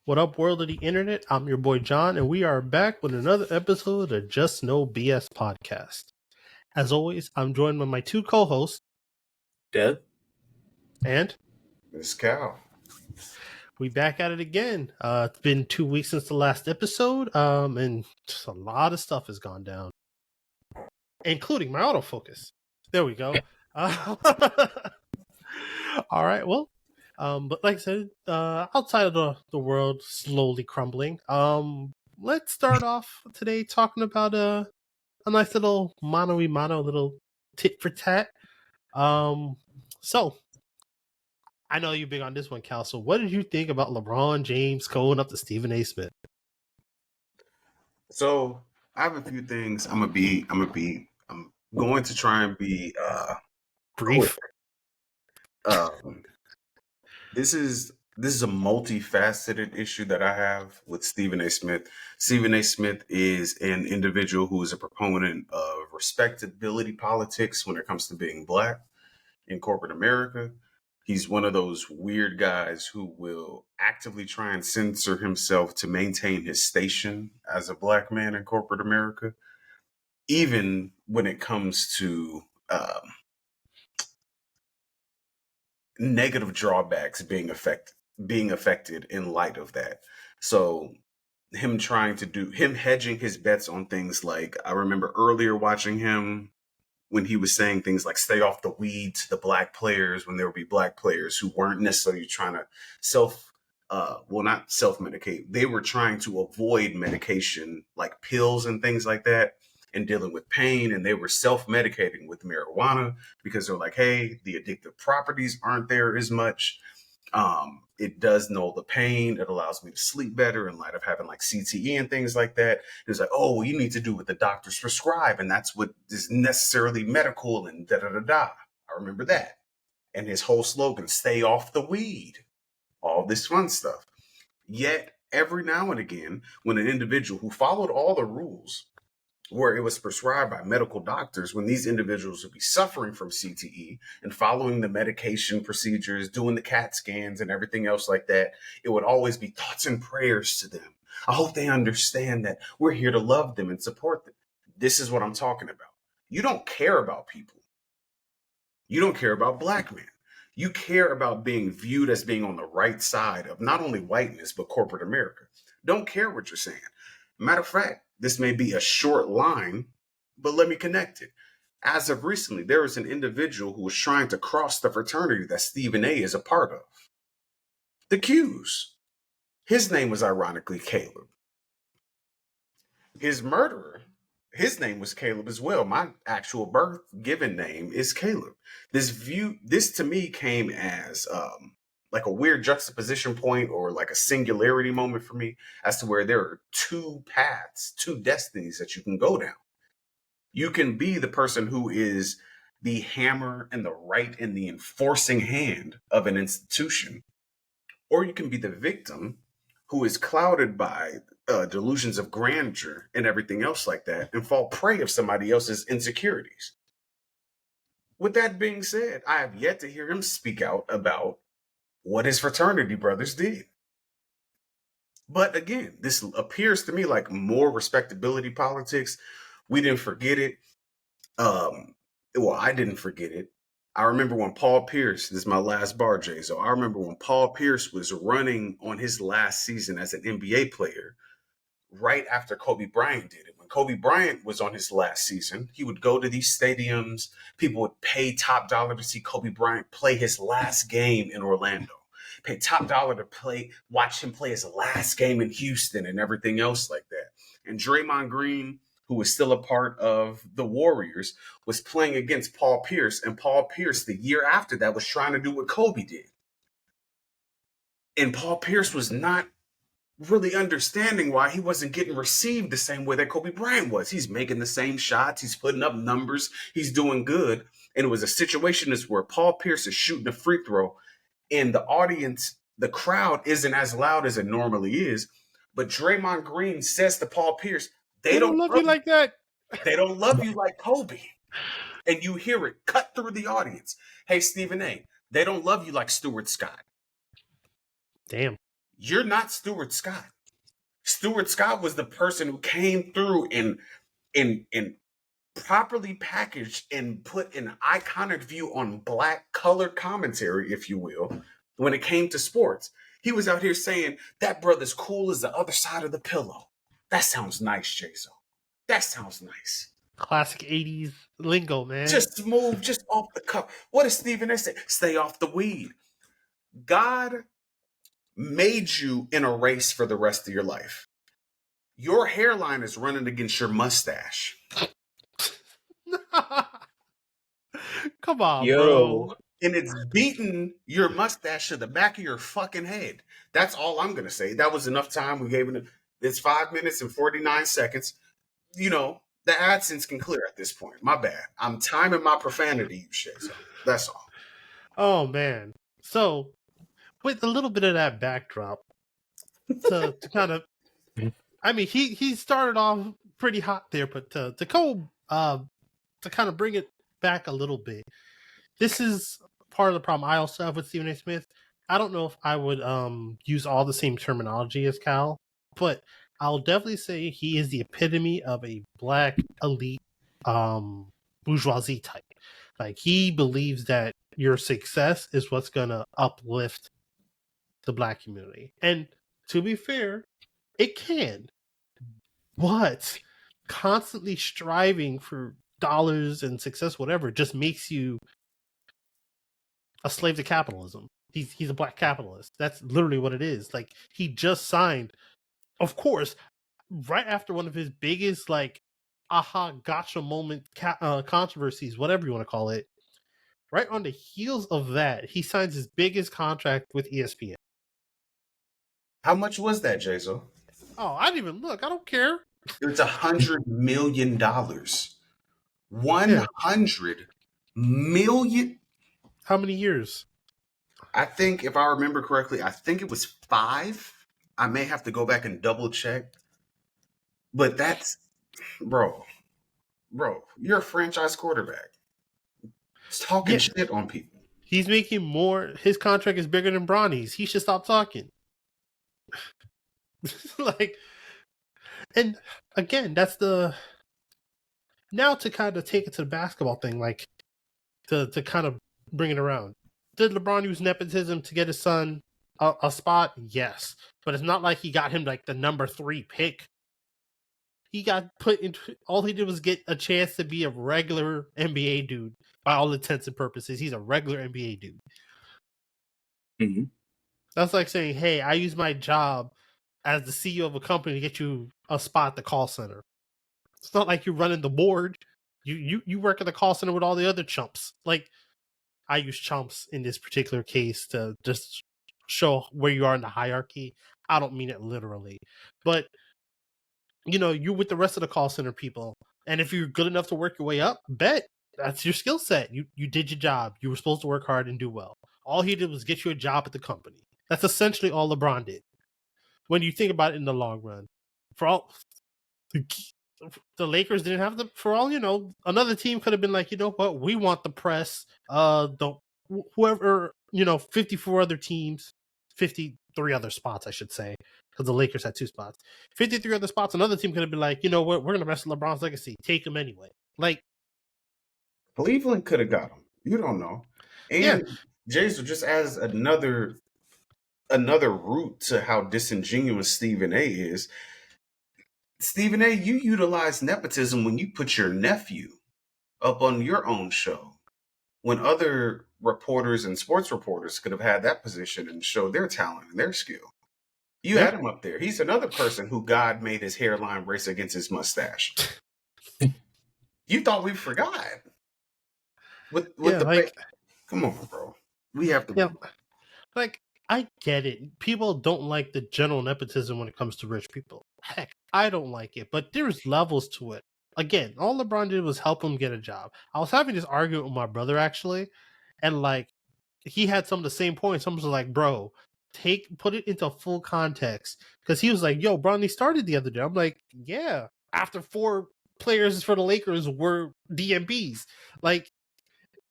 What up, world of the internet? I'm your boy John, and we are back with another episode of Just No BS podcast. As always, I'm joined by my two co-hosts, Dead? and This Cal. we back at it again. It's been 2 weeks since the last episode, and just a lot of stuff has gone down, including my autofocus. There we go. All right, well, but like I said, outside of the world slowly crumbling, let's start off today talking about a nice little mano-y-mano, little tit for tat. So I know you're big on this one, Cal. So what did you think about LeBron James going up to Stephen A. Smith? So I have a few things. I'm going to try and be Brief. This is a multifaceted issue that I have with Stephen A. Smith. Stephen A. Smith is an individual who is a proponent of respectability politics when it comes to being Black in corporate America. He's one of those weird guys who will actively try and censor himself to maintain his station as a Black man in corporate America, even when it comes to negative drawbacks being affected in light of that. So him hedging his bets on things like, I remember earlier watching him when he was saying things like stay off the weed to the Black players when there would be Black players who weren't necessarily trying to not self-medicate. They were trying to avoid medication like pills and things like that and dealing with pain. And they were self-medicating with marijuana because they're like, hey, the addictive properties aren't there as much. It does null the pain. It allows me to sleep better in light of having like CTE and things like that. It's like, oh, well, you need to do what the doctors prescribe. And that's what is necessarily medical and da-da-da-da. I remember that. And his whole slogan, stay off the weed, all this fun stuff. Yet every now and again, when an individual who followed all the rules where it was prescribed by medical doctors, when these individuals would be suffering from CTE and following the medication procedures, doing the CAT scans and everything else like that, it would always be thoughts and prayers to them. I hope they understand that we're here to love them and support them. This is what I'm talking about. You don't care about people. You don't care about Black men. You care about being viewed as being on the right side of not only whiteness, but corporate America. Don't care what you're saying. Matter of fact, this may be a short line, but let me connect it. As of recently, there was an individual who was trying to cross the fraternity that Stephen A. is a part of. The Qs. His name was ironically Caleb. His murderer, his name was Caleb as well. My actual birth given name is Caleb. This to me came as like a weird juxtaposition point or like a singularity moment for me as to where there are two paths, two destinies that you can go down. You can be the person who is the hammer and the right and the enforcing hand of an institution, or you can be the victim who is clouded by delusions of grandeur and everything else like that and fall prey of somebody else's insecurities. With that being said, I have yet to hear him speak out about what his fraternity brothers did. But again, this appears to me like more respectability politics. We didn't forget it. I didn't forget it. I remember when Paul Pierce, this is my last bar, Jay. So I remember when Paul Pierce was running on his last season as an NBA player, right after Kobe Bryant did it. When Kobe Bryant was on his last season, he would go to these stadiums. People would pay top dollar to see Kobe Bryant play his last game in Orlando. Pay top dollar to watch him play his last game in Houston and everything else like that. And Draymond Green, who was still a part of the Warriors, was playing against Paul Pierce. And Paul Pierce, the year after that, was trying to do what Kobe did. And Paul Pierce was not really understanding why he wasn't getting received the same way that Kobe Bryant was. He's making the same shots. He's putting up numbers. He's doing good. And it was a situation where Paul Pierce is shooting a free throw and the audience, the crowd isn't as loud as it normally is. But Draymond Green says to Paul Pierce, they don't love you like that. They don't love you like Kobe. And you hear it cut through the audience. Hey, Stephen A., they don't love you like Stuart Scott. Damn. You're not Stuart Scott. Stuart Scott was the person who came through and properly packaged and put an iconic view on black colored commentary, if you will, when it came to sports. He was out here saying that brother's cool as the other side of the pillow. That sounds nice, Jason. That sounds nice. Classic 80s lingo, man. Just smooth, just off the cuff. What does Stephen A say? Stay off the weed. God made you in a race for the rest of your life. Your hairline is running against your mustache. Come on, Yo. bro. And it's beating your mustache to the back of your fucking head. That's all I'm going to say. That was enough time. We gave it. It's 5 minutes and 49 seconds. You know, the AdSense can clear at this point. My bad. I'm timing my profanity, you shit. So that's all. Oh, man. So, with a little bit of that backdrop, to kind of, I mean, he started off pretty hot there, but to go, to kind of bring it back a little bit, this is part of the problem I also have with Stephen A. Smith. I don't know if I would use all the same terminology as Cal, but I'll definitely say he is the epitome of a black elite bourgeoisie type. Like, he believes that your success is what's going to uplift the black community. And to be fair, it can. But constantly striving for dollars and success, whatever, just makes you a slave to capitalism. He's a black capitalist. That's literally what it is. Like, he just signed, of course, right after one of his biggest, like, aha gotcha moment controversies, whatever you want to call it. Right on the heels of that, he signs his biggest contract with ESPN. How much was that, Jason? Oh, I didn't even look. I don't care. It's $100 million. Yeah. 100 million. How many years? I think, if I remember correctly, I think it was 5. I may have to go back and double check. But that's, bro, you're a franchise quarterback. It's talking shit on people. He's making more. His contract is bigger than Bronny's. He should stop talking. Like, and again, that's the, now to kind of take it to the basketball thing, like, to kind of bring it around. Did LeBron use nepotism to get his son a spot? Yes. But it's not like he got him like the number 3 pick. He got put into, all he did was get a chance to be a regular NBA dude. By all intents and purposes, he's a regular NBA dude. Mm-hmm. That's like saying, hey, I use my job as the CEO of a company to get you a spot at the call center. It's not like you're running the board. You work at the call center with all the other chumps. Like, I use chumps in this particular case to just show where you are in the hierarchy. I don't mean it literally. But, you know, you with the rest of the call center people. And if you're good enough to work your way up, bet that's your skill set. You did your job. You were supposed to work hard and do well. All he did was get you a job at the company. That's essentially all LeBron did. When you think about it in the long run. For all, the Lakers didn't have the, for all you know, another team could have been like, you know what, we want the press, whoever, you know, 54 other teams, 53 other spots, I should say, because the Lakers had 2 spots, 53 other spots. Another team could have been like, you know what, we're gonna mess with LeBron's legacy, take him anyway. Like, Cleveland could have got him. You don't know. And yeah, Jason, just as another route to how disingenuous Stephen A is. Stephen A, you utilize nepotism when you put your nephew up on your own show, when other reporters and sports reporters could have had that position and showed their talent and their skill. You had him up there. He's another person who God made his hairline race against his mustache. You thought we forgot. With yeah, the like, come on, bro. We have to. yeah, like, I get it. People don't like the general nepotism when it comes to rich people. Heck, I don't like it, but there's levels to it. Again, all LeBron did was help him get a job. I was having this argument with my brother, actually, and, like, he had some of the same points. Someone was like, bro, put it into full context. Because he was like, yo, Bronny started the other day. I'm like, yeah, after 4 players for the Lakers were DMBs. Like,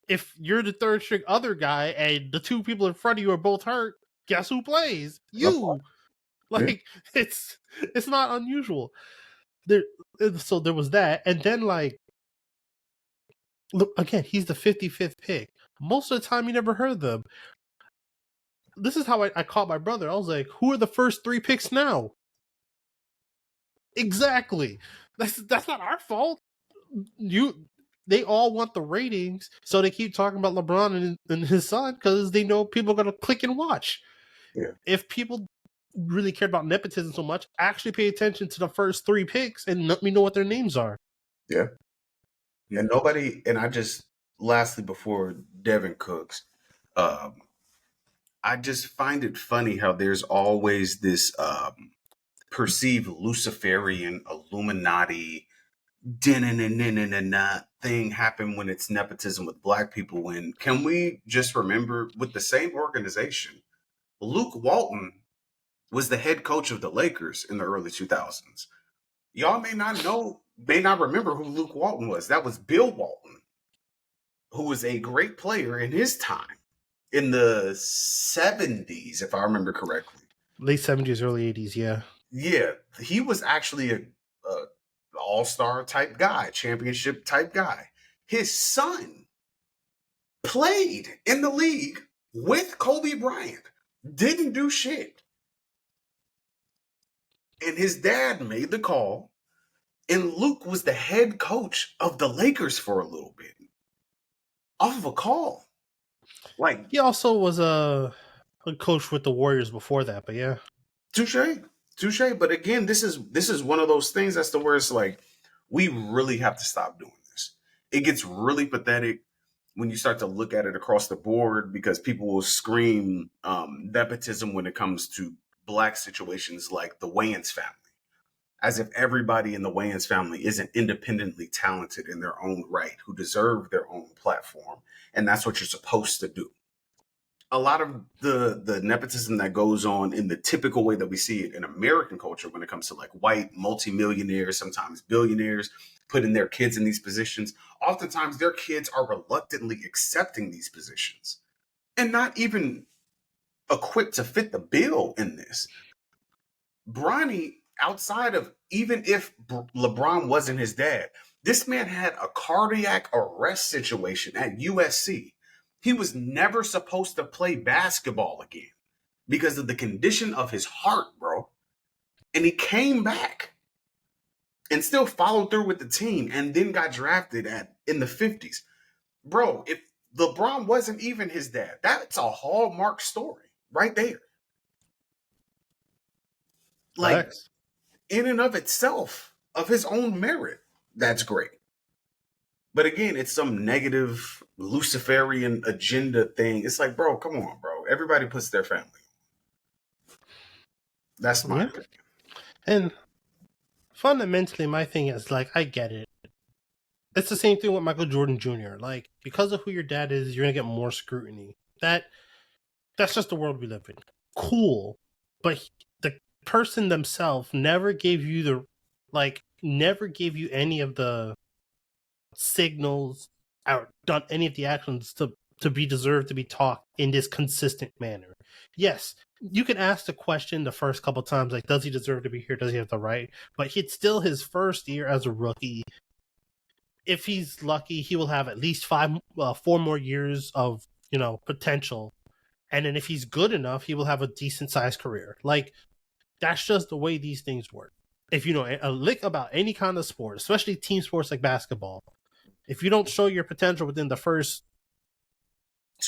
if you're the third string other guy and the 2 people in front of you are both hurt, guess who plays? You. Like it's not unusual. There, so there was that, and then like look again, he's the 55th pick. Most of the time, you never heard of them. This is how I caught my brother. I was like, "Who are the first 3 picks now?" Exactly. That's not our fault. They all want the ratings, so they keep talking about LeBron and his son because they know people are gonna click and watch. Yeah. If people really cared about nepotism so much, actually pay attention to the first 3 picks and let me know what their names are. Yeah. And nobody, and I just, lastly, before Devin cooks, I just find it funny how there's always this perceived Luciferian Illuminati thing happen when it's nepotism with black people. When can we just remember with the same organization, Luke Walton was the head coach of the Lakers in the early 2000s. Y'all may not remember who Luke Walton was. That was Bill Walton, who was a great player in his time in the 70s, if I remember correctly. Late 70s, early 80s, yeah. Yeah, he was actually a all-star type guy, championship type guy. His son played in the league with Kobe Bryant, didn't do shit. And his dad made the call, and Luke was the head coach of the Lakers for a little bit off of a call. Like, he also was a coach with the Warriors before that, but yeah. touche. But again, this is one of those things as to where it's like, we really have to stop doing this. It gets really pathetic when you start to look at it across the board because people will scream nepotism when it comes to black situations like the Wayans family, as if everybody in the Wayans family isn't independently talented in their own right, who deserve their own platform, and that's what you're supposed to do. A lot of the nepotism that goes on in the typical way that we see it in American culture when it comes to like white multimillionaires, sometimes billionaires, putting their kids in these positions, oftentimes their kids are reluctantly accepting these positions and not even equipped to fit the bill in this. Bronny, outside of, even if LeBron wasn't his dad, this man had a cardiac arrest situation at USC. He was never supposed to play basketball again because of the condition of his heart, bro. And he came back and still followed through with the team and then got drafted in the 50s. Bro, if LeBron wasn't even his dad, that's a hallmark story right there. Like, in and of itself, of his own merit, that's great. But again, it's some negative Luciferian agenda thing. It's like, bro, come on, bro. Everybody puts their family. That's my opinion. And fundamentally, my thing is like, I get it. It's the same thing with Michael Jordan Jr. Like, because of who your dad is, you're gonna get more scrutiny. That's just the world we live in. Cool, but the person themselves never gave you any of the signals or done any of the actions to be deserved to be talked in this consistent manner. Yes, you can ask the question the first couple times, like, does he deserve to be here? Does he have the right? But it's still his first year as a rookie. If he's lucky, he will have at least 4 more years of potential, and then if he's good enough, he will have a decent sized career. Like, that's just the way these things work. If you know a lick about any kind of sport, especially team sports like basketball, if you don't show your potential within the first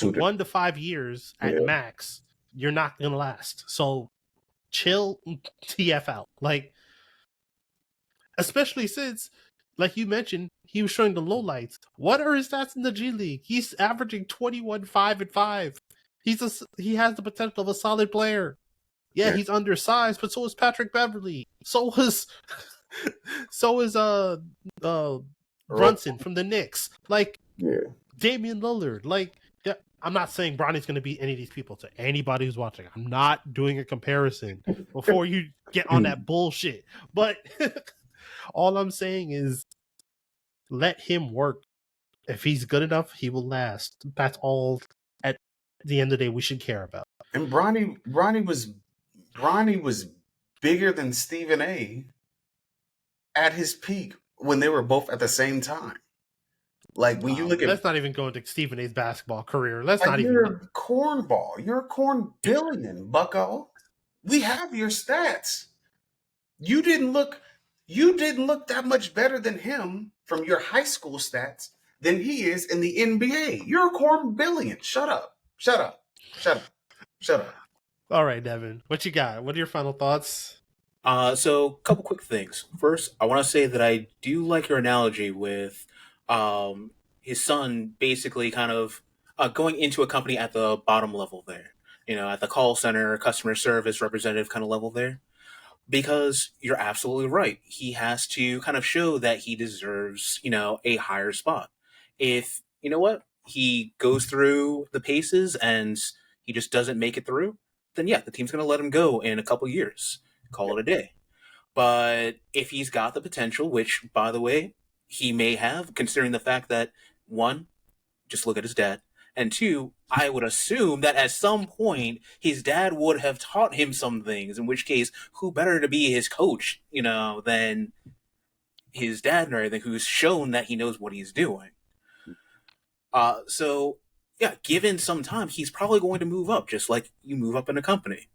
1 to 5 years at max, you're not gonna last. So chill, TF out. Like, especially since, like you mentioned, he was showing the lowlights. What are his stats in the G League? He's averaging 21, 5, and 5. He has the potential of a solid player. Yeah, he's undersized, but so is Patrick Beverly. So is Brunson from the Knicks. Like, Damian Lillard. Like, I'm not saying Bronny's going to beat any of these people. To anybody who's watching, I'm not doing a comparison before you get on that bullshit. But all I'm saying is, let him work. If he's good enough, he will last. That's all at the end of the day we should care about. And Bronny was bigger than Stephen A at his peak when they were both at the same time. Like when you look at Let's not even go into Stephen A's basketball career. Let's like not even. you're a cornball, you're a corn billion, Bucko. We have your stats. You didn't look you didn't look that much better than him from your high school stats than he is in the NBA. You're a corn billion. Shut up. Shut up. Shut up. Shut up. All right, Devin, what you got? What are your final thoughts? So a couple quick things. First, I want to say that I do like your analogy with his son basically kind of going into a company at the bottom level there, at the call center, customer service representative kind of level there. Because you're absolutely right. He has to kind of show that he deserves, a higher spot. If, he goes through the paces and he just doesn't make it through, then yeah, the team's going to let him go in a couple years. Call it a day. But if he's got the potential, which, by the way, he may have, considering the fact that, one, just look at his dad, and two, I would assume that at some point his dad would have taught him some things, in which case, who better to be his coach, than his dad and everything, who's shown that he knows what he's doing. So, yeah, given some time, he's probably going to move up, just like you move up in a company.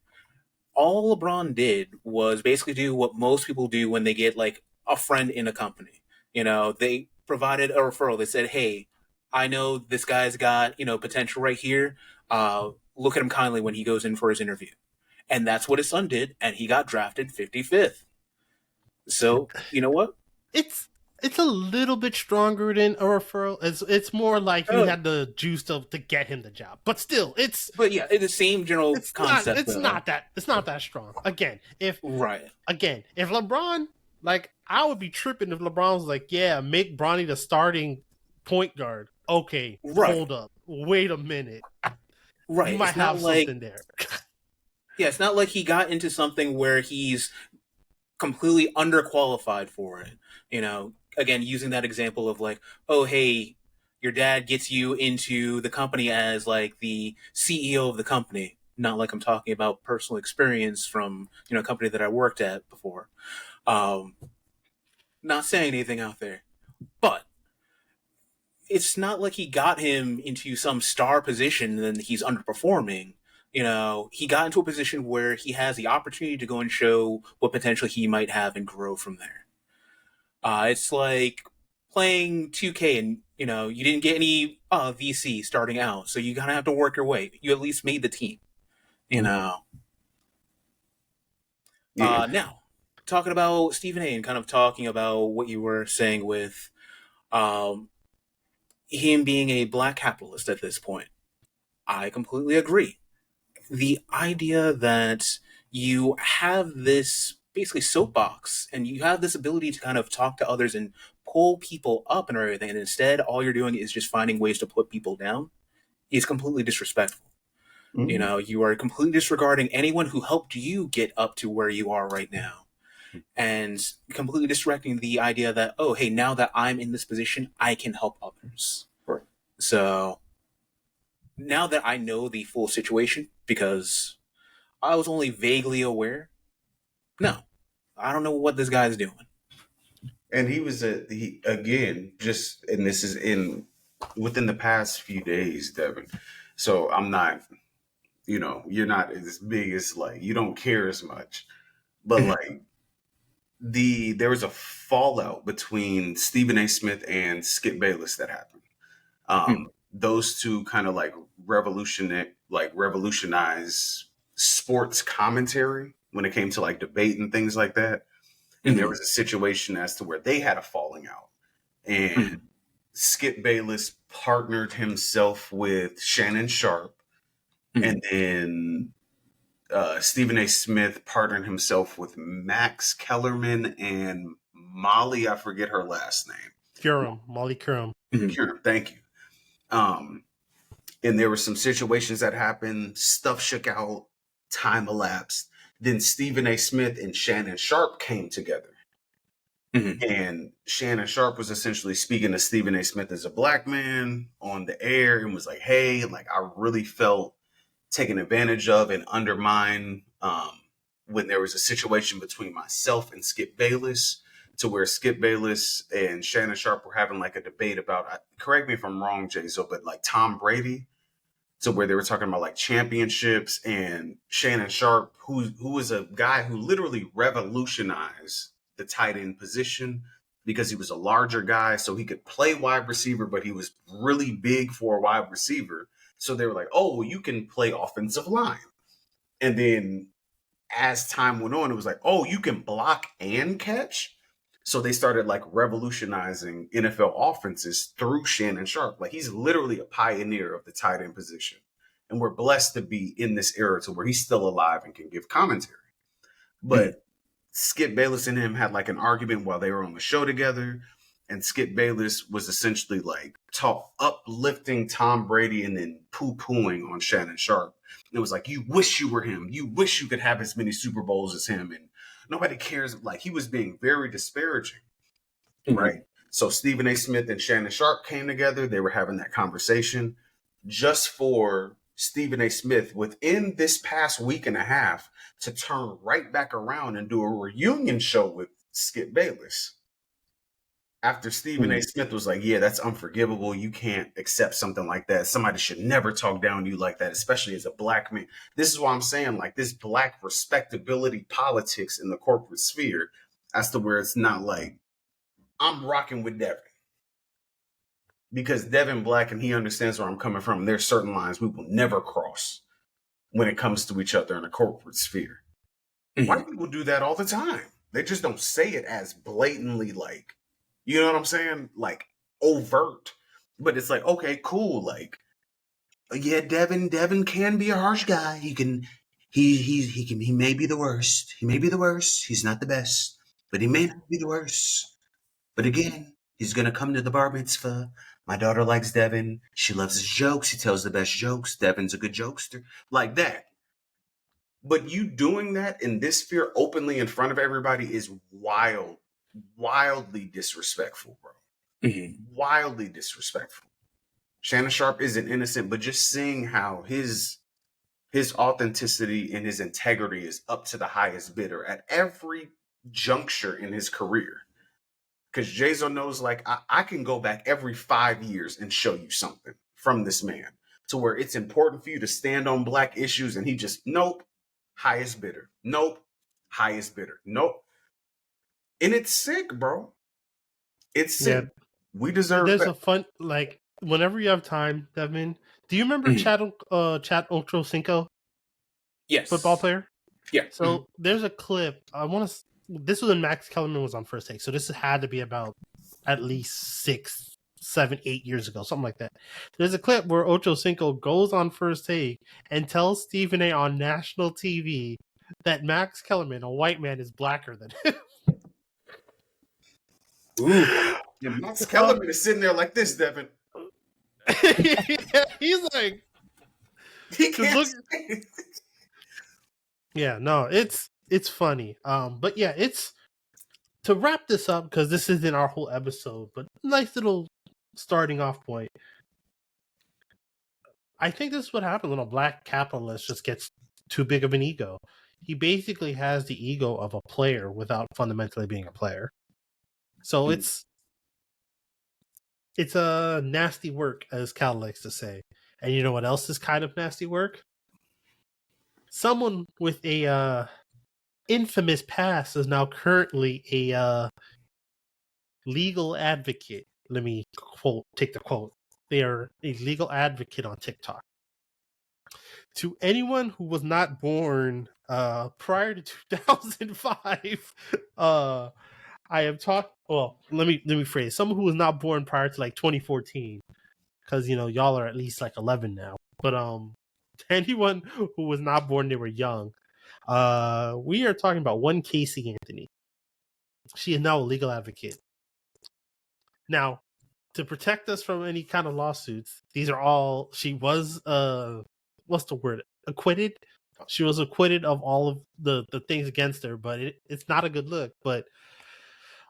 All LeBron did was basically do what most people do when they get like a friend in a company. They provided a referral. They said, "Hey, I know this guy's got potential right here. Look at him kindly when he goes in for his interview." And that's what his son did, and he got drafted 55th. So you know what? It's a little bit stronger than a referral. It's more like he had the juice to get him the job, but still, But yeah, it's the same general concept. It's not that strong. If LeBron, like, I would be tripping if LeBron was like, yeah, make Bronny the starting point guard. Okay, right. Hold up, wait a minute. Right, you might have something there. Yeah, it's not like he got into something where he's completely underqualified for it. Again, using that example of like, oh, hey, your dad gets you into the company as like the CEO of the company. Not like I'm talking about personal experience from, a company that I worked at before. Not saying anything out there, but it's not like he got him into some star position and then he's underperforming. He got into a position where he has the opportunity to go and show what potential he might have and grow from there. It's like playing 2K and, you didn't get any VC starting out, so you kind of have to work your way. You at least made the team, Yeah. Now, talking about Stephen A. and kind of talking about what you were saying with him being a black capitalist at this point, I completely agree. The idea that you have this basically soapbox and you have this ability to kind of talk to others and pull people up and everything, and instead all you're doing is just finding ways to put people down is completely disrespectful. Mm-hmm. You are completely disregarding anyone who helped you get up to where you are right now, and completely disregarding the idea that, oh, hey, now that I'm in this position, I can help others. Right. So now that I know the full situation, because I was only vaguely aware, no, I don't know what this guy's doing. And he was again, just, and this is within the past few days, Devin. So I'm not, you're not as big as, like, you don't care as much, but like there was a fallout between Stephen A. Smith and Skip Bayless that happened. Those two kind of like revolutionize sports commentary when it came to like debate and things like that. And there was a situation as to where they had a falling out, and Skip Bayless partnered himself with Shannon Sharp, and then Stephen A. Smith partnered himself with Max Kellerman and Molly, I forget her last name. Molly Curum. Curum, thank you. And there were some situations that happened, stuff shook out, time elapsed. Then Stephen A. Smith and Shannon Sharp came together. And Shannon Sharp was essentially speaking to Stephen A. Smith as a black man on the air and was like, hey, like, I really felt taken advantage of and undermined when there was a situation between myself and Skip Bayless, to where Skip Bayless and Shannon Sharp were having like a debate about, correct me if I'm wrong, Jay-Zo, but like Tom Brady, to where they were talking about like championships, and Shannon Sharp, who is a guy who literally revolutionized the tight end position because he was a larger guy, so he could play wide receiver, but he was really big for a wide receiver. So they were like, oh, well, you can play offensive line. And then as time went on, it was like, oh, you can block and catch. So they started like revolutionizing NFL offenses through Shannon Sharp. Like, he's literally a pioneer of the tight end position. And we're blessed to be in this era to where he's still alive and can give commentary. But Skip Bayless and him had like an argument while they were on the show together. And Skip Bayless was essentially like uplifting Tom Brady and then poo-pooing on Shannon Sharp. It was like, you wish you were him. You wish you could have as many Super Bowls as him. And nobody cares. Like, he was being very disparaging, right? So Stephen A. Smith and Shannon Sharp came together. They were having that conversation just for Stephen A. Smith within this past week and a half to turn right back around and do a reunion show with Skip Bayless. After Stephen A. Smith was like, yeah, that's unforgivable. You can't accept something like that. Somebody should never talk down to you like that, especially as a black man. This is why I'm saying, like, this black respectability politics in the corporate sphere, as to where it's not like, I'm rocking with Devin. Because Devin Black, and he understands where I'm coming from. There's certain lines we will never cross when it comes to each other in a corporate sphere. White people do that all the time. They just don't say it as blatantly, like, you know what I'm saying? Like, overt. But it's like, okay, cool. Like, yeah, Devin can be a harsh guy. He may be the worst. He may be the worst. He's not the best, but he may not be the worst. But again, he's gonna come to the bar mitzvah. My daughter likes Devin. She loves his jokes. He tells the best jokes. Devin's a good jokester. Like that. But you doing that in this sphere openly in front of everybody is wildly disrespectful, bro. Wildly disrespectful. Shannon Sharp isn't innocent, but just seeing how his authenticity and his integrity is up to the highest bidder at every juncture in his career. Because Jay-Z knows, like, I can go back every 5 years and show you something from this man to where it's important for you to stand on black issues, and he just, nope, highest bidder. Nope, highest bidder. Nope. And it's sick, bro. It's sick. Yeah. We deserve There's that. a fun, like, whenever you have time, Devin, do you remember Chad Ochocinco? Yes. Football player? Yeah. So there's a clip. This was when Max Kellerman was on First Take. So this had to be about at least 6, 7, 8 years ago, something like that. There's a clip where Ochocinco goes on First Take and tells Stephen A. on national TV that Max Kellerman, a white man, is blacker than him. Ooh. Yeah, Max Kellerman is sitting there like this, Devin. He's like, he can't. Look, yeah, no, it's funny. But yeah, it's to wrap this up because this isn't our whole episode, but nice little starting off point. I think this is what happens when a black capitalist just gets too big of an ego. He basically has the ego of a player without fundamentally being a player. So it's a nasty work, as Cal likes to say. And you know what else is kind of nasty work? Someone with a infamous past is now currently a legal advocate. Let me take the quote. They are a legal advocate on TikTok. To anyone who was not born prior to 2005, I have talked. Well, let me phrase. Someone who was not born prior to like 2014, because y'all are at least like 11 now. But anyone who was not born, they were young. We are talking about one Casey Anthony. She is now a legal advocate. Now, to protect us from any kind of lawsuits, these are all. She was what's the word? Acquitted. She was acquitted of all of the things against her, but it's not a good look. But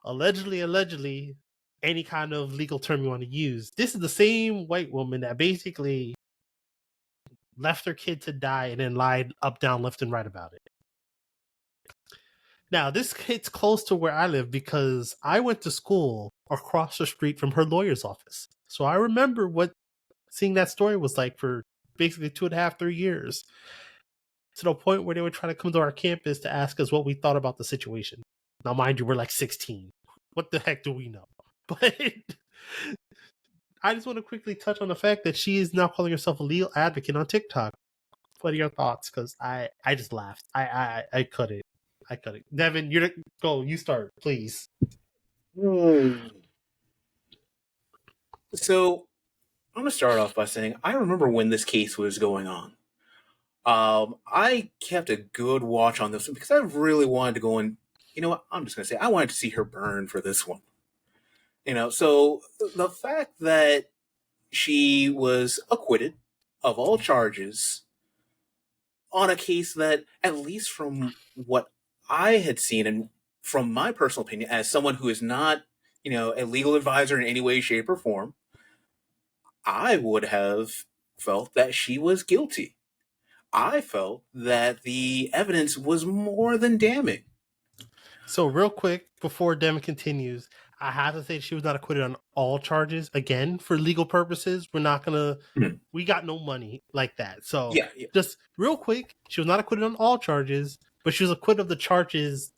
allegedly, any kind of legal term you want to use, this is the same white woman that basically left her kid to die and then lied up, down, left, and right about it. Now, this hits close to where I live because I went to school across the street from her lawyer's office. So I remember what seeing that story was like for basically 2.5, 3 years, to the point where they would try to come to our campus to ask us what we thought about the situation. Now, mind you, we're like 16. What the heck do we know? But I just want to quickly touch on the fact that she is now calling herself a legal advocate on TikTok. What are your thoughts? Because I just laughed. I couldn't. I couldn't. Devin, go. You start, please. So I'm going to start off by saying I remember when this case was going on. I kept a good watch on this one because I really wanted to go and, you know what, I'm just going to say I wanted to see her burn for this one. So the fact that she was acquitted of all charges on a case that, at least from what I had seen and from my personal opinion, as someone who is not, a legal advisor in any way, shape, or form, I would have felt that she was guilty. I felt that the evidence was more than damning. So, real quick, before Devin continues, I have to say she was not acquitted on all charges. Again, for legal purposes, we're not going to, we got no money like that. So, Yeah. Just real quick, she was not acquitted on all charges, but she was acquitted of the charges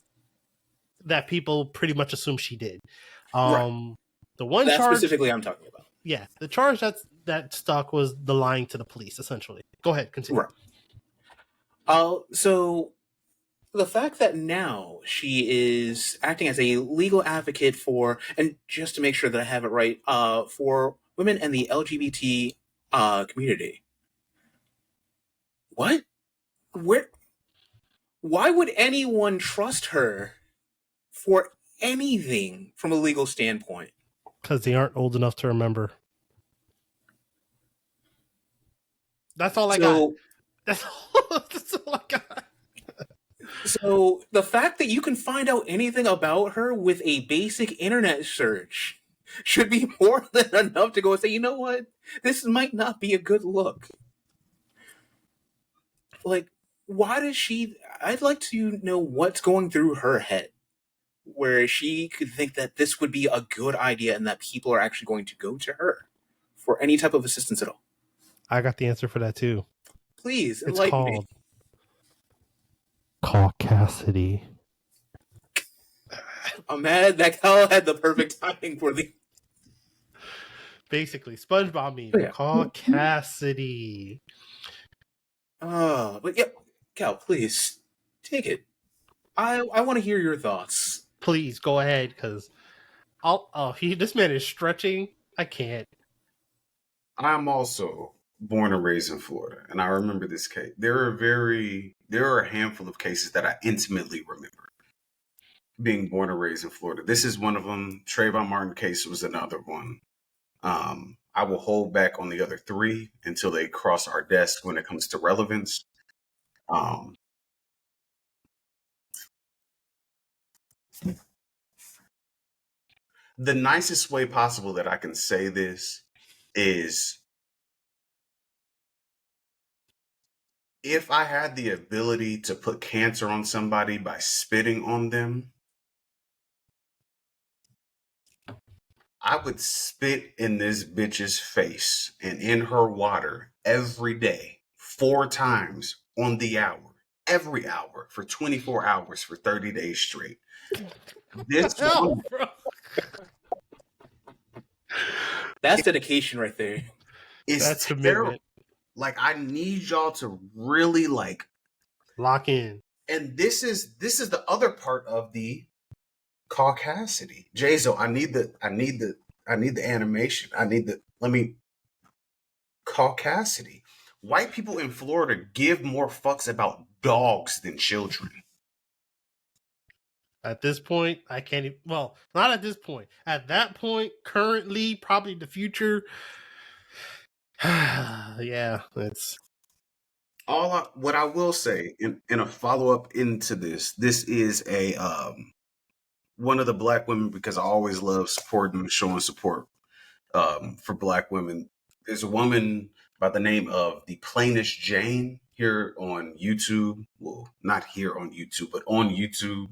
that people pretty much assume she did. Right. The one That charge specifically I'm talking about. Yeah, the charge that stuck was the lying to the police, essentially. Go ahead, continue. Right. So the fact that now she is acting as a legal advocate for, and just to make sure that I have it right, for women and the LGBT community. What? Where? Why would anyone trust her for anything from a legal standpoint? Because they aren't old enough to remember. That's all I got. That's all I got. So the fact that you can find out anything about her with a basic internet search should be more than enough to go and say, you know what? This might not be a good look. Like, why does she... I'd like to know what's going through her head, where she could think that this would be a good idea and that people are actually going to go to her for any type of assistance at all. I got the answer for that too. Please, it's enlighten called me. Caucasity. I'm mad that Cal had the perfect timing for the... Basically, SpongeBob meme. Yeah. Caucasity. But yeah, Cal, please take it. I want to hear your thoughts. Please go ahead, because this man is stretching. I can't. I'm also born and raised in Florida, and I remember this case. There are a handful of cases that I intimately remember. Being born and raised in Florida, this is one of them. Trayvon Martin case was another one. I will hold back on the other three until they cross our desk when it comes to relevance. The nicest way possible that I can say this is, if I had the ability to put cancer on somebody by spitting on them, I would spit in this bitch's face and in her water every day, 4 times on the hour, every hour for 24 hours for 30 days straight. This Hell, bro. That's dedication right there. That's commitment. Like, I need y'all to really lock in. And this is the other part of the caucasity. Jazo, I need the animation. Caucasity. White people in Florida give more fucks about dogs than children. At this point, I can't even... Well, not at this point. At that point, currently, probably the future. Yeah, it's... What I will say in a follow-up into this is a one of the Black women, because I always love supporting and showing support for Black women. There's a woman by the name of the Plainest Jane here on YouTube. Well, not here on YouTube, but on YouTube.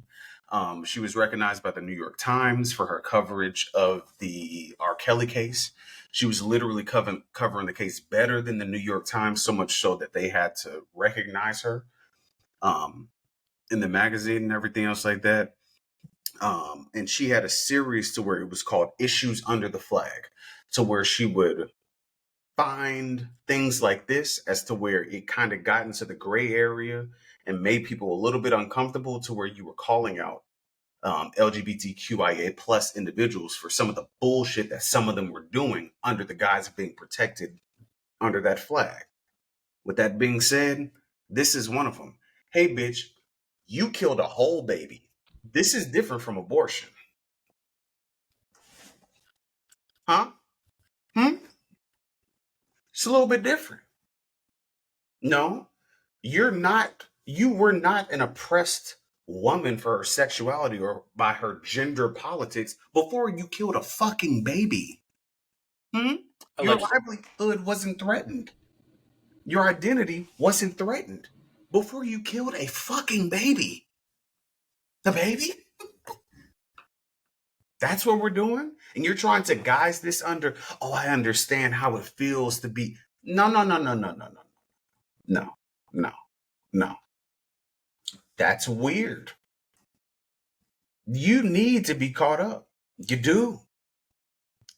She was recognized by the New York Times for her coverage of the R. Kelly case. She was literally covering the case better than the New York Times, so much so that they had to recognize her um, in the magazine and everything else like that. And she had a series to where it was called Issues Under the Flag, to where she would find things like this as to where it kind of got into the gray area and made people a little bit uncomfortable, to where you were calling out LGBTQIA plus individuals for some of the bullshit that some of them were doing under the guise of being protected under that flag. With that being said, this is one of them. Hey, bitch, you killed a whole baby. This is different from abortion. Huh? It's a little bit different. No, you were not an oppressed woman for her sexuality or by her gender politics before you killed a fucking baby. Your livelihood wasn't threatened. Your identity wasn't threatened before you killed a fucking baby. The baby? That's what we're doing? And you're trying to guise this under, oh, I understand how it feels to be. No. No. That's weird. You need to be caught up. You do.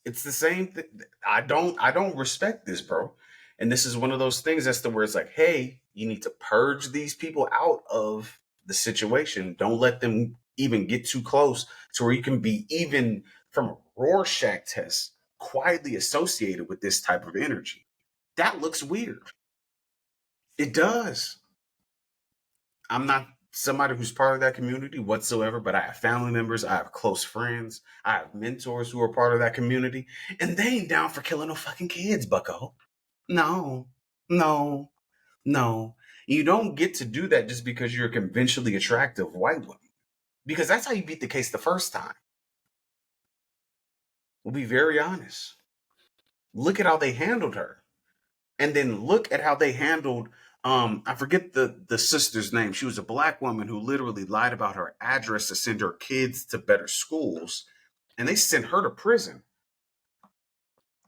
It's the same thing. I don't respect this, bro. And this is one of those things as to where it's like, hey, you need to purge these people out of the situation. Don't let them even get too close to where you can be, even from a Rorschach test, quietly associated with this type of energy. That looks weird. It does. I'm not somebody who's part of that community whatsoever, but I have family members, I have close friends, I have mentors who are part of that community, and they ain't down for killing no fucking kids, bucko. No. You don't get to do that just because you're a conventionally attractive white woman. Because that's how you beat the case the first time. We'll be very honest. Look at how they handled her. And then look at how they handled, I forget the sister's name. She was a black woman who literally lied about her address to send her kids to better schools. And they sent her to prison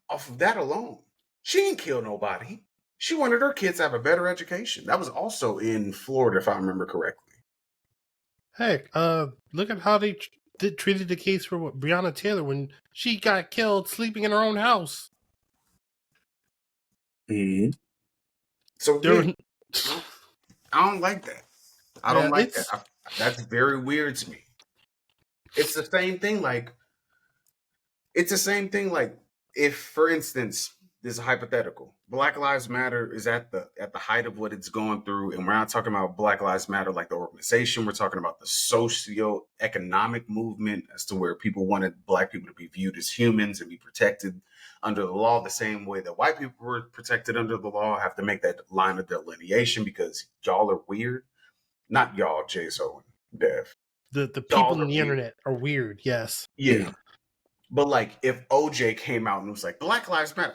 off of that alone. She didn't kill nobody. She wanted her kids to have a better education. That was also in Florida, if I remember correctly. Heck, look at how they treated the case for Breonna Taylor when she got killed sleeping in her own house. Mm-hmm. So yeah, I don't like that. I don't like that. That's very weird to me. It's the same thing. Like if, for instance, this is hypothetical. Black Lives Matter is at the height of what it's going through, and we're not talking about Black Lives Matter like the organization. We're talking about the socio-economic movement as to where people wanted black people to be viewed as humans and be protected under the law the same way that white people were protected under the law. Have to make that line of delineation because y'all are weird. Not y'all, J-So and Dev. The people on the internet are weird, yes. Yeah. But like if OJ came out and was like, Black Lives Matter.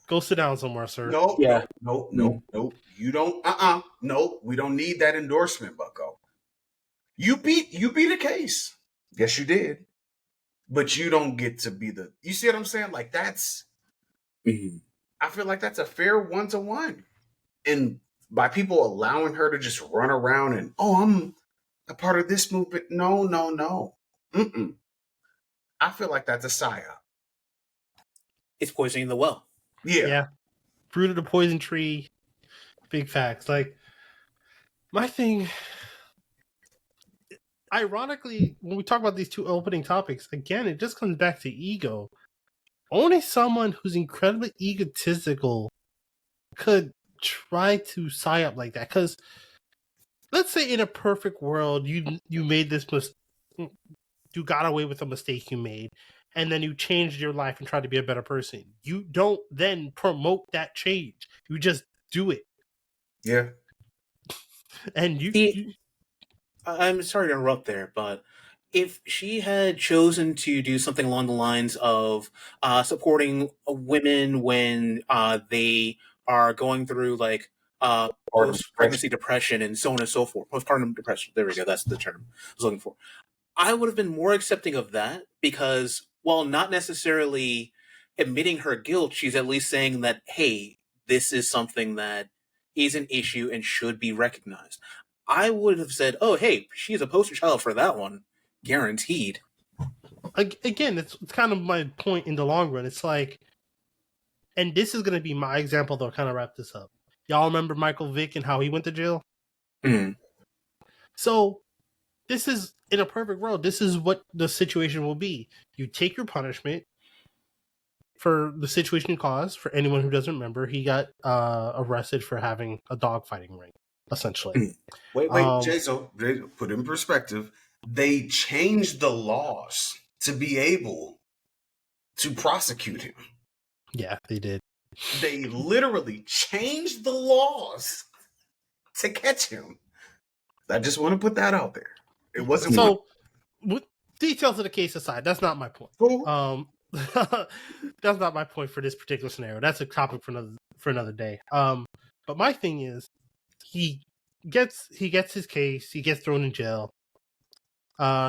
Go sit down somewhere, sir. No. You don't no, we don't need that endorsement, bucko. You beat a case. Yes, you did. But you don't get to be you see what I'm saying? Like that's I feel like that's a fair 1-to-1. And by people allowing her to just run around and I'm a part of this movement. No. I feel like that's a psyop. It's poisoning the well. Yeah. Fruit of the poison tree. Big facts. Like, my thing, ironically, when we talk about these two opening topics, again, it just comes back to ego. Only someone who's incredibly egotistical could try to psyop like that. Because let's say in a perfect world, you made this you got away with a mistake you made, and then you changed your life and tried to be a better person. You don't then promote that change. You just do it. Yeah. And I'm sorry to interrupt there, but if she had chosen to do something along the lines of supporting women when they are going through like post-pregnancy depression and so on and so forth. Postpartum depression. There we go. That's the term I was looking for. I would have been more accepting of that because while not necessarily admitting her guilt, she's at least saying that, hey, this is something that is an issue and should be recognized. I would have said, oh, hey, she's a poster child for that one. Guaranteed. Again, it's kind of my point in the long run. It's like, and this is going to be my example, though, kind of wrap this up. Y'all remember Michael Vick and how he went to jail? Mm. So, this is, in a perfect world, this is what the situation will be. You take your punishment for the situation you caused. For anyone who doesn't remember, he got arrested for having a dogfighting ring, essentially. Wait, Jason, put in perspective. They changed the laws to be able to prosecute him. Yeah, they did. They literally changed the laws to catch him. I just want to put that out there. It wasn't so. With details of the case aside, that's not my point. Cool. That's not my point for this particular scenario. That's a topic for another day. But my thing is, he gets his case. He gets thrown in jail.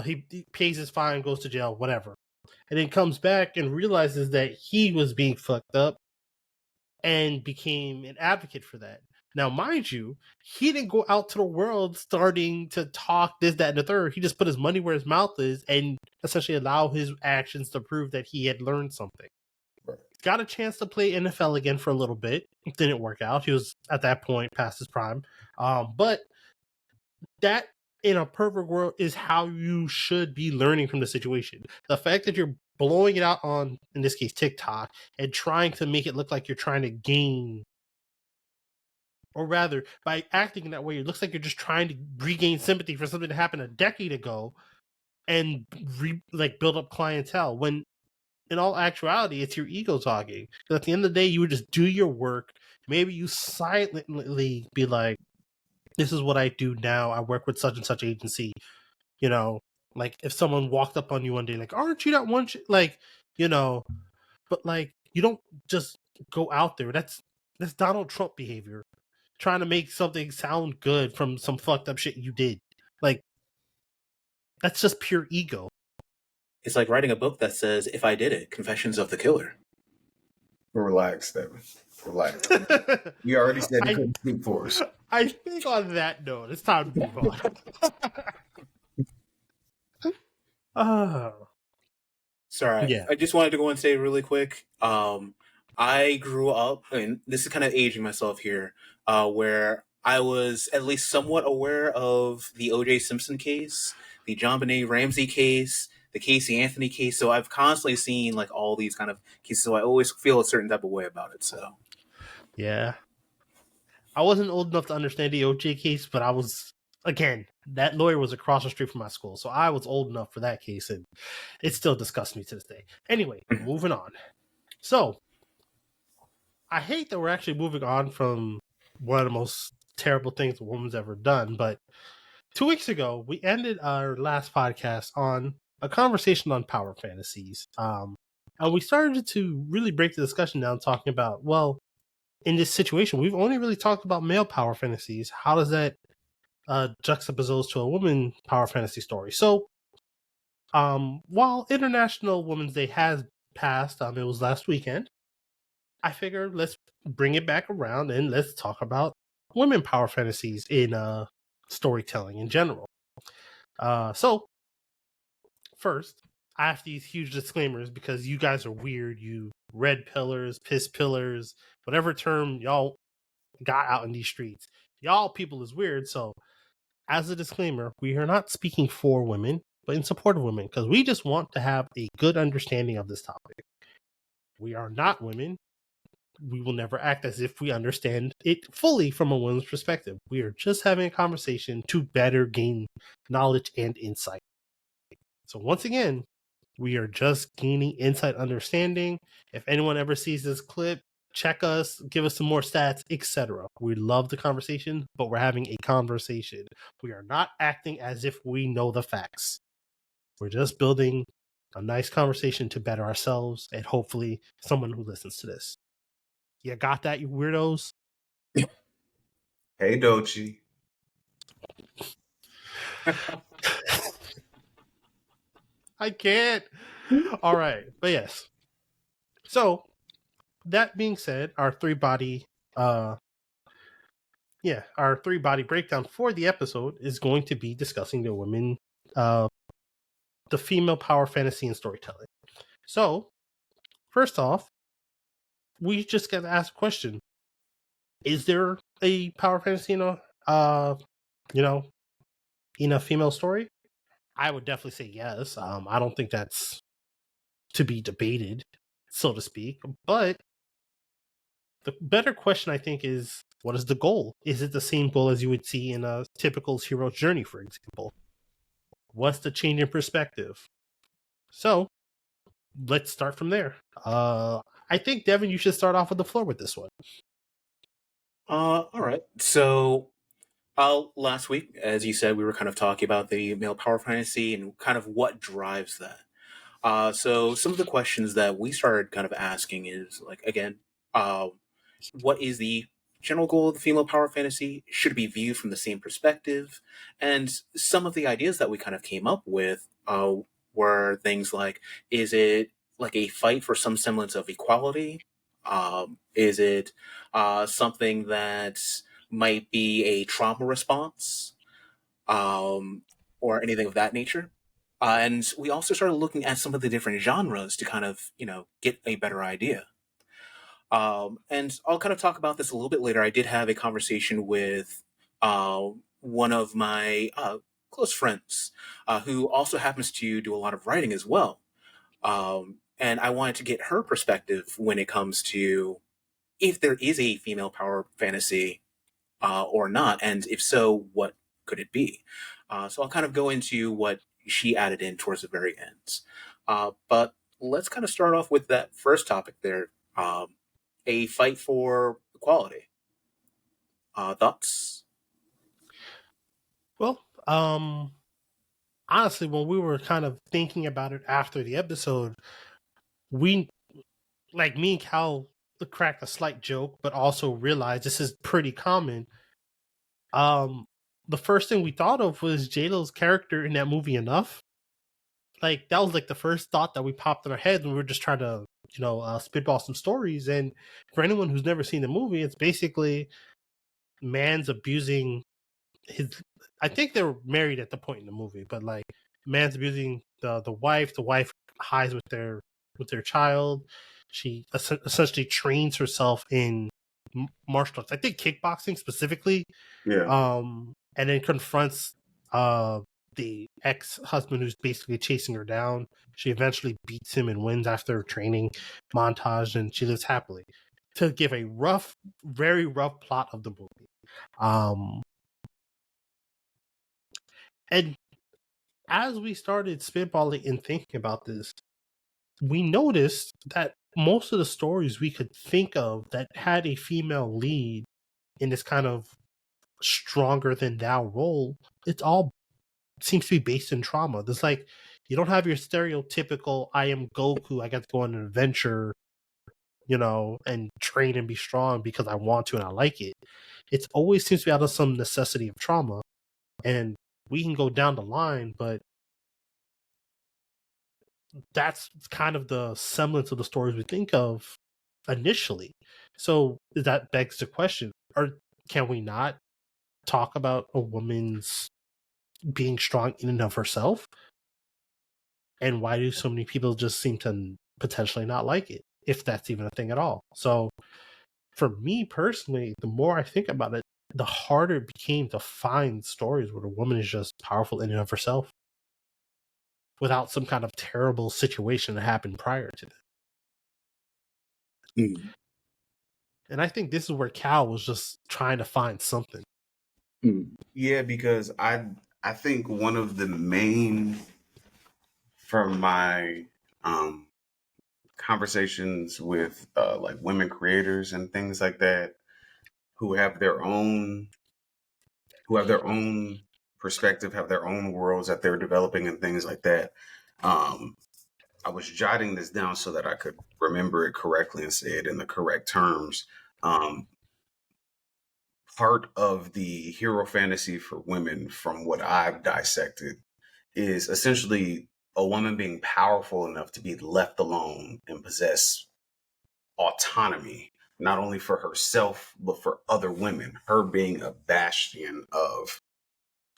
He pays his fine, goes to jail, whatever, and then comes back and realizes that he was being fucked up, and became an advocate for that. Now, mind you, he didn't go out to the world starting to talk this, that, and the third. He just put his money where his mouth is and essentially allow his actions to prove that he had learned something. Right. Got a chance to play NFL again for a little bit. It didn't work out. He was, at that point, past his prime. But that, in a perfect world, is how you should be learning from the situation. The fact that you're blowing it out on, in this case, TikTok, and trying to make it look like you're trying to gain, or rather, by acting in that way, it looks like you're just trying to regain sympathy for something that happened a decade ago and build up clientele, when in all actuality, it's your ego talking. Because at the end of the day, you would just do your work. Maybe you silently be like, this is what I do now. I work with such and such agency. You know, like if someone walked up on you one day, like, aren't you that one? Like, you know, but like, you don't just go out there. That's Donald Trump behavior. Trying to make something sound good from some fucked up shit you did. Like, that's just pure ego. It's like writing a book that says, if I did it, Confessions of the Killer. Relax, Stephan. Relax. You already said you couldn't speak for us. I think on that note, it's time to move on. Sorry, yeah. I just wanted to go and say really quick. I grew up, and this is kind of aging myself here, where I was at least somewhat aware of the O.J. Simpson case, the JonBenet Ramsey case, the Casey Anthony case. So I've constantly seen like all these kind of cases. So I always feel a certain type of way about it. So yeah, I wasn't old enough to understand the O.J. case, but I was, again, that lawyer was across the street from my school, so I was old enough for that case, and it still disgusts me to this day. Anyway, moving on. So, I hate that we're actually moving on from one of the most terrible things a woman's ever done, but 2 weeks ago, we ended our last podcast on a conversation on power fantasies. And we started to really break the discussion down, talking about, well, in this situation, we've only really talked about male power fantasies. How does that juxtapose to a woman power fantasy story? So, while International Women's Day has passed, it was last weekend, I figured let's bring it back around and let's talk about women power fantasies in storytelling in general. So, first, I have these huge disclaimers because you guys are weird. You red pillars, piss pillars, whatever term y'all got out in these streets. Y'all people is weird. So, as a disclaimer, we are not speaking for women, but in support of women, because we just want to have a good understanding of this topic. We are not women. We will never act as if we understand it fully from a woman's perspective. We are just having a conversation to better gain knowledge and insight. So once again, we are just gaining insight, understanding. If anyone ever sees this clip, check us, give us some more stats, etc. We love the conversation, but we're having a conversation. We are not acting as if we know the facts. We're just building a nice conversation to better ourselves and hopefully someone who listens to this. You got that, you weirdos? Hey, Dochi. I can't. All right, but yes. So that being said, uh, our three body breakdown for the episode is going to be discussing uh, the female power fantasy and storytelling. So first off, we just got to ask a question: is there a power fantasy you know, in a female story? I would definitely say yes. I don't think that's to be debated, so to speak. But the better question, I think, is what is the goal? Is it the same goal as you would see in a typical hero's journey, for example? What's the change in perspective? So let's start from there. I think, Devin, you should start off with the floor with this one. All right. So, last week, as you said, we were kind of talking about the male power fantasy and kind of what drives that. So some of the questions that we started kind of asking is like, again, uh, what is the general goal of the female power fantasy? Should it be viewed from the same perspective? And some of the ideas that we kind of came up with were things like, is it like a fight for some semblance of equality? Is it something that might be a trauma response? um, or anything of that nature. And we also started looking at some of the different genres to kind of, get a better idea. And I'll kind of talk about this a little bit later. I did have a conversation with one of my close friends who also happens to do a lot of writing as well. And I wanted to get her perspective when it comes to if there is a female power fantasy or not, and if so, what could it be? So I'll kind of go into what she added in towards the very end. But let's kind of start off with that first topic there, a fight for equality. Thoughts? Well, honestly, when we were kind of thinking about it after the episode, we, like me and Cal, cracked a slight joke, but also realized this is pretty common. Um, the first thing we thought of was JLo's character in that movie Enough. Like that was like the first thought that we popped in our head when we were just trying to, spitball some stories. And for anyone who's never seen the movie, it's basically man's abusing his. I think they were married at the point in the movie, but like man's abusing the wife. The wife hides with their child. She essentially trains herself in martial arts. I think kickboxing specifically. Yeah. And then confronts the ex-husband who's basically chasing her down. She eventually beats him and wins after a training montage, and she lives happily. To give a rough, very rough plot of the movie. And as we started spitballing and thinking about this, we noticed that most of the stories we could think of that had a female lead in this kind of stronger than thou role, it's all seems to be based in trauma. There's like, you don't have your stereotypical I am Goku, I got to go on an adventure, and train and be strong because I want to and I like it. It's always seems to be out of some necessity of trauma. And we can go down the line, but that's kind of the semblance of the stories we think of initially. So that begs the question, or can we not talk about a woman's being strong in and of herself? And why do so many people just seem to potentially not like it, if that's even a thing at all? So for me personally, the more I think about it, the harder it became to find stories where a woman is just powerful in and of herself without some kind of terrible situation that happened prior to that. Mm. And I think this is where Cal was just trying to find something. Yeah, because I think one of the main from my conversations with like women creators and things like that who have their own perspective, have their own worlds that they're developing and things like that. I was jotting this down so that I could remember it correctly and say it in the correct terms. part of the hero fantasy for women, from what I've dissected, is essentially a woman being powerful enough to be left alone and possess autonomy, not only for herself, but for other women. Her being a bastion of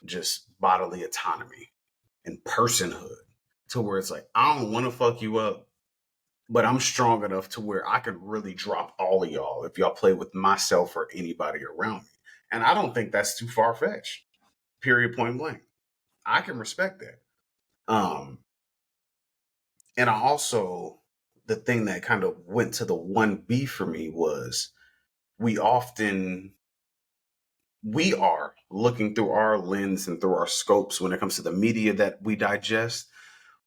just bodily autonomy and personhood, to where it's like, I don't want to fuck you up, but I'm strong enough to where I could really drop all of y'all if y'all play with myself or anybody around me. And I don't think that's too far fetched. Period, point blank. I can respect that. And I also, the thing that kind of went to the 1B for me was, we are looking through our lens and through our scopes when it comes to the media that we digest.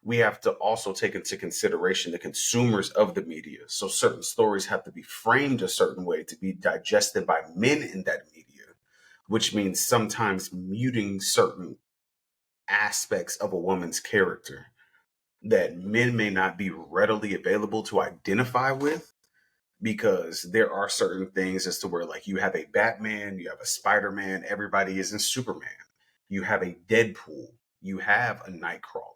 We have to also take into consideration the consumers of the media. So certain stories have to be framed a certain way to be digested by men in that media, which means sometimes muting certain aspects of a woman's character that men may not be readily available to identify with, because there are certain things as to where, like, you have a Batman, you have a Spider-Man, everybody isn't Superman. You have a Deadpool, you have a Nightcrawler.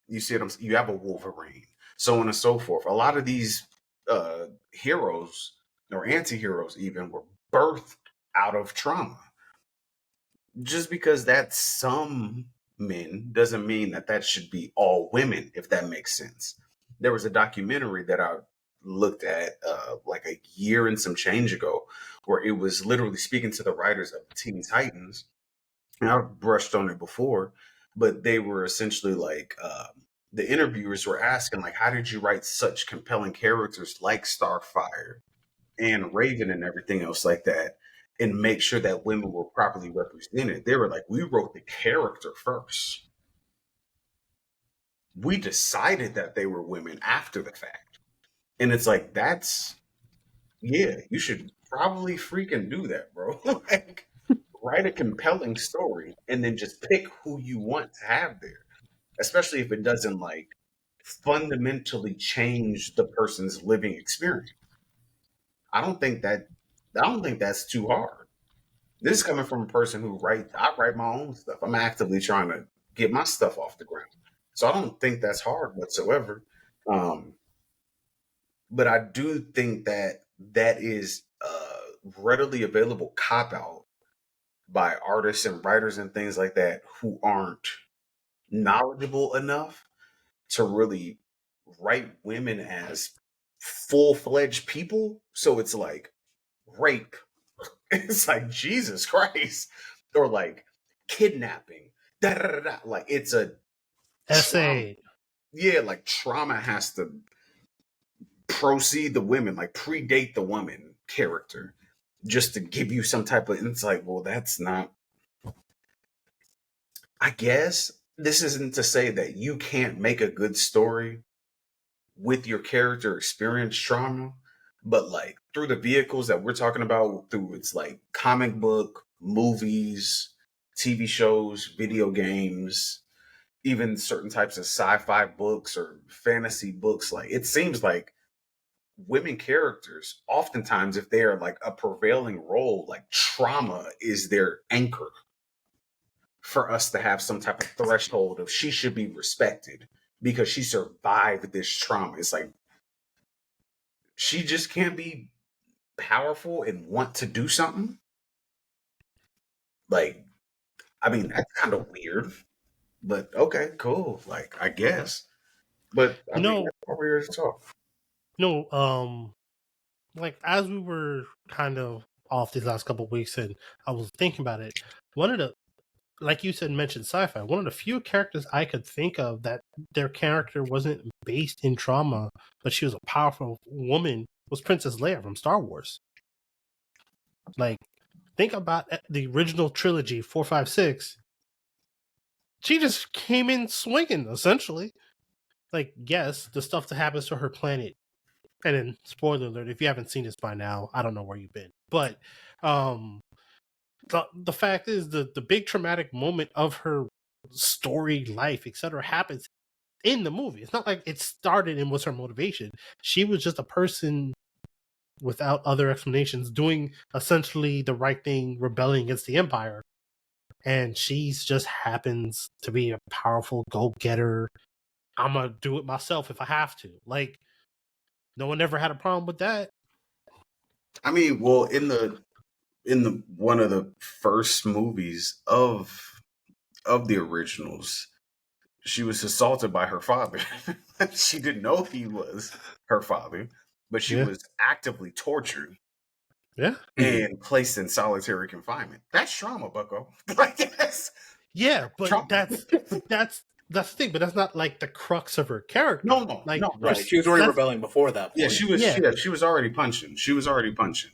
You see what I'm saying? You have a Wolverine, so on and so forth. A lot of these heroes or anti-heroes even were birthed out of trauma. Just because that's some men doesn't mean that that should be all women, if that makes sense. There was a documentary that I looked at like a year and some change ago, where it was literally speaking to the writers of Teen Titans. And I've brushed on it before, but they were essentially like, the interviewers were asking, like, how did you write such compelling characters like Starfire and Raven and everything else like that, and make sure that women were properly represented? They were like, we wrote the character first. We decided that they were women after the fact. And it's like, yeah, you should probably freaking do that, bro. Like, write a compelling story and then just pick who you want to have there, especially if it doesn't, like, fundamentally change the person's living experience. I don't think that I don't think that's too hard. This is coming from a person who I write my own stuff. I'm actively trying to get my stuff off the ground. So I don't think that's hard whatsoever. Um, but I do think that that is a readily available cop out by artists and writers and things like that who aren't knowledgeable enough to really write women as full-fledged people. So it's like rape. It's like, Jesus Christ. Or like kidnapping. Da, da, da, da. Like, it's a trauma. Essay. Yeah, like trauma has to proceed the women, like predate the woman character, just to give you some type of insight. Well, that's not, I guess this isn't to say that you can't make a good story with your character experience trauma, but like through the vehicles that we're talking about, through it's like comic book, movies, TV shows, video games, even certain types of sci-fi books or fantasy books, like, it seems like women characters, oftentimes, if they are like a prevailing role, like trauma is their anchor for us to have some type of threshold of she should be respected because she survived this trauma. It's like, she just can't be powerful and want to do something. Like, I mean, that's kind of weird, but okay, cool. Like, I guess. But I You mean, know, that's what we're here to talk. like as we were kind of off these last couple of weeks, and I was thinking about it. One of the, like you said, mentioned sci-fi. One of the few characters I could think of that their character wasn't based in trauma, but she was a powerful woman, was Princess Leia from Star Wars. Like, think about the original trilogy, 4, 5, 6. She just came in swinging, essentially. Like, yes, the stuff that happens to her planet, and then spoiler alert, if you haven't seen this by now, I don't know where you've been. But the fact is, the big traumatic moment of her story, life, etc., happens in the movie. It's not like it started and was her motivation. She was just a person without other explanations, doing essentially the right thing, rebelling against the Empire. And she's just happens to be a powerful go-getter. I'm gonna do it myself if I have to. Like, no one ever had a problem with that. I mean, well, in the one of the first movies of the originals, she was assaulted by her father. She didn't know he was her father, but she Yeah. was actively tortured Yeah. and placed in solitary confinement. That's trauma, Bucko. Like, that's Yeah, but trauma. that's the thing, but that's not like the crux of her character. No, Like, no, no. Right. She was already rebelling before that Yeah, point. she was already punching. She was already punching.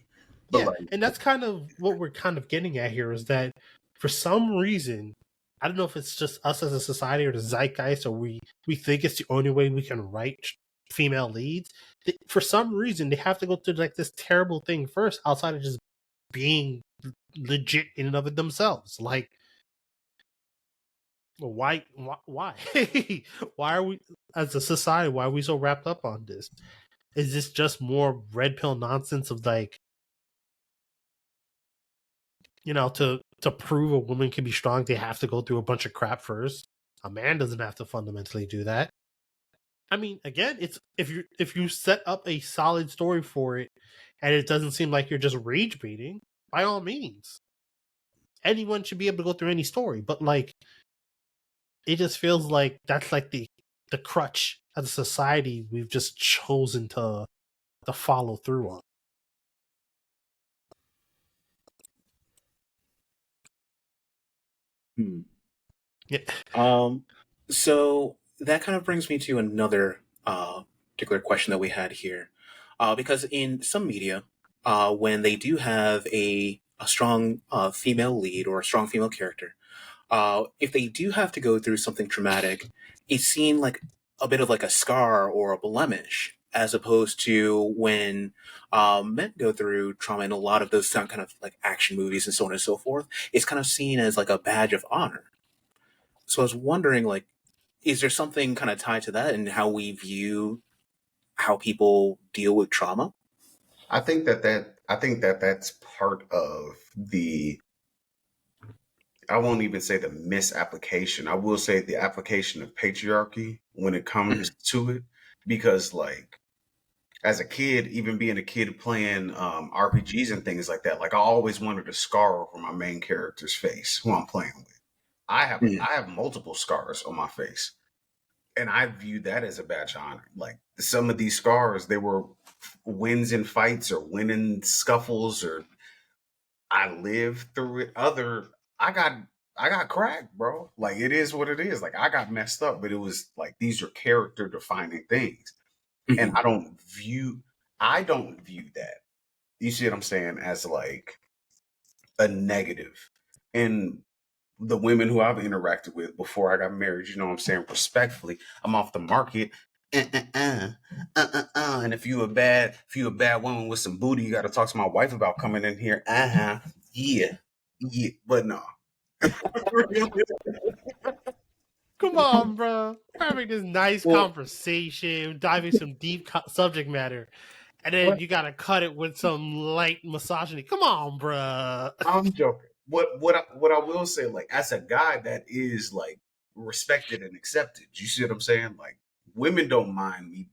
But Yeah, like, and that's kind of what we're kind of getting at here is that for some reason, I don't know if it's just us as a society or the zeitgeist, or we think it's the only way we can write female leads. For some reason, they have to go through like this terrible thing first, outside of just being legit in and of it themselves. Like, why, why are we as a society? Why are we so wrapped up on this? Is this just more red pill nonsense of like, to prove a woman can be strong, they have to go through a bunch of crap first. A man doesn't have to fundamentally do that. I mean, again, it's if you set up a solid story for it, and it doesn't seem like you're just rage baiting, by all means, anyone should be able to go through any story. But like, it just feels like that's like the crutch as a society we've just chosen to follow through on. Yeah. So that kind of brings me to another particular question that we had here, because in some media, when they do have a strong female lead or a strong female character, if they do have to go through something traumatic, it's seen like a bit of like a scar or a blemish, as opposed to when men go through trauma in a lot of those kind of like action movies and so on and so forth. It's kind of seen as like a badge of honor. So I was wondering, like, is there something kind of tied to that and how we view how people deal with trauma? I think that that's part of the, I won't even say the misapplication. I will say the application of patriarchy when it comes Mhm. to it, because like as a kid, even being a kid playing RPGs and things like that, like I always wanted a scar over my main character's face, who I'm playing with. Mhm. I have multiple scars on my face, and I view that as a badge of honor. Like some of these scars, they were wins in fights or winning scuffles, or I lived through it. I got I got cracked, bro. Like it is what it is. Like I got messed up, but it was like these are character defining things. And Mhm. I don't view that. You see what I'm saying? As like a negative. And the women who I've interacted with before I got married, you know what I'm saying? Respectfully, I'm off the market. And if you a bad woman with some booty, you got to talk to my wife about coming in here. Yeah, yeah. But no, Come on, bro. We're having this nice Well, conversation, diving some deep subject matter, and then you gotta cut it with some light misogyny. Come on, bro. I'm joking. What I will say, like as a guy that is like respected and accepted, you see what I'm saying? Like women don't mind me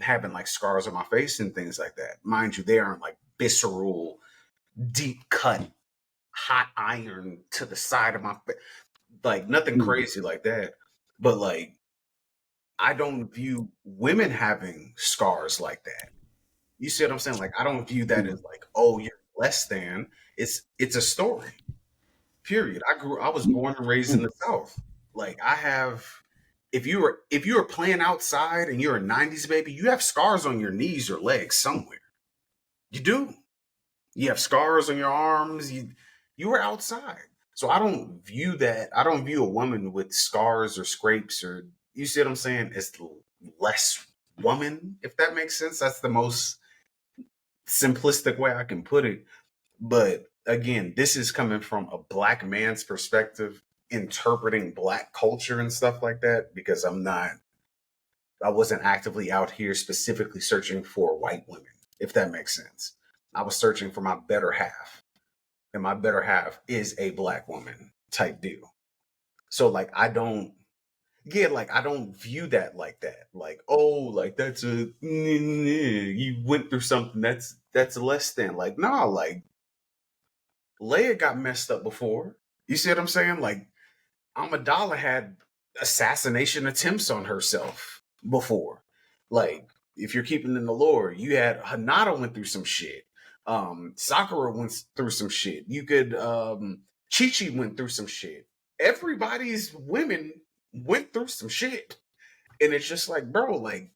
having like scars on my face and things like that. Mind you, they aren't like visceral, deep cut, hot iron to the side of my face, like nothing mhm. crazy like that. But like I don't view women having scars like that. You see what I'm saying? Like I don't view that as Mhm. like, oh, you're less than. It's a story. Period. I was born and raised in Mhm. the South. Like I have if you were playing outside and you're a 90s baby, you have scars on your knees or legs somewhere. You do. You have scars on your arms. You were outside. So I don't view a woman with scars or scrapes or you see what I'm saying? As less woman, if that makes sense. That's the most simplistic way I can put it. But again, this is coming from a black man's perspective, interpreting black culture and stuff like that, because I wasn't actively out here specifically searching for white women. if that makes sense. I was searching for my better half, and my better half is a black woman type deal. So like I don't like I don't view that like that. Like, oh, like that's you went through something that's less than. Like, nah, like Leia got messed up before. You see what I'm saying? Like Amidala had assassination attempts on herself before. Like, if you're keeping in the lore, you had Hanada went through some shit. Sakura went through some shit. You could Chi-Chi went through some shit. Everybody's women went through some shit. And it's just like, bro, like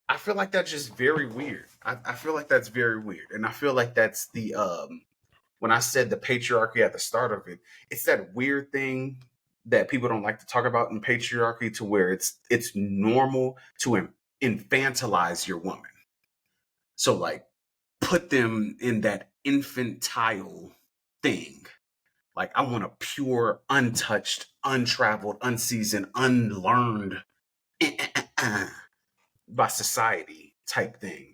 I feel like that's just very weird. I feel like that's very weird. And I feel like that's the when I said the patriarchy at the start of it, it's that weird thing that people don't like to talk about in patriarchy, to where it's normal to infantilize your woman. So like put them in that infantile thing. Like I want a pure, untouched, untraveled, unseasoned, unlearned by society type thing.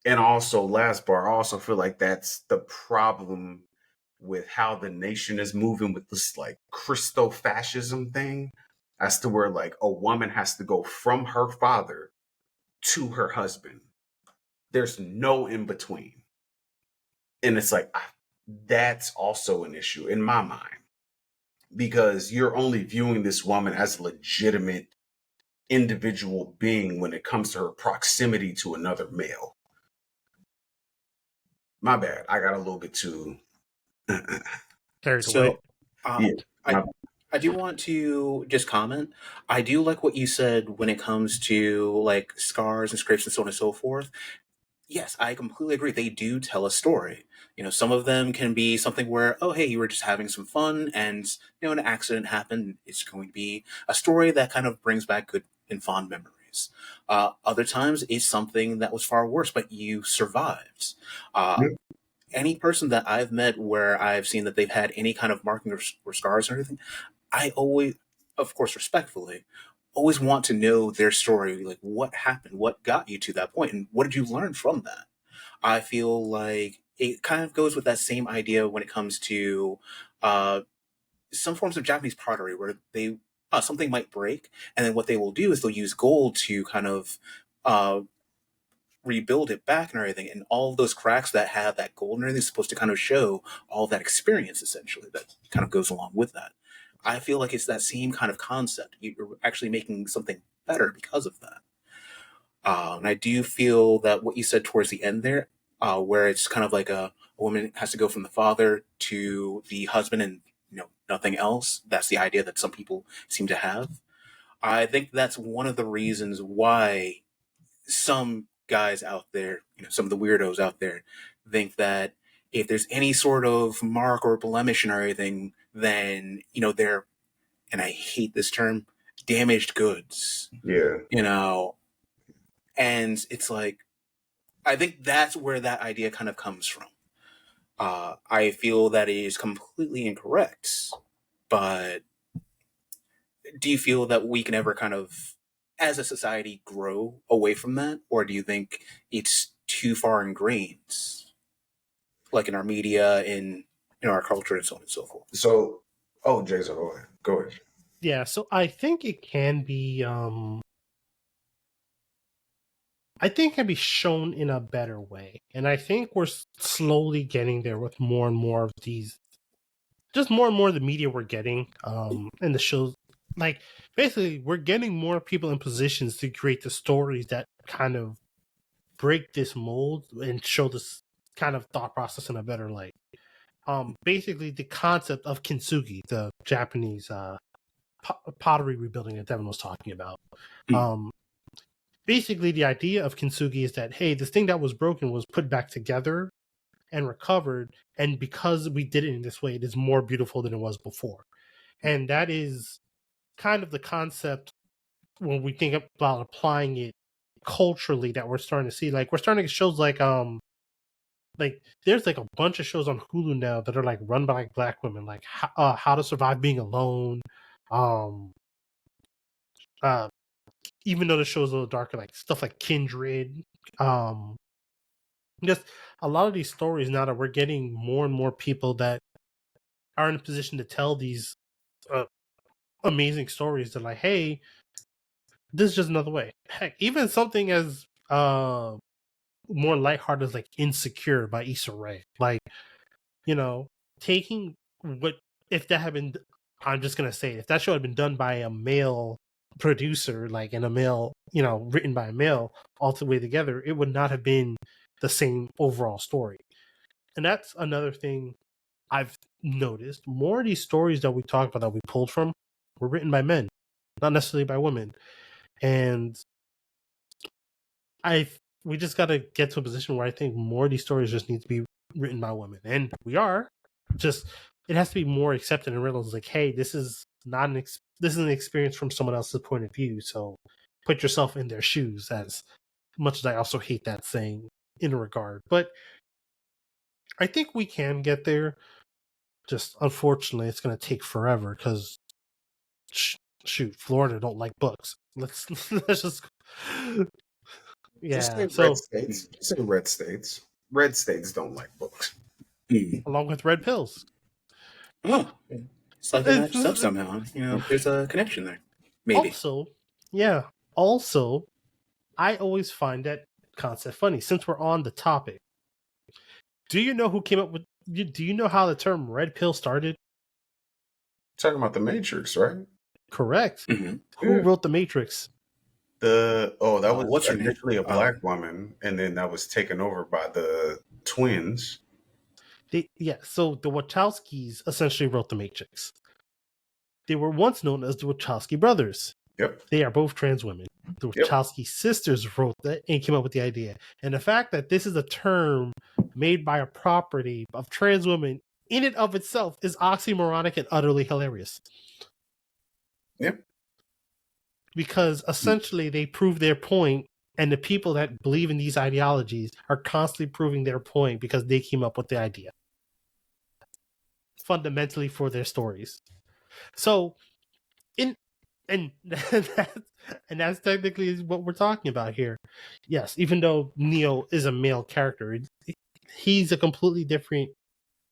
And also, last bar, I also feel like that's the problem with how the nation is moving with this like Christo-fascism thing, as to where like a woman has to go from her father to her husband. There's no in between. And it's like, that's also an issue in my mind, because you're only viewing this woman as a legitimate individual being when it comes to her proximity to another male. My bad. I got a little bit too Carried away. So, yeah. I do want to just comment. I do like what you said when it comes to like scars and scrapes and so on and so forth. Yes, I completely agree. They do tell a story. You know, some of them can be something where, oh, hey, you were just having some fun and, you know, an accident happened. It's going to be a story that kind of brings back good and fond memories. Other times it's something that was far worse, but you survived. Uh, any person that I've met where I've seen that they've had any kind of marking or scars or anything, I always, of course, respectfully, always want to know their story. Like, what happened? What got you to that point? And what did you learn from that? I feel like it kind of goes with that same idea when it comes to uh, some forms of Japanese pottery where they something might break, and then what they will do is they'll use gold to kind of uh, rebuild it back and everything. And all of those cracks that have that gold and everything is supposed to kind of show all that experience essentially that kind of goes along with that. I feel like it's that same kind of concept. You're actually making something better because of that. And I do feel that what you said towards the end there, where it's kind of like a woman has to go from the father to the husband and nothing else. That's the idea that some people seem to have. I think that's one of the reasons why some guys out there, some of the weirdos out there, think that if there's any sort of mark or blemish and everything, then they're, and I hate this term, damaged goods. Yeah. And it's like, I think that's where that idea kind of comes from. I feel that it is completely incorrect, but do you feel that we can ever kind of, as a society, grow away from that? Or do you think it's too far ingrained, like in our media, in our culture, and so on and so forth? So, Jason, go ahead. Go ahead. Yeah, so I think it can be I think can be shown in a better way. And I think we're slowly getting there with more and more of these, just more and more of the media we're getting, and the shows. Like, basically, we're getting more people in positions to create the stories that kind of break this mold and show this kind of thought process in a better light. Basically, the concept of kintsugi, the Japanese pottery rebuilding that Devin was talking about. Basically, the idea of kintsugi is that, hey, this thing that was broken was put back together and recovered, and because we did it in this way, it is more beautiful than it was before. And that is kind of the concept when we think about applying it culturally that we're starting to see. Like, we're starting to get shows like there's like a bunch of shows on Hulu now that are like run by like black women, like How to Survive Being Alone. Even though the show's a little darker, like stuff like Kindred. Just a lot of these stories now that we're getting more and more people that are in a position to tell these uh, amazing stories. They're like, hey, this is just another way. Heck, even something as more lighthearted as like Insecure by Issa Rae. Like, you know, taking what if that had been, I'm just gonna say, if that show had been done by a male producer, like in a male, written by a male, all the way together, it would not have been the same overall story. And that's another thing I've noticed. More of these stories that we talked about that we pulled from were written by men, not necessarily by women. And we just got to get to a position where I think more of these stories just need to be written by women, and we are. Just it has to be more accepted and realized, like, hey, this is not this is an experience from someone else's point of view. So put yourself in their shoes. As much as I also hate that saying in a regard, but I think we can get there. Just unfortunately, it's going to take forever because shoot, Florida don't like books. Let's just Just say yeah. red So states. Just say red states. Red states don't like books. along with red pills. Oh, it's like they matched up somehow. There's a connection there. Maybe. Also, yeah. Also, I always find that concept funny. Since we're on the topic, do you know who came up with? Do you know how the term "red pill" started? Talking about the Matrix, right? Correct. Mm-hmm. Who Yeah. wrote the Matrix? That was What's her name? initially a black woman, and then that was taken over by the twins. So the Wachowskis essentially wrote the Matrix. They were once known as the Wachowski brothers. Yep. They are both trans women. The Wachowski sisters wrote that and came up with the idea. And the fact that this is a term made by a property of trans women in and of itself is oxymoronic and utterly hilarious. Yep. Because essentially they prove their point, and the people that believe in these ideologies are constantly proving their point because they came up with the idea. Fundamentally for their stories. So and that's technically what we're talking about here. Yes, even though Neo is a male character, he's a completely different.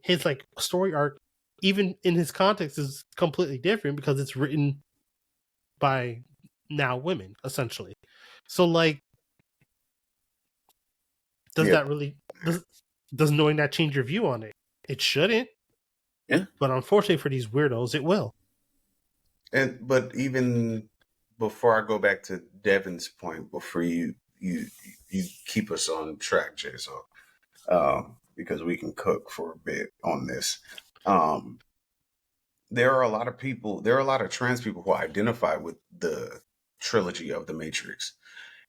His like story arc, even in his context, is completely different because it's written by now women, essentially. So, like, does knowing that change your view on it? It shouldn't. Yeah. But unfortunately for these weirdos, it will. But even before I go back to Devin's point, before you keep us on track, Jason, because we can cook for a bit on this. There are a lot of trans people who identify with the trilogy of the Matrix,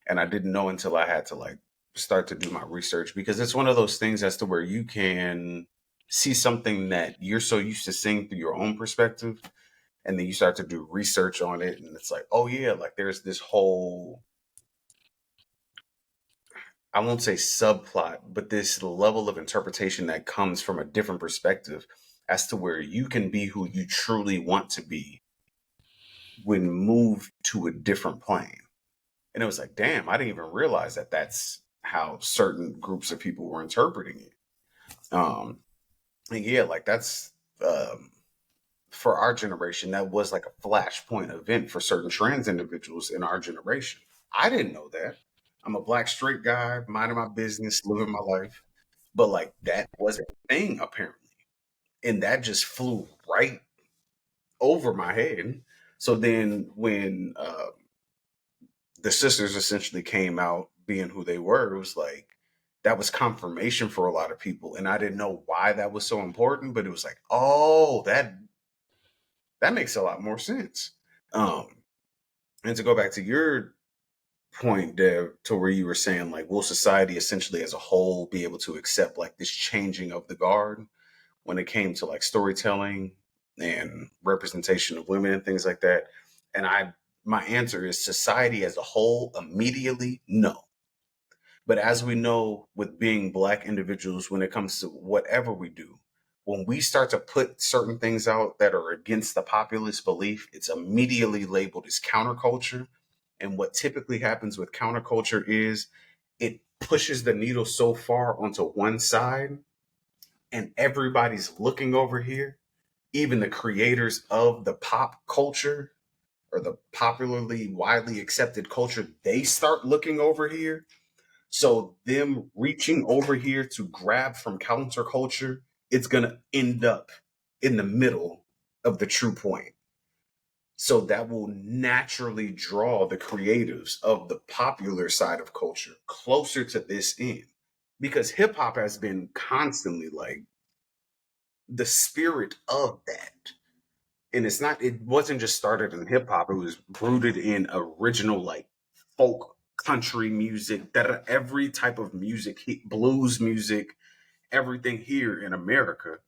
and I didn't know until I had to like start to do my research, because it's one of those things as to where you can see something that you're so used to seeing through your own perspective, and then you start to do research on it, and it's like, oh yeah, like there's this whole, I won't say subplot, but this level of interpretation that comes from a different perspective as to where you can be who you truly want to be when moved to a different plane. And it was like, damn, I didn't even realize that that's how certain groups of people were interpreting it. And yeah, like that's, for our generation, that was like a flashpoint event for certain trans individuals in our generation. I didn't know that. I'm a black straight guy, minding my business, living my life. But like that wasn't a thing apparently. And that just flew right over my head. So then when the sisters essentially came out being who they were, it was like that was confirmation for a lot of people. And I didn't know why that was so important, but it was like, oh, that makes a lot more sense. Um, and to go back to your point, Dev, to where you were saying, like, will society essentially as a whole be able to accept like this changing of the guard when it came to like storytelling and representation of women and things like that? And my answer is society as a whole, immediately, no. But as we know, with being black individuals, when it comes to whatever we do, when we start to put certain things out that are against the populist belief, it's immediately labeled as counterculture. And what typically happens with counterculture is it pushes the needle so far onto one side and everybody's looking over here, even the creators of the pop culture or the popularly widely accepted culture, they start looking over here. So them reaching over here to grab from counterculture, it's going to end up in the middle of the true point. So that will naturally draw the creatives of the popular side of culture closer to this end. Because hip hop has been constantly like the spirit of that. And it wasn't just started in hip hop, it was rooted in original like folk country music, that every type of music, blues music, everything here in America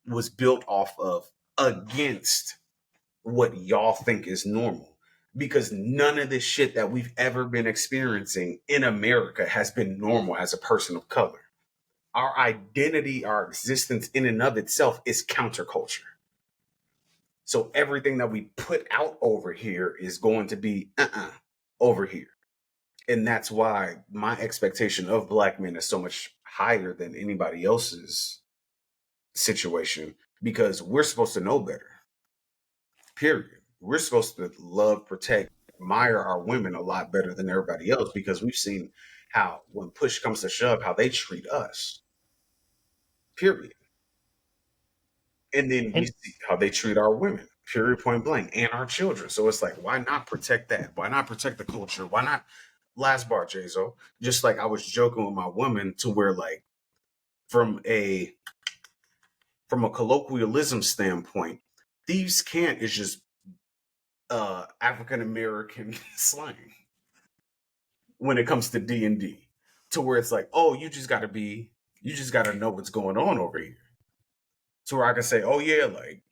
was built off of against what y'all think is normal, because none of this shit that we've ever been experiencing in America has been normal as a person of color. Our identity, our existence in and of itself is counterculture. So everything that we put out over here is going to be over here. And that's why my expectation of black men is so much higher than anybody else's situation, because we're supposed to know better. Period. We're supposed to love, protect, admire our women a lot better than everybody else, because we've seen how, when push comes to shove, how they treat us. Period. And then we And see how they treat our women, period, point blank, and our children. So it's like, why not protect that? Why not protect the culture? Why not? Last bar, Jazo. Just like I was joking with my woman, to where like from a colloquialism standpoint, thieves can't is just African American slang when it comes to D&D, to where it's like, oh, you just got to know what's going on over here. To where I can say, oh yeah, like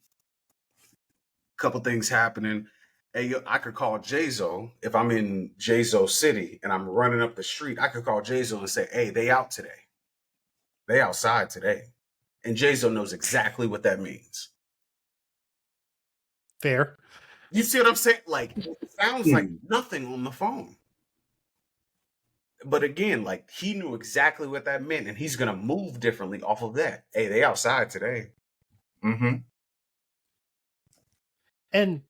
a couple things happening. Hey, I could call Jazo if I'm in Jazo City and I'm running up the street. I could call Jazo and say, hey, they out today. They outside today. And Jazo knows exactly what that means. fair. You see what I'm saying? Like, it sounds like nothing on the phone. But again, like, he knew exactly what that meant, and he's gonna move differently off of that. Hey, they outside today. Mm-hmm. And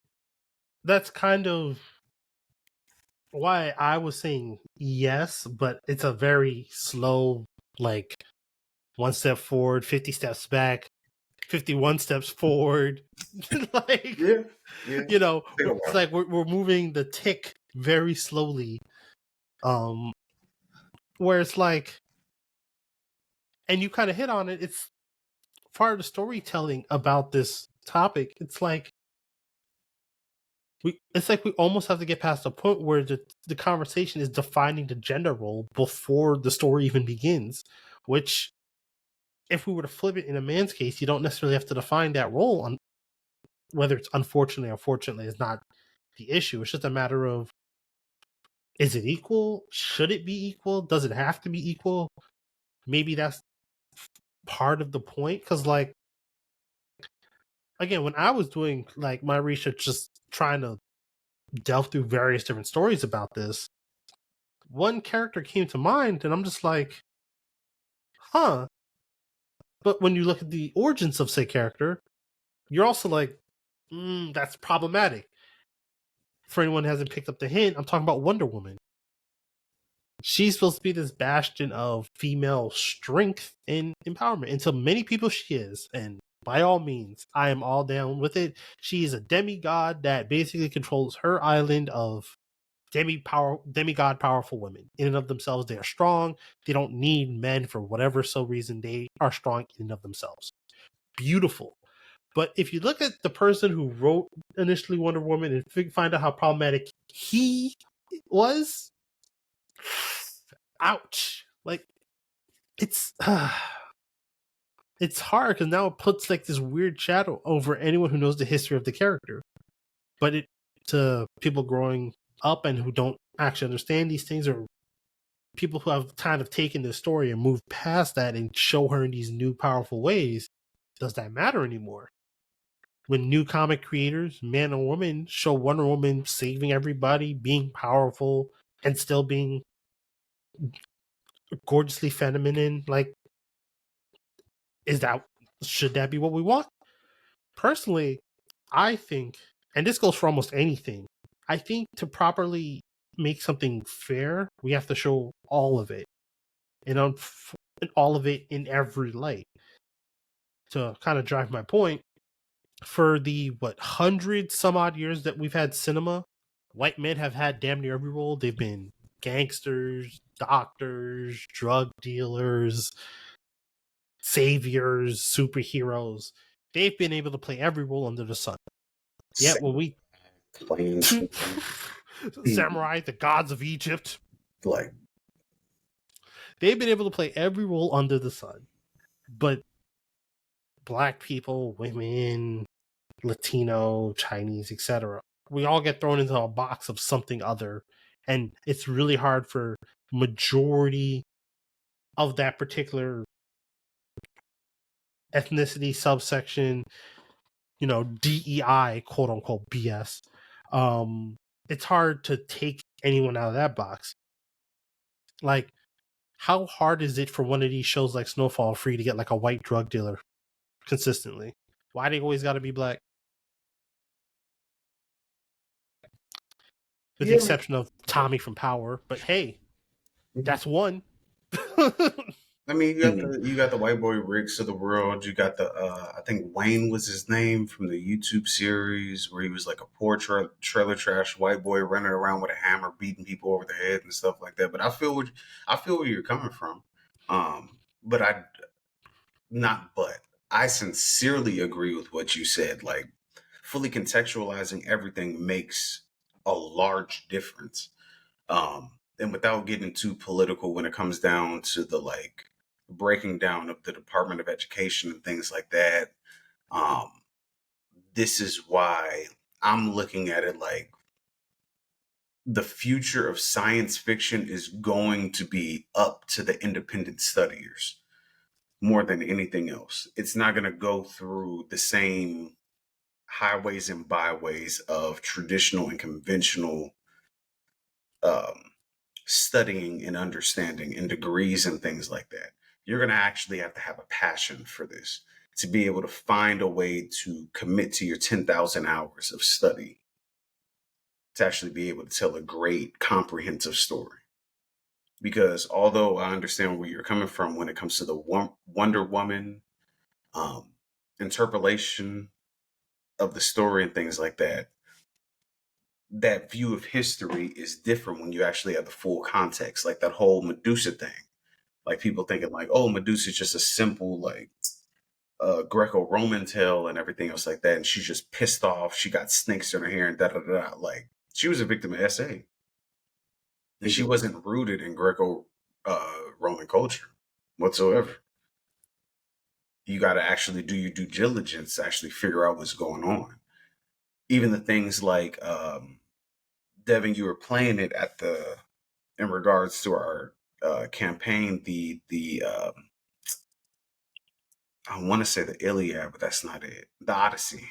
that's kind of why I was saying yes, but it's a very slow, like, one step forward, 50 steps back, 51 steps forward. Like, Yeah. you know, it's like we're moving the tick very slowly. Where it's like, and you kind of hit on it, it's part of the storytelling about this topic. It's like we almost have to get past the point where the conversation is defining the gender role before the story even begins, which, if we were to flip it in a man's case, you don't necessarily have to define that role, on whether it's unfortunately or fortunately is not the issue. It's just a matter of, is it equal? Should it be equal? Does it have to be equal? Maybe that's part of the point, because, like, again, when I was doing like my research, just trying to delve through various different stories about this, one character came to mind, and I'm just like, huh. But when you look at the origins of said character, you're also like, that's problematic. For anyone who hasn't picked up the hint, I'm talking about Wonder Woman. She's supposed to be this bastion of female strength and empowerment. And to many people, she is. And by all means, I am all down with it. She is a demigod that basically controls her island of demigod powerful women. In and of themselves, they are strong. They don't need men for whatever reason. They are strong in and of themselves. Beautiful. But if you look at the person who wrote initially Wonder Woman and find out how problematic he was, ouch. Like, it's it's hard, because now it puts like this weird shadow over anyone who knows the history of the character. But to people growing up and who don't actually understand these things, or people who have kind of taken the story and moved past that and show her in these new powerful ways, does that matter anymore? When new comic creators, man and woman, show Wonder Woman saving everybody, being powerful, and still being gorgeously feminine. Like, should that be what we want? Personally, I think, and this goes for almost anything, I think to properly make something fair, we have to show all of it, and all of it in every light. To kind of drive my point, for the 100 some odd years that we've had cinema, white men have had damn near every role. They've been gangsters, doctors, drug dealers, saviors, superheroes. They've been able to play every role under the sun. Yet when we Plain samurai, the gods of Egypt, like they've been able to play every role under the sun. But black people, women, Latino, Chinese, etc., we all get thrown into a box of something other, and it's really hard for majority of that particular ethnicity subsection, DEI, quote unquote BS. It's hard to take anyone out of that box. Like, how hard is it for one of these shows like Snowfall for you to get like a white drug dealer consistently? Why they always got to be black? With the exception of Tommy from Power, but hey, that's one. I mean, you got the white boy Riggs of the world. You got the I think Wayne was his name from the YouTube series where he was like a poor trailer trash white boy running around with a hammer, beating people over the head and stuff like that. But I feel where you're coming from. But I sincerely agree with what you said. Like, fully contextualizing everything makes a large difference. And without getting too political when it comes down to the like breaking down of the Department of Education and things like that, this is why I'm looking at it like the future of science fiction is going to be up to the independent studiers more than anything else. It's not going to go through the same highways and byways of traditional and conventional studying and understanding and degrees and things like that. You're going to actually have to have a passion for this to be able to find a way to commit to your 10,000 hours of study to actually be able to tell a great comprehensive story. Because although I understand where you're coming from when it comes to the Wonder Woman interpolation of the story and things like that, that view of history is different when you actually have the full context. Like that whole Medusa thing. Like people thinking like, oh, Medusa is just a simple like Greco-Roman tale and everything else like that. And she's just pissed off. She got snakes in her hair and da-da-da. Like she was a victim of SA. And she wasn't rooted in Greco-Roman culture whatsoever. You got to actually do your due diligence to actually figure out what's going on. Even the things like Devin, you were playing it in regards to our campaign, the I want to say the Iliad, but that's not it. The Odyssey.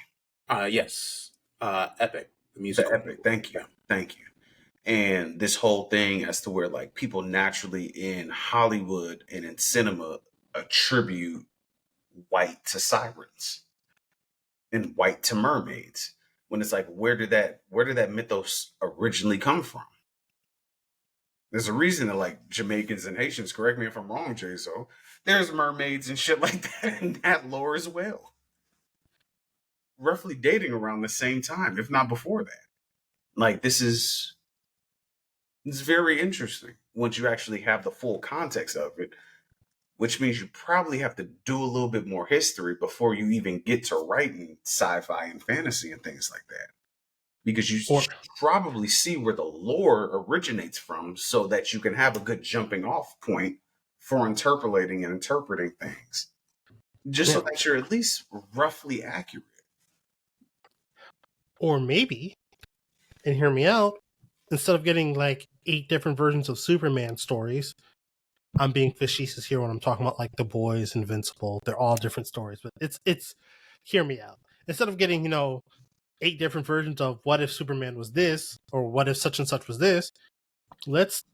Yes. Epic. The musical. The Epic. Thank you. Thank you. And this whole thing as to where like people naturally in Hollywood and in cinema attribute white to sirens and white to mermaids. When it's like, where did that mythos originally come from? There's a reason that like Jamaicans and Haitians, correct me if I'm wrong, Jay-So, there's mermaids and shit like that in that lore as well. Roughly dating around the same time, if not before that. Like it's very interesting once you actually have the full context of it, which means you probably have to do a little bit more history before you even get to writing sci-fi and fantasy and things like that. Because you probably see where the lore originates from so that you can have a good jumping off point for interpolating and interpreting things. Just so that you're at least roughly accurate. Or maybe, and hear me out, instead of getting like 8 different versions of Superman stories, I'm being facetious here when I'm talking about like The Boys, Invincible. They're all different stories, but it's hear me out. Instead of getting 8 different versions of what if Superman was this or what if such and such was this, let's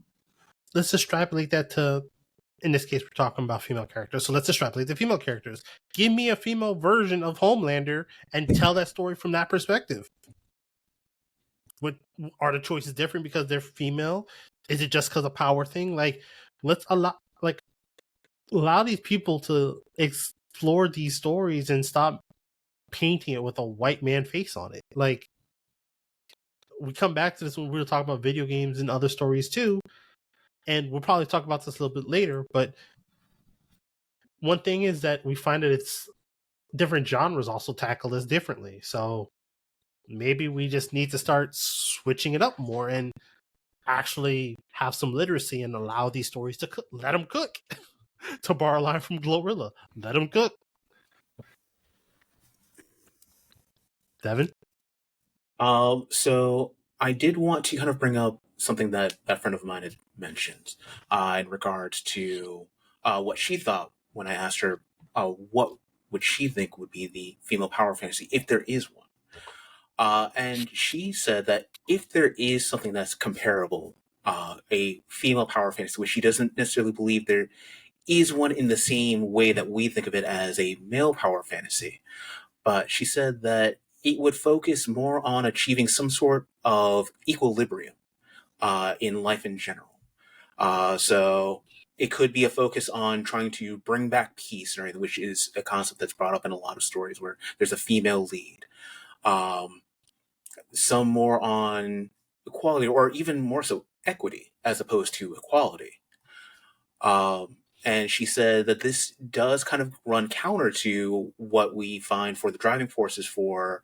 extrapolate that to in this case, we're talking about female characters. So let's extrapolate the female characters. Give me a female version of Homelander and tell that story from that perspective. What are the choices different because they're female? Is it just because of power thing? Like, let's allow these people to explore these stories and stop painting it with a white man face on it. Like, we come back to this when we were talking about video games and other stories too, and we'll probably talk about this a little bit later, but one thing is that we find that it's different genres also tackle this differently. So maybe we just need to start switching it up more and actually have some literacy and allow these stories to cook. Let them cook. To borrow a line from Glorilla, let them cook. Devin? So I did want to kind of bring up something that that friend of mine had mentioned in regards to what she thought when I asked her what would she think would be the female power fantasy if there is one. And she said that if there is something that's comparable, a female power fantasy, which she doesn't necessarily believe there is one in the same way that we think of it as a male power fantasy, but she said that it would focus more on achieving some sort of equilibrium in life in general. So it could be a focus on trying to bring back peace, or which is a concept that's brought up in a lot of stories where there's a female lead. Um, some more on equality, or even more so equity, as opposed to equality. And she said that this does kind of run counter to what we find for the driving forces for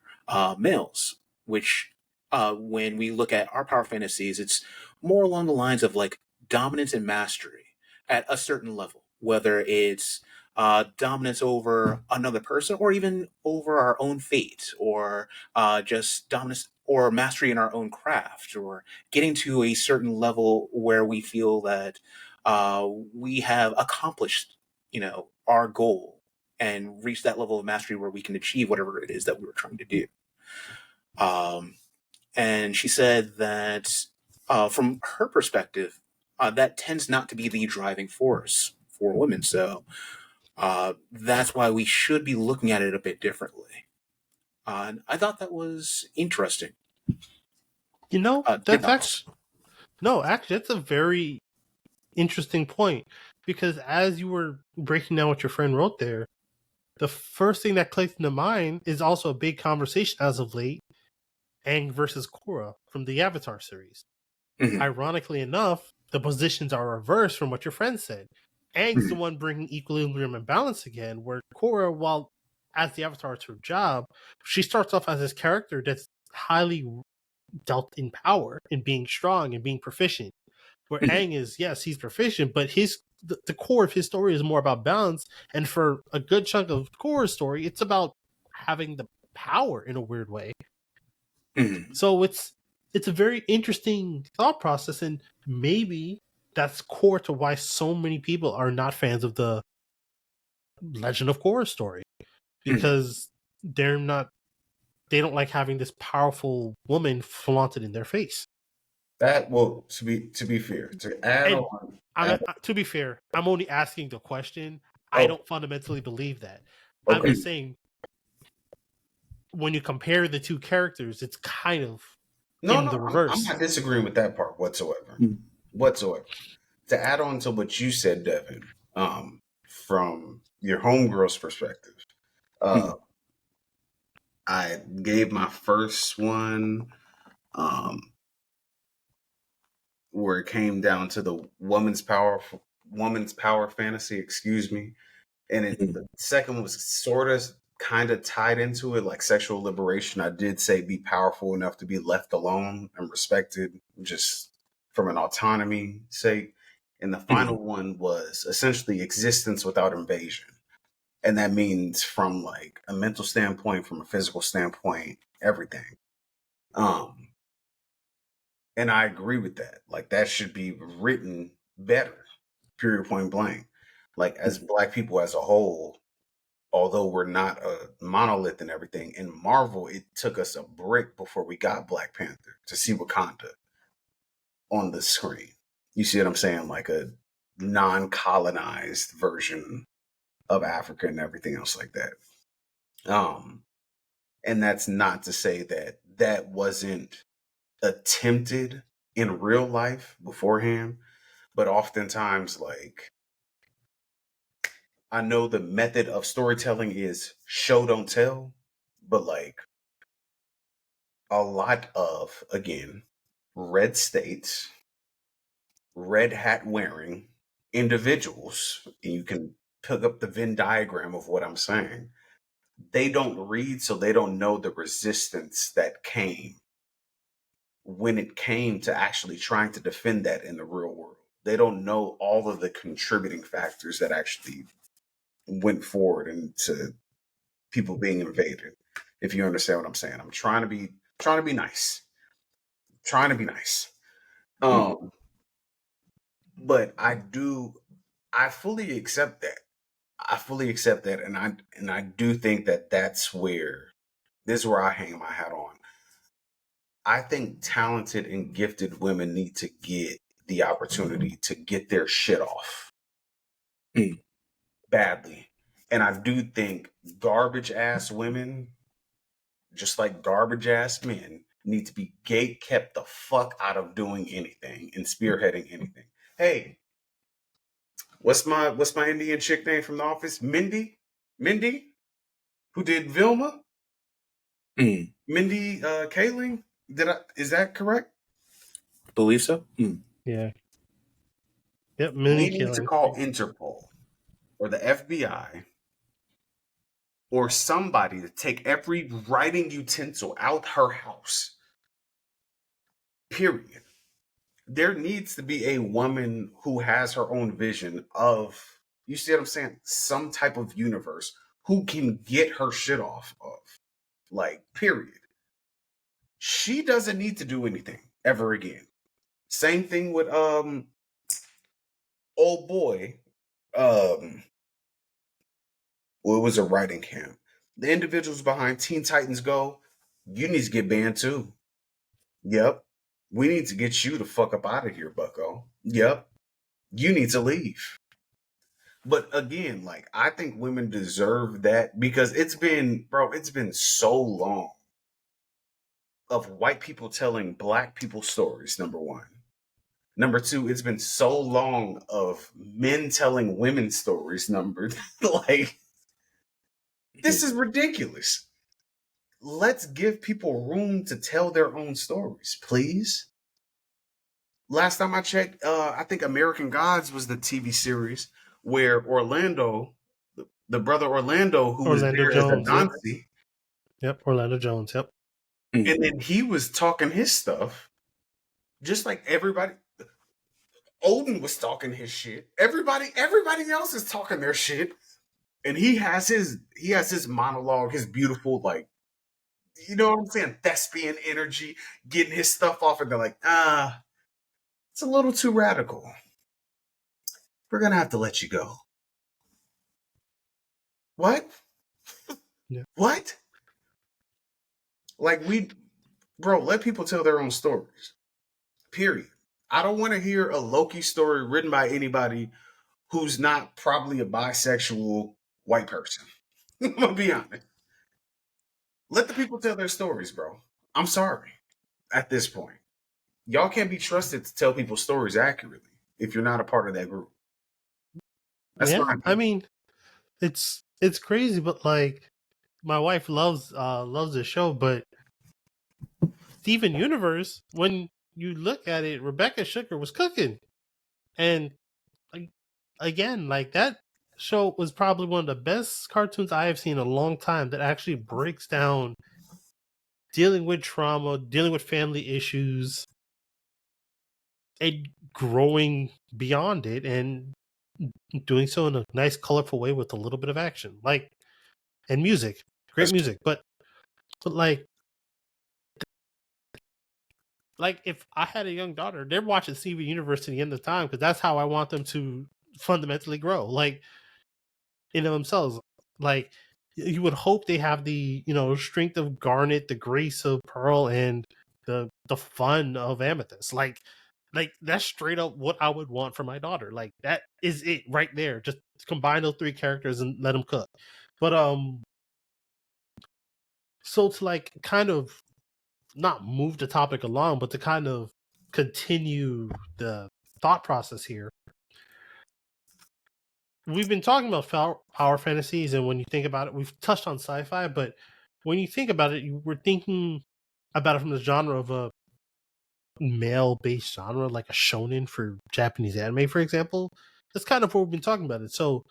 males, which when we look at our power fantasies, it's more along the lines of like dominance and mastery at a certain level, whether it's dominance over another person or even over our own fate, or just dominance or mastery in our own craft, or getting to a certain level where we feel that we have accomplished, our goal and reached that level of mastery where we can achieve whatever it is that we were trying to do. Um, and she said that from her perspective, that tends not to be the driving force for women. So that's why we should be looking at it a bit differently. And I thought that was interesting. Your That's thoughts? actually, that's a very interesting point, because as you were breaking down what your friend wrote there, the first thing that clicked into mind is also a big conversation as of late: Aang versus Korra from the Avatar series. Mhm. Ironically enough, the positions are reversed from what your friend said. Aang's the Mhm. one bringing equilibrium and balance again, where Korra, while as the Avatar, it's her job, she starts off as this character that's highly dealt in power and being strong and being proficient. Where Mhm. Aang is, yes, he's proficient, but the core of his story is more about balance. And for a good chunk of Korra's story, it's about having the power in a weird way. Mhm. So it's a very interesting thought process, and maybe that's core to why so many people are not fans of the Legend of Korra story, Mhm. because they don't like having this powerful woman flaunted in their face. That well, to be fair, to add And on, to be fair, I'm only asking the question. I oh, don't fundamentally believe that. I'm okay, just saying, when you compare the two characters, it's kind of no, in no, the I'm reverse. not disagreeing with that part whatsoever, Mhm. whatsoever. To add on to what you said, Devin, from your homegirl's perspective, uh, Mhm. I gave my first one, um, where it came down to the woman's power fantasy, excuse me. And the second one was sort of kind of tied into it, like sexual liberation. I did say be powerful enough to be left alone and respected, just from an autonomy sake. And the Mhm. final one was essentially existence without invasion. And that means from like a mental standpoint, from a physical standpoint, everything. Um, and I agree with that. Like that should be written better, period, point blank. Like as Mhm. black people as a whole, although we're not a monolith and everything, in Marvel, it took us a brick before we got Black Panther to see Wakanda on the screen. You see what I'm saying? Like non-colonized version of Africa and everything else like that. And that's not to say that that wasn't attempted in real life beforehand, but oftentimes, like, I know the method of storytelling is show don't tell, but like a lot of, again, red states, red hat wearing individuals, and you can pick up the Venn diagram of what I'm saying. They don't read, so they don't know the resistance that came when it came to actually trying to defend that in the real world. They don't know all of the contributing factors that actually went forward into people being invaded. If you understand what I'm saying, I'm trying to be nice, trying to be nice. But I fully accept that. I fully accept that, and I do think that that's where this is where I hang my hat on. I think talented and gifted women need to get the opportunity to get their shit off badly. And I do think garbage ass women, just like garbage ass men, need to be gate kept the fuck out of doing anything and spearheading anything. Hey, what's my Indian chick name from The Office? Mindy, who did Vilma? Mindy Kaling. Is that correct? Believe so. Yeah. Yep. We need to call Interpol or the FBI or somebody to take every writing utensil out her house. Period. There needs to be a woman who has her own vision of, you see what I'm saying, some type of universe who can get her shit off of. Like, period. She doesn't need to do anything ever again. Same thing with old boy. Well, it was a writing camp. The individuals behind Teen Titans Go, you need to get banned too. Yep. We need to get you the fuck up out of here, bucko. Yep. You need to leave. But again, like, I think women deserve that because it's been so long of white people telling black people stories, number one. Number two, it's been so long of men telling women stories, like, this is ridiculous. Let's give people room to tell their own stories, please. Last time I checked, I think American Gods was the TV series where Orlando, the brother Orlando, who was Orlando there Jones, as a Nazi, Yep. Orlando Jones. Yep. and then he was talking his stuff, just like everybody. Odin was talking his shit. Everybody else is talking their shit, and he has his monologue, his beautiful, like, you know what I'm saying, thespian energy, getting his stuff off, and they're like, it's a little too radical. We're gonna have to let you go. What? Yeah. What? Like, let people tell their own stories. Period. I don't want to hear a Loki story written by anybody who's not probably a bisexual white person. I'm gonna be honest. Let the people tell their stories, bro. I'm sorry. At this point, y'all can't be trusted to tell people's stories accurately if you're not a part of that group. That's fine. I mean, it's crazy, but like, my wife loves the show, but Steven Universe, when you look at it, Rebecca Sugar was cooking, and again, like, that show was probably one of the best cartoons I have seen in a long time that actually breaks down dealing with trauma, dealing with family issues, and growing beyond it, and doing so in a nice, colorful way with a little bit of action, like, and music, great music. But like if I had a young daughter, they're watching Steven Universe to the end of time because that's how I want them to fundamentally grow, like, themselves. Like, you would hope they have the strength of Garnet, the grace of Pearl, and the fun of Amethyst. Like, Like, that's straight up what I would want for my daughter. Like, that is it right there. Just combine those three characters and let them cook. But so to like kind of not move the topic along, but to kind of continue the thought process here. We've been talking about power fantasies, and when you think about it, we've touched on sci-fi, but when you think about it, we're thinking about it from the genre of a male-based genre, like a shonen for Japanese anime, for example. That's kind of what we've been talking about it. So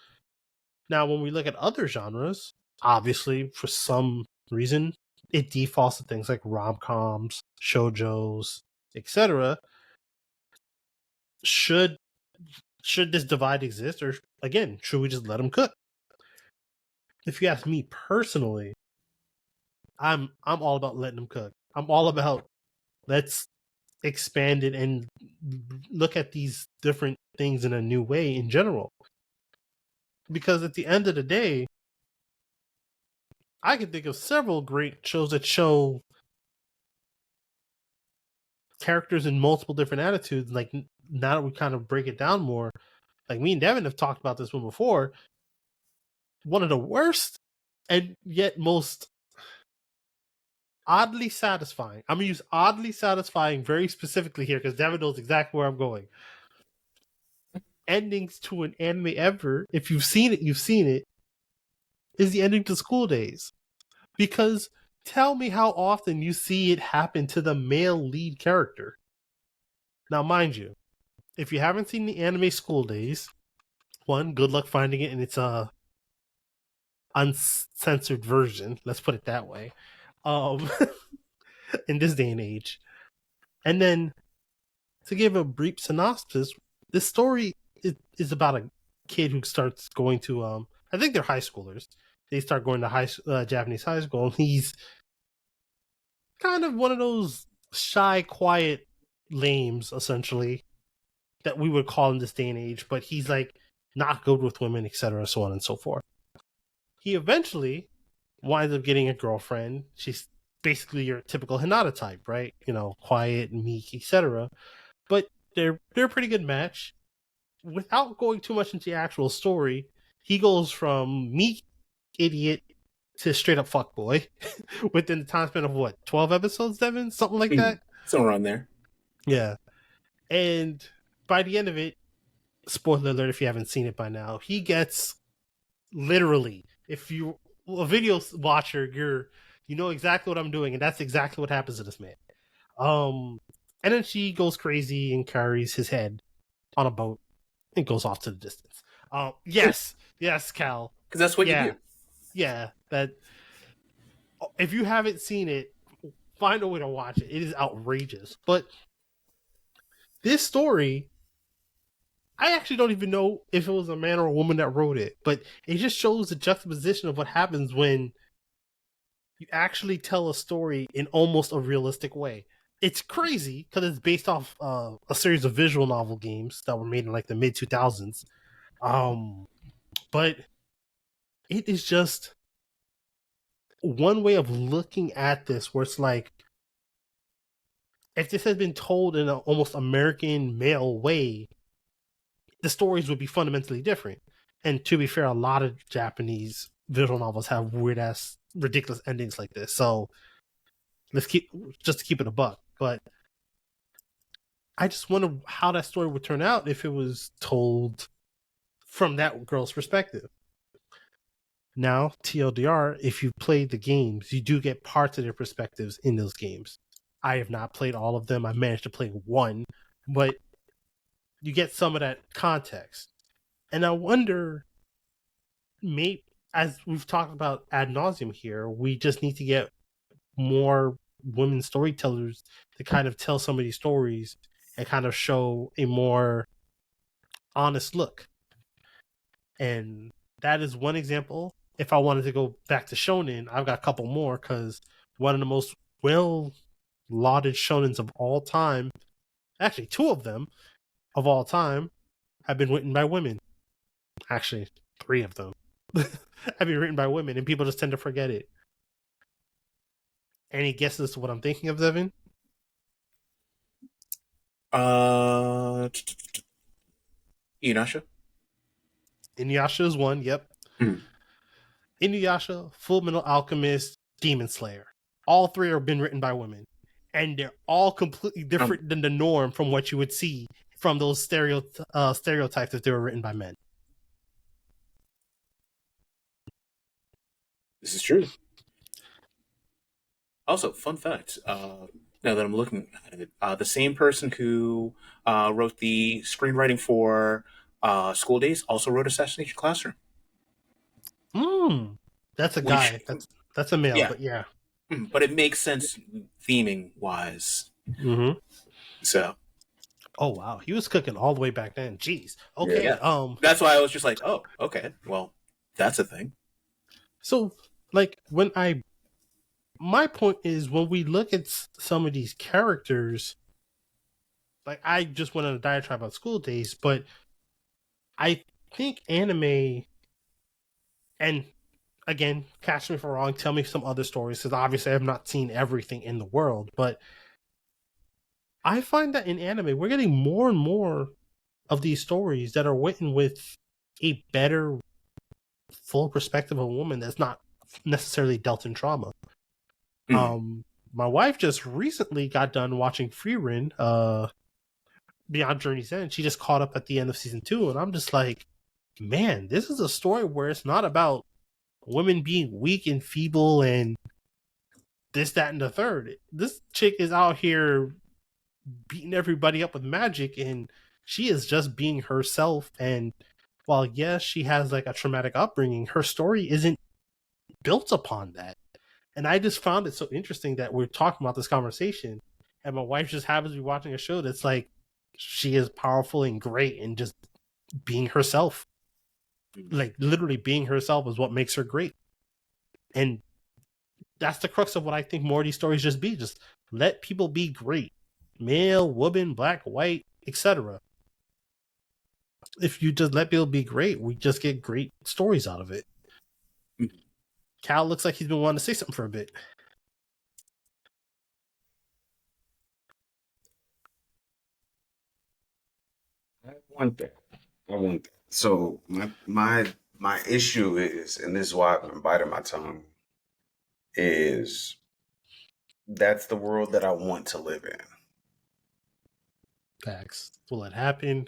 now when we look at other genres, obviously for some reason it defaults to things like rom-coms, shoujos, etc. Should this divide exist, or again, should we just let them cook? If you ask me personally, I'm all about letting them cook. I'm all about let's expand it and look at these different things in a new way in general. Because at the end of the day, I can think of several great shows that show characters in multiple different attitudes. Like, now that we kind of break it down more, like me and Devin have talked about this one before. One of the worst and yet most oddly satisfying. I'm going to use oddly satisfying very specifically here because Devin knows exactly where I'm going. Endings to an anime ever, if you've seen it, is the ending to School Days. Because tell me how often you see it happen to the male lead character. Now, mind you, if you haven't seen the anime School Days, one, good luck finding it in its uncensored version. Let's put it that way. In this day and age. And then, to give a brief synopsis, this story is about a kid who starts going to, I think they're high schoolers. They start going to Japanese high school, and he's kind of one of those shy, quiet lames, essentially, that we would call in this day and age, but he's like not good with women, etc., so on and so forth. He eventually winds up getting a girlfriend. She's basically your typical Hinata type, right? You know, quiet, meek, etc. But they're a pretty good match. Without going too much into the actual story, he goes from meek idiot to straight up fuckboy within the time span of what, 12 episodes, Devin? Something like that? Somewhere around there. Yeah. And by the end of it, spoiler alert if you haven't seen it by now, he gets literally, if you a video watcher, you know exactly what I'm doing, and that's exactly what happens to this man. And then she goes crazy and carries his head on a boat and goes off to the distance. Yes, Cal. Because that's what you do. Yeah, that. If you haven't seen it, find a way to watch it. It is outrageous. But this story, I actually don't even know if it was a man or a woman that wrote it, but it just shows the juxtaposition of what happens when you actually tell a story in almost a realistic way. It's crazy because it's based off a series of visual novel games that were made in like the mid 2000s. But it is just one way of looking at this where it's like, if this had been told in an almost American male way, the stories would be fundamentally different. And to be fair, a lot of Japanese visual novels have weird ass, ridiculous endings like this. So let's keep it a buck. But I just wonder how that story would turn out if it was told from that girl's perspective. Now, TLDR, if you've played the games, you do get parts of their perspectives in those games. I have not played all of them. I managed to play one, but you get some of that context. And I wonder, maybe, as we've talked about ad nauseum here, we just need to get more women storytellers to kind of tell some of these stories and kind of show a more honest look. And that is one example. If I wanted to go back to shonen, I've got a couple more, because one of the most well-lauded shonens of all time, actually two of them of all time, have been written by women. Actually, three of them have been written by women, and people just tend to forget it. Any guesses to what I'm thinking of, Devin? Uh, Inuyasha. Inuyasha is one. Yep. Hmm. Inuyasha, Full Metal Alchemist, Demon Slayer. All three have been written by women, and they're all completely different than the norm from what you would see from those stereotypes if they were written by men. This is true. Also, fun fact. Now that I'm looking at it, the same person who wrote the screenwriting for School Days also wrote Assassination Classroom. That's a Which, guy. That's a male, yeah, but yeah. but it makes sense theming wise. Mm-hmm. So Oh wow, he was cooking all the way back then. Jeez. Yeah. Okay. yeah, that's why I was just like, oh, okay, well, that's a thing. So like my point is when we look at some of these characters, like I just went on a diatribe about School Days, but I think anime, and again, catch me if I'm wrong, tell me some other stories, because obviously I've not seen everything in the world, but I find that in anime, we're getting more and more of these stories that are written with a better, full perspective of a woman that's not necessarily dealt in trauma. Mm. My wife just recently got done watching Frieren, Beyond Journey's End. She just caught up at the end of season 2, and I'm just like, man, this is a story where it's not about women being weak and feeble and this, that, and the third. This chick is out here beating everybody up with magic, and she is just being herself. And while yes, she has like a traumatic upbringing, her story isn't built upon that. And I just found it so interesting that we're talking about this conversation, and my wife just happens to be watching a show that's like she is powerful and great and just being herself. Like literally being herself is what makes her great. And that's the crux of what I think more of these stories just be. Just let people be great. Male, woman, black, white, etc. If you just let people be great, we just get great stories out of it. Cal looks like he's been wanting to say something for a bit. I want that. I want that. So my issue is, and this is why I've been biting my tongue, is that's the world that I want to live in. Facts. Will it happen?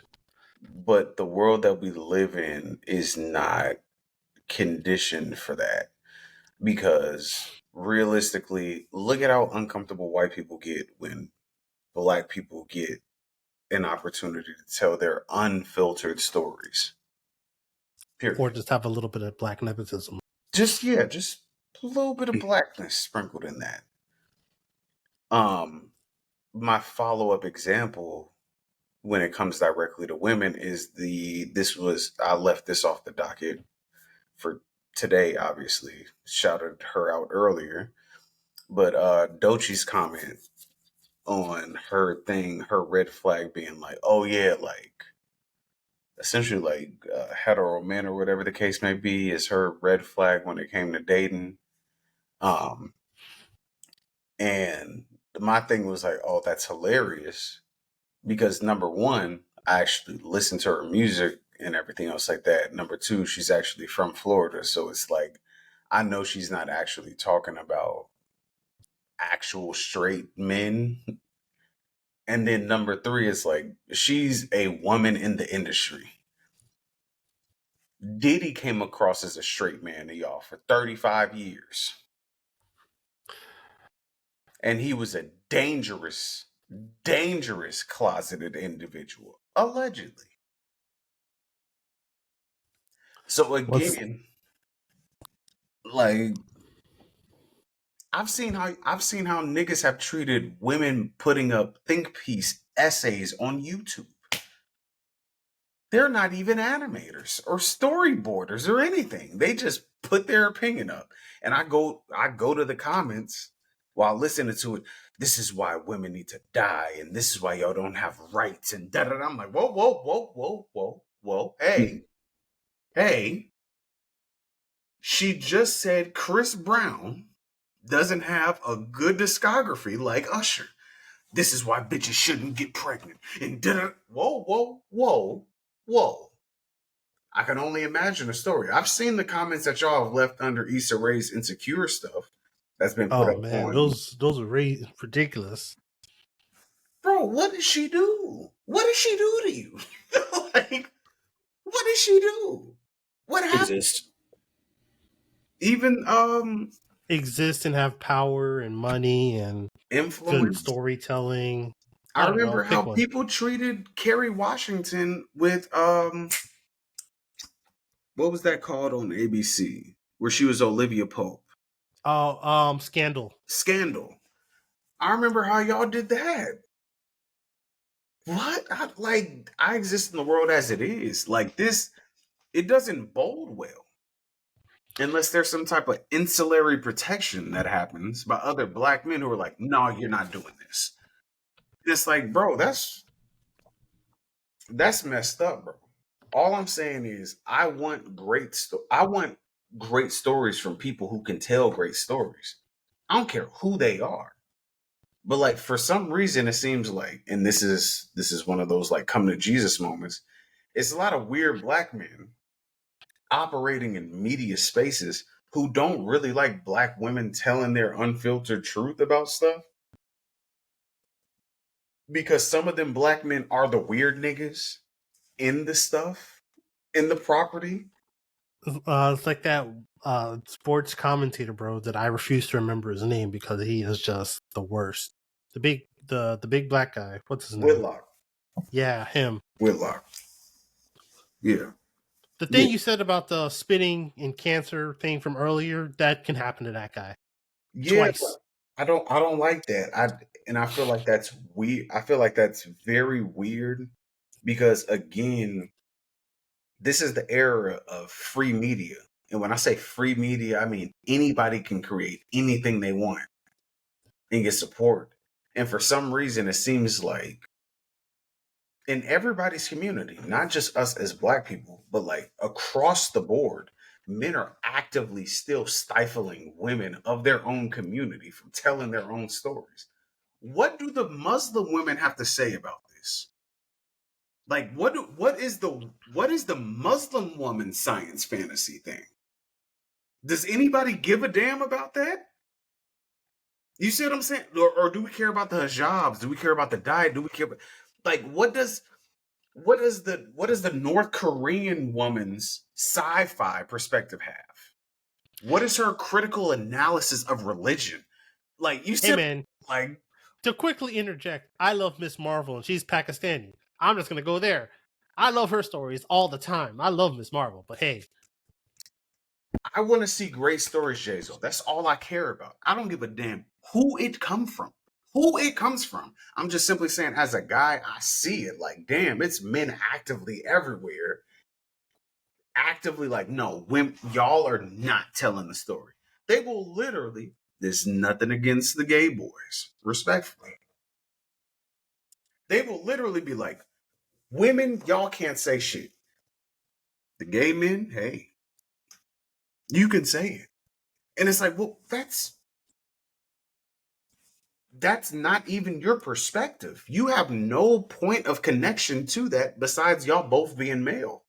But the world that we live in is not conditioned for that. Because realistically, look at how uncomfortable white people get when black people get an opportunity to tell their unfiltered stories. Or Period. just have a little bit of black nepotism. Just a little bit of blackness sprinkled in that. My follow-up example when it comes directly to women is I left this off the docket for today, obviously. Shouted her out earlier. But Dochi's comment on her thing, her red flag being like, oh yeah, like essentially like hetero men or whatever the case may be is her red flag when it came to dating. Um, and my thing was like, oh, that's hilarious because number one, I actually listen to her music and everything else like that. Number two, she's actually from Florida, so it's like I know she's not actually talking about actual straight men. And then number three is like she's a woman in the industry. Diddy came across as a straight man to y'all for 35 years. And he was a dangerous, dangerous closeted individual, allegedly. So again, like I've seen how niggas have treated women putting up think piece essays on YouTube. They're not even animators or storyboarders or anything. They just put their opinion up. And I go to the comments while listening to it. This is why women need to die, and this is why y'all don't have rights, and da da da. I'm like, whoa, whoa, whoa, whoa, whoa, whoa. Hey, hey. She just said Chris Brown doesn't have a good discography like Usher. This is why bitches shouldn't get pregnant. And whoa. I can only imagine a story. I've seen the comments that y'all have left under Issa Rae's insecure stuff that's been put Oh up man, on. those are ridiculous. Bro, what did she do? What did she do to you? Like, what did she do? What happened? Exist. Even Exist and have power and money and good influence. storytelling. I I don't know. remember Pick how one. people treated Kerry Washington with what was that called on ABC? Where she was Olivia Pope. Oh, Scandal. Scandal. I remember how y'all did that. What? I exist in the world as it is. Like this, it doesn't bode well. Unless there's some type of insulary protection that happens by other black men who are like, no, you're not doing this. It's like, bro, that's messed up, bro. All I'm saying is I want great stories from people who can tell great stories. I don't care who they are. But like for some reason it seems like, and this is one of those like come to Jesus moments, it's a lot of weird black men operating in media spaces who don't really like black women telling their unfiltered truth about stuff. Because some of them black men are the weird niggas in the stuff, in the property. It's like that sports commentator, bro, that I refuse to remember his name because he is just the worst. The big black guy. What's his name? Whitlock. Yeah, him. Whitlock. Yeah. The thing you said about the spitting and cancer thing from earlier, that can happen to that guy. Yeah, Twice. I don't like that. I feel like that's weird. I feel like that's very weird because again, this is the era of free media. And when I say free media, I mean anybody can create anything they want and get support. And for some reason, it seems like in everybody's community, not just us as black people, but like across the board, men are actively still stifling women of their own community from telling their own stories. What do the Muslim women have to say about this? Like what is the Muslim woman science fantasy thing? Does anybody give a damn about that? You see what I'm saying? Or do we care about the hijabs? Do we care about the diet? Do we care about, like what does the North Korean woman's sci-fi perspective have? What is her critical analysis of religion? Like you Hey said, man, like to quickly interject, I love Miss Marvel and she's Pakistani. I'm just gonna go there. I love her stories all the time. I love Miss Marvel, but hey, I want to see great stories, Jazo. That's all I care about. I don't give a damn who it comes from. Who it comes from. I'm just simply saying, as a guy, I see it like, damn, it's men actively everywhere. Actively like, no, women, y'all are not telling the story. They will literally, there's nothing against the gay boys, respectfully. They will literally be like, women, y'all can't say shit. The gay men, hey, you can say it. And it's like, well, that's not even your perspective. You have no point of connection to that besides y'all both being male.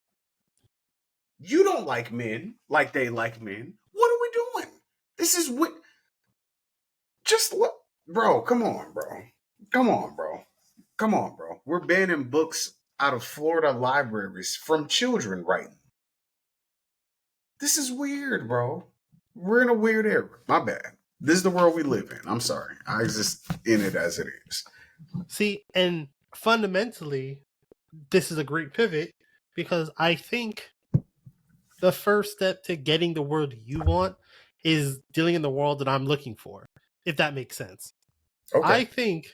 You don't like men like they like men. What are we doing? This is what. Just what, bro? Come on, bro. Come on, bro. Come on, bro. We're banning books out of Florida libraries from children writing. This is weird, bro. We're in a weird era. My bad. This is the world we live in. I'm sorry. I exist in it as it is. see, and fundamentally, this is a great pivot because I think the first step to getting the world you want is dealing in the world that I'm looking for, if that makes sense. Okay. I think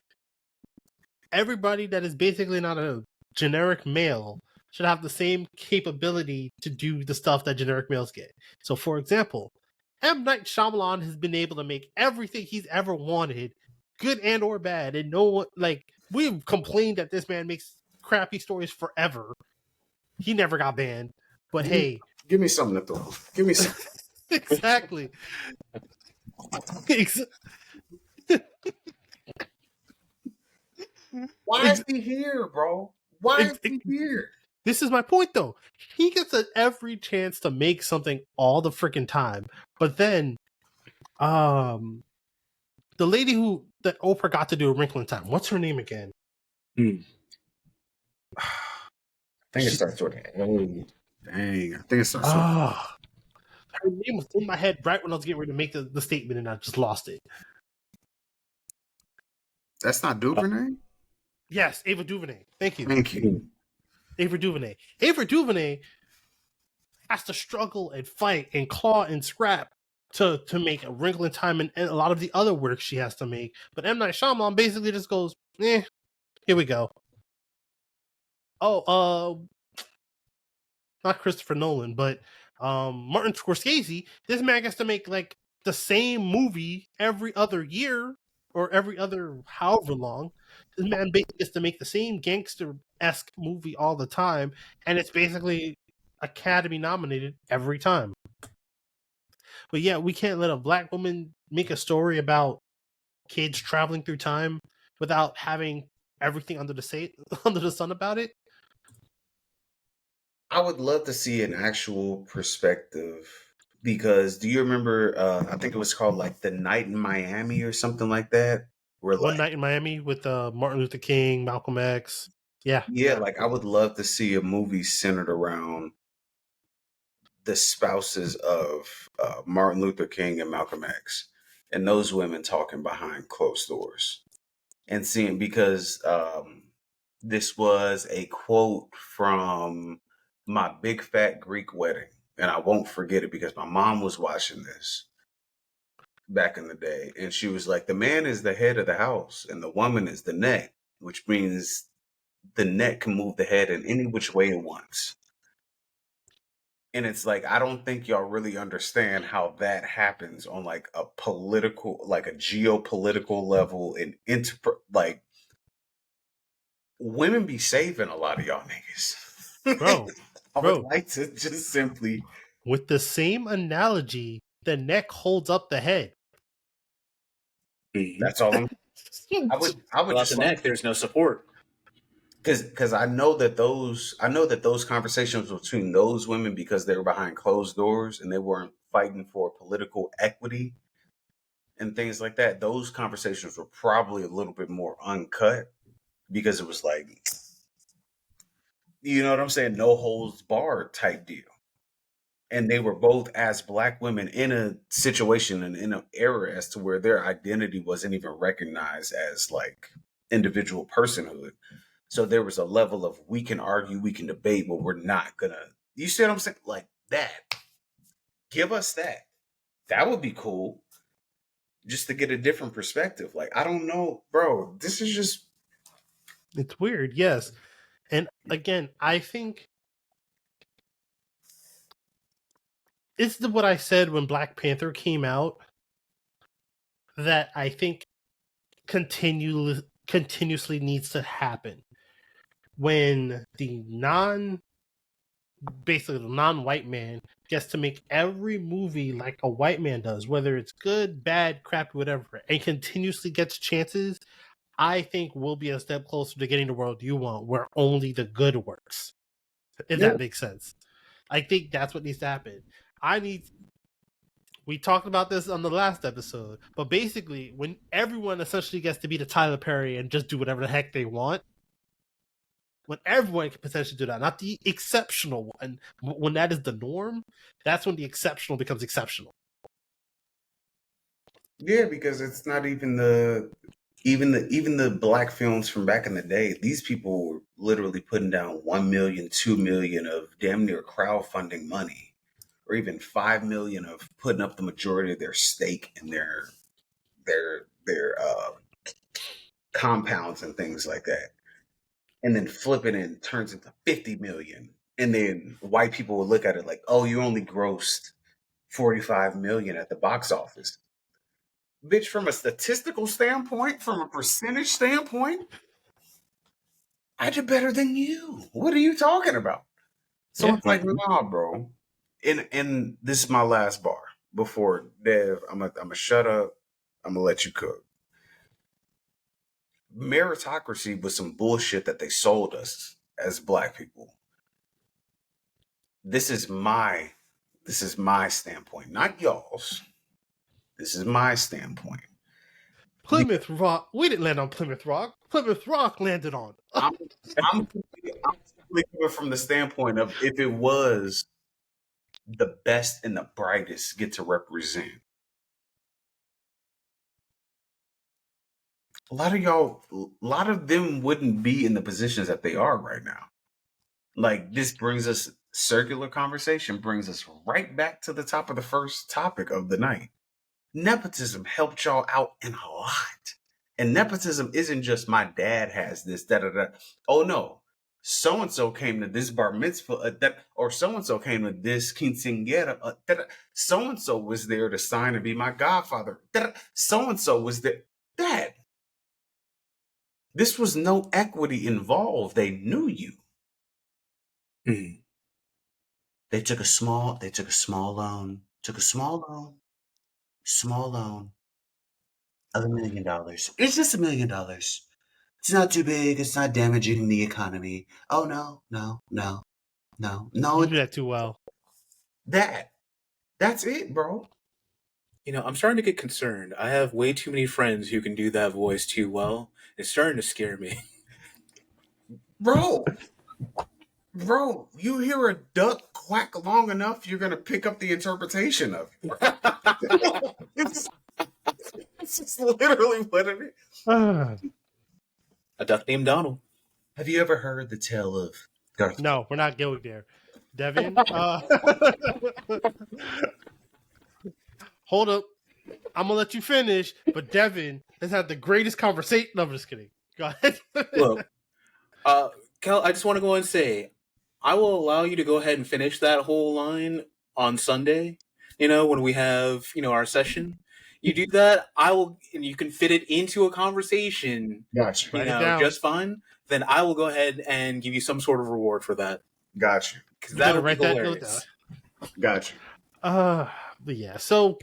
everybody that is basically not a generic male should have the same capability to do the stuff that generic males get. So, for example, M. Night Shyamalan has been able to make everything he's ever wanted, good and or bad, and no one, like, we've complained that this man makes crappy stories forever. He never got banned, but hey, give me something to throw. Give me some. exactly. Why is he here, bro? Why is he here? This is my point, though. He gets every chance to make something all the freaking time, but then, the lady that Oprah got to do A Wrinkle in Time. What's her name again? I think it starts with A. Dang, I think it starts with. Her name was in my head right when I was getting ready to make the statement, and I just lost it. That's not DuVernay? Yes, Ava DuVernay. Thank you. Thank you. Ava DuVernay. Ava DuVernay has to struggle and fight and claw and scrap to make A Wrinkle in Time and a lot of the other work she has to make. But M. Night Shyamalan basically just goes, here we go. Oh, not Christopher Nolan, but Martin Scorsese. This man gets to make like the same movie every other year or every other however long. This man basically gets to make the same gangster-esque movie all the time, and it's basically Academy nominated every time. But yeah, we can't let a black woman make a story about kids traveling through time without having everything under the sun about it. I would love to see an actual perspective because do you remember? I think it was called like The Night in Miami or something like that. Where One Night in Miami with Martin Luther King, Malcolm X. Yeah. like I would love to see a movie centered around the spouses of Martin Luther King and Malcolm X, and those women talking behind closed doors, and seeing because this was a quote from My Big Fat Greek Wedding, and I won't forget it because my mom was watching this back in the day, and she was like, "The man is the head of the house, and the woman is the neck, which means the neck can move the head in any which way it wants." And it's like, I don't think y'all really understand how that happens on like a political, like a geopolitical level and like women be saving a lot of y'all niggas. Bro, I would like to just simply. With the same analogy, the neck holds up the head. That's all I'm. I would Without just the neck, there's no support. Because I know that those conversations between those women, because they were behind closed doors and they weren't fighting for political equity and things like that, those conversations were probably a little bit more uncut because it was like, you know what I'm saying, no holds barred type deal. And they were both as black women in a situation and in an era as to where their identity wasn't even recognized as like individual personhood. So there was a level of we can argue, we can debate, but we're not gonna. You see what I'm saying? Like that. Give us that. That would be cool. Just to get a different perspective. Like, I don't know, bro. This is just. It's weird, yes. And again, I think it's what I said when Black Panther came out that I think continuously needs to happen. When the non-white man gets to make every movie like a white man does, whether it's good, bad, crappy, whatever, and continuously gets chances, I think we'll be a step closer to getting the world you want, where only the good works. If that makes sense. I think that's what needs to happen. We talked about this on the last episode, but basically, when everyone essentially gets to be the Tyler Perry and just do whatever the heck they want, when everyone can potentially do that, not the exceptional one, when that is the norm, that's when the exceptional becomes exceptional. Yeah, because it's not even the black films from back in the day. These people were literally putting down 1 million, 2 million of damn near crowdfunding money, or even 5 million of putting up the majority of their stake in their compounds and things like that, and then flipping it and turns into 50 million. And then white people would look at it like, oh, you only grossed 45 million at the box office. Bitch, from a statistical standpoint, from a percentage standpoint, I did better than you. What are you talking about? So it's like, nah, bro. And this is my last bar before Dev. I'm gonna shut up. I'm gonna let you cook. meritocracy was some bullshit that they sold us as Black people. This is my standpoint, not y'all's. This is my standpoint. Plymouth Rock. We didn't land on Plymouth Rock. Plymouth Rock landed on. I'm simply coming from the standpoint of if it was the best and the brightest get to represent. A lot of them wouldn't be in the positions that they are right now. Like, this brings us, circular conversation brings us right back to the top of the first topic of the night. Nepotism helped y'all out in a lot. And nepotism isn't just my dad has this, da-da-da. Oh no, so-and-so came to this bar mitzvah, or so-and-so came to this quinceañera, so-and-so was there to sign and be my godfather, so-and-so was there. Dad, this was no equity involved. They knew you. Mhm. They took a small loan of $1 million. It's just $1 million. It's not too big. It's not damaging the economy. Oh no. You do that too well. That's it, bro. I'm starting to get concerned. I have way too many friends who can do that voice too well. It's starting to scare me. Bro, you hear a duck quack long enough, you're gonna pick up the interpretation of it. It's just literally what it is. A duck named Donald. Have you ever heard the tale of Darth? No, we're not going there. Devin, hold up. I'm going to let you finish, but Devin has had the greatest conversation. No, I'm just kidding. Go ahead. Look, Cal, I just want to go and say, I will allow you to go ahead and finish that whole line on Sunday, when we have, our session. You do that, and you can fit it into a conversation, Gotcha. Write it down. just fine. Then I will go ahead and give you some sort of reward for that. Gotcha. Because that would be Write hilarious. that note Gotcha. down. But yeah, so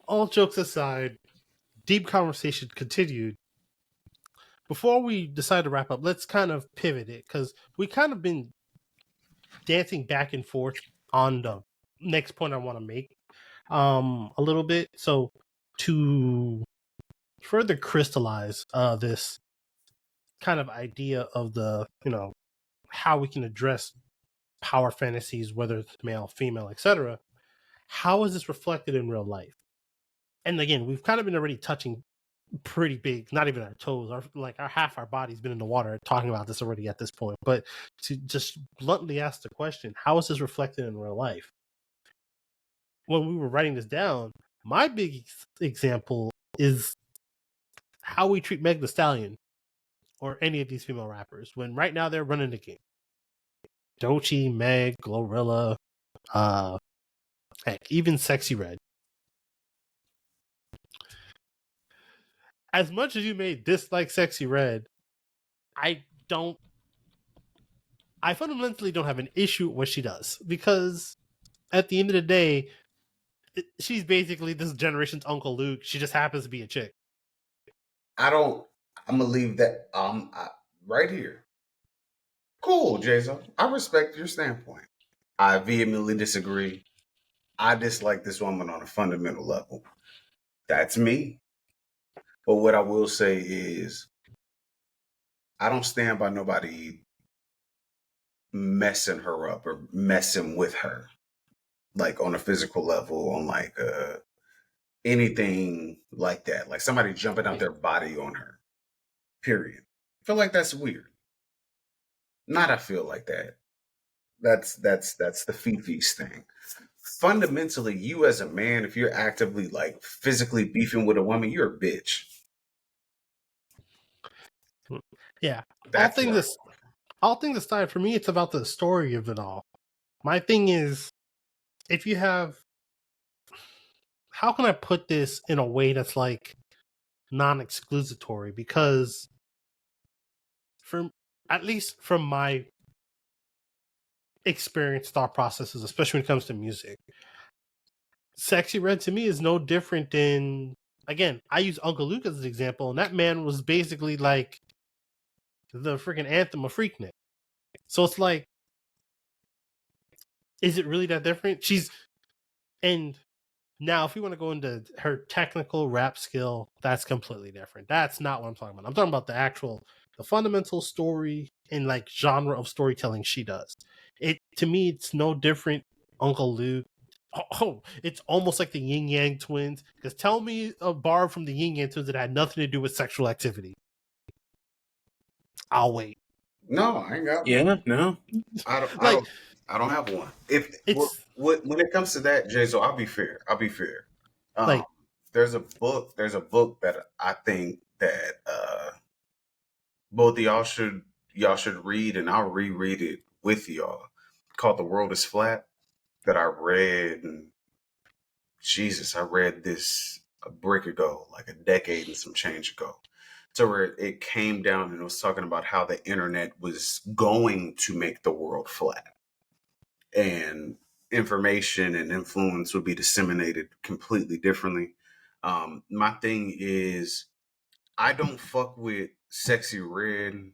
all jokes aside, deep conversation continued. Before we decide to wrap up, let's kind of pivot it because we kind of been dancing back and forth on the next point I want to make a little bit. So to further crystallize this kind of idea of the, how we can address power fantasies, whether it's male, female, etc. How is this reflected in real life? And again, we've kind of been already touching pretty big, not even our toes, our half our body's been in the water talking about this already at this point. But to just bluntly ask the question, how is this reflected in real life? When we were writing this down, my big example is how we treat Meg Thee Stallion or any of these female rappers when right now they're running the game. Doechii, Meg, Glorilla, heck, even Sexy Red. As much as you may dislike Sexy Red, I fundamentally don't have an issue with what she does because at the end of the day, she's basically this generation's Uncle Luke. She just happens to be a chick. I'm gonna leave that right here. Cool, Jason. I respect your standpoint. I vehemently disagree. I dislike this woman on a fundamental level. That's me. But what I will say is, I don't stand by nobody messing her up or messing with her, like on a physical level, on like anything like that. Like somebody jumping out their body on her. Period. I feel like that's weird. Not I feel like that. That's the Fifi's thing. Fundamentally, you as a man, if you're actively like physically beefing with a woman, you're a bitch. Yeah. That's all things aside, for me, it's about the story of it all. My thing is, if you have, how can I put this in a way that's like non-exclusatory? Because at least from my experience, thought processes, especially when it comes to music, Sexy Red to me is no different than again, I use Uncle Luke as an example, and that man was basically like the freaking anthem of Freaknik. So it's like, is it really that different? And now if we want to go into her technical rap skill, that's completely different. That's not what I'm talking about. I'm talking about the fundamental story and like genre of storytelling she does. To me, it's no different. Uncle Luke. It's almost like the Yin Yang Twins. Because tell me a bar from the Yin Yang Twins that had nothing to do with sexual activity. I'll wait. No, I ain't got one. Yeah, no. Like, I don't have one. If it's when it comes to that, Jason, I'll be fair. like, There's a book that I think that both of y'all should read, and I'll reread it with y'all. Called "The World Is Flat," that I read, and Jesus, I read this a brick ago, like a decade and some change ago. So where it came down and it was talking about how the internet was going to make the world flat, and information and influence would be disseminated completely differently. My thing is, I don't fuck with Sexy Red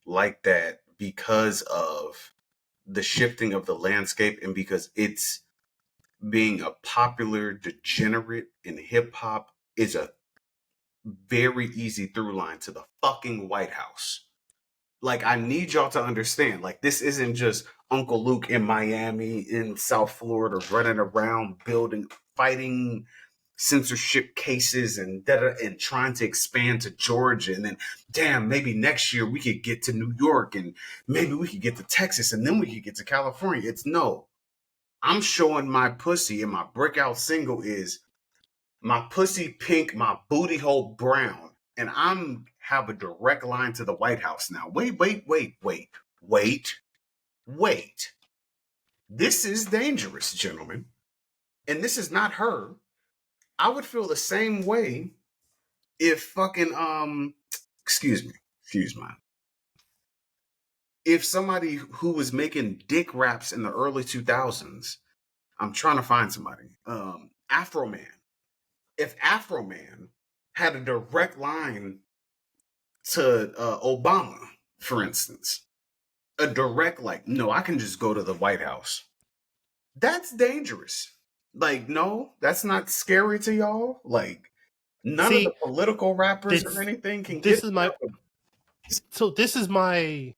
like that because of the shifting of the landscape and because it's being a popular degenerate in hip hop is a very easy through line to the fucking White House. Like, I need y'all to understand, like, this isn't just Uncle Luke in Miami, in South Florida, running around fighting censorship cases and and trying to expand to Georgia. And then, damn, maybe next year we could get to New York, and maybe we could get to Texas, and then we could get to California. It's no. I'm showing my pussy, and my breakout single is "My Pussy Pink, My Booty Hole Brown." And I'm have a direct line to the White House now. Wait. This is dangerous, gentlemen. And this is not her. I would feel the same way if fucking excuse me. If somebody who was making dick raps in the early 2000s, I'm trying to find somebody. Afro Man. If Afro Man had a direct line to Obama, for instance, a direct, like, no, I can just go to the White House. That's dangerous. Like, no, that's not scary to y'all. Like, none of the political rappers or anything can get. So this is my.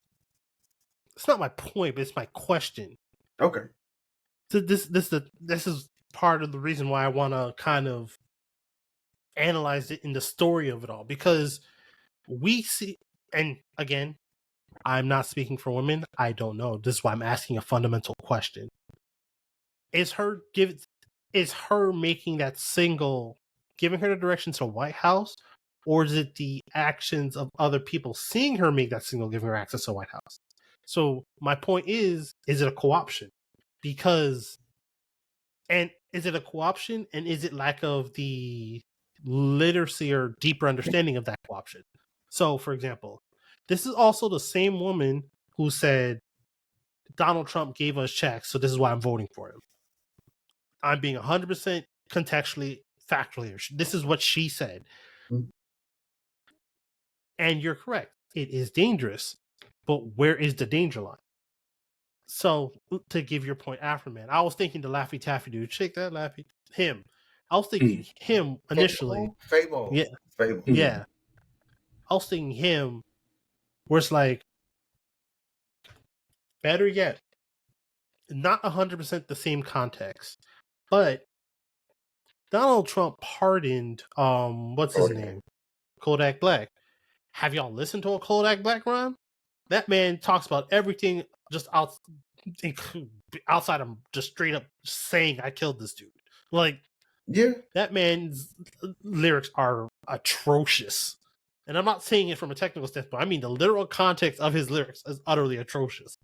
It's not my point, but it's my question. Okay. So this is part of the reason why I want to kind of analyze it in the story of it all, because we see, and again, I'm not speaking for women. I don't know. This is why I'm asking a fundamental question. Is her making that single giving her the direction to White House, or is it the actions of other people seeing her make that single giving her access to White House? So my point is it a co-option? And is it a co-option, and is it lack of the literacy or deeper understanding of that co-option? So, for example, this is also the same woman who said Donald Trump gave us checks, so this is why I'm voting for him. I'm being 100% contextually factual here. This is what she said. Mm-hmm. And you're correct. It is dangerous. But where is the danger line? So, to give your point, Afroman, I was thinking the Laffy Taffy dude. Shake that Laffy. Him. I was thinking him initially. Fable. Yeah. Fable. Yeah. I was thinking him, where it's like, better yet, not 100% the same context, but Donald Trump pardoned, what's his name? Kodak Black. Have y'all listened to a Kodak Black rhyme? That man talks about everything just outside of just straight up saying I killed this dude. Like, yeah, that man's lyrics are atrocious. And I'm not saying it from a technical standpoint. I mean, the literal context of his lyrics is utterly atrocious.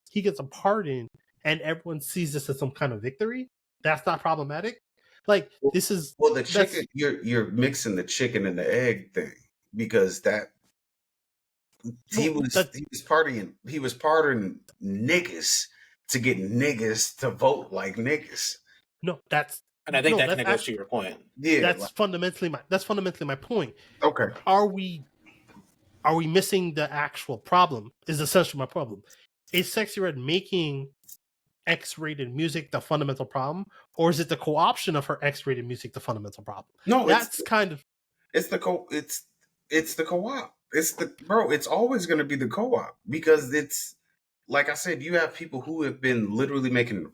He gets a pardon, and everyone sees this as some kind of victory. That's not problematic. Like, this is the chicken. You're mixing the chicken and the egg thing, because he was pardoning niggas to get niggas to vote like niggas. No, that's And I think No, that that's kind of goes to your point. Yeah. that's fundamentally my point. Okay. Are we missing the actual problem? Is essentially my problem. Is Sexy Red making X-rated music the fundamental problem, or is it the co-option of her X-rated music the fundamental problem? No, That's kind of it's the co-op. It's always going to be the co-op because it's like I said, you have people who have been literally making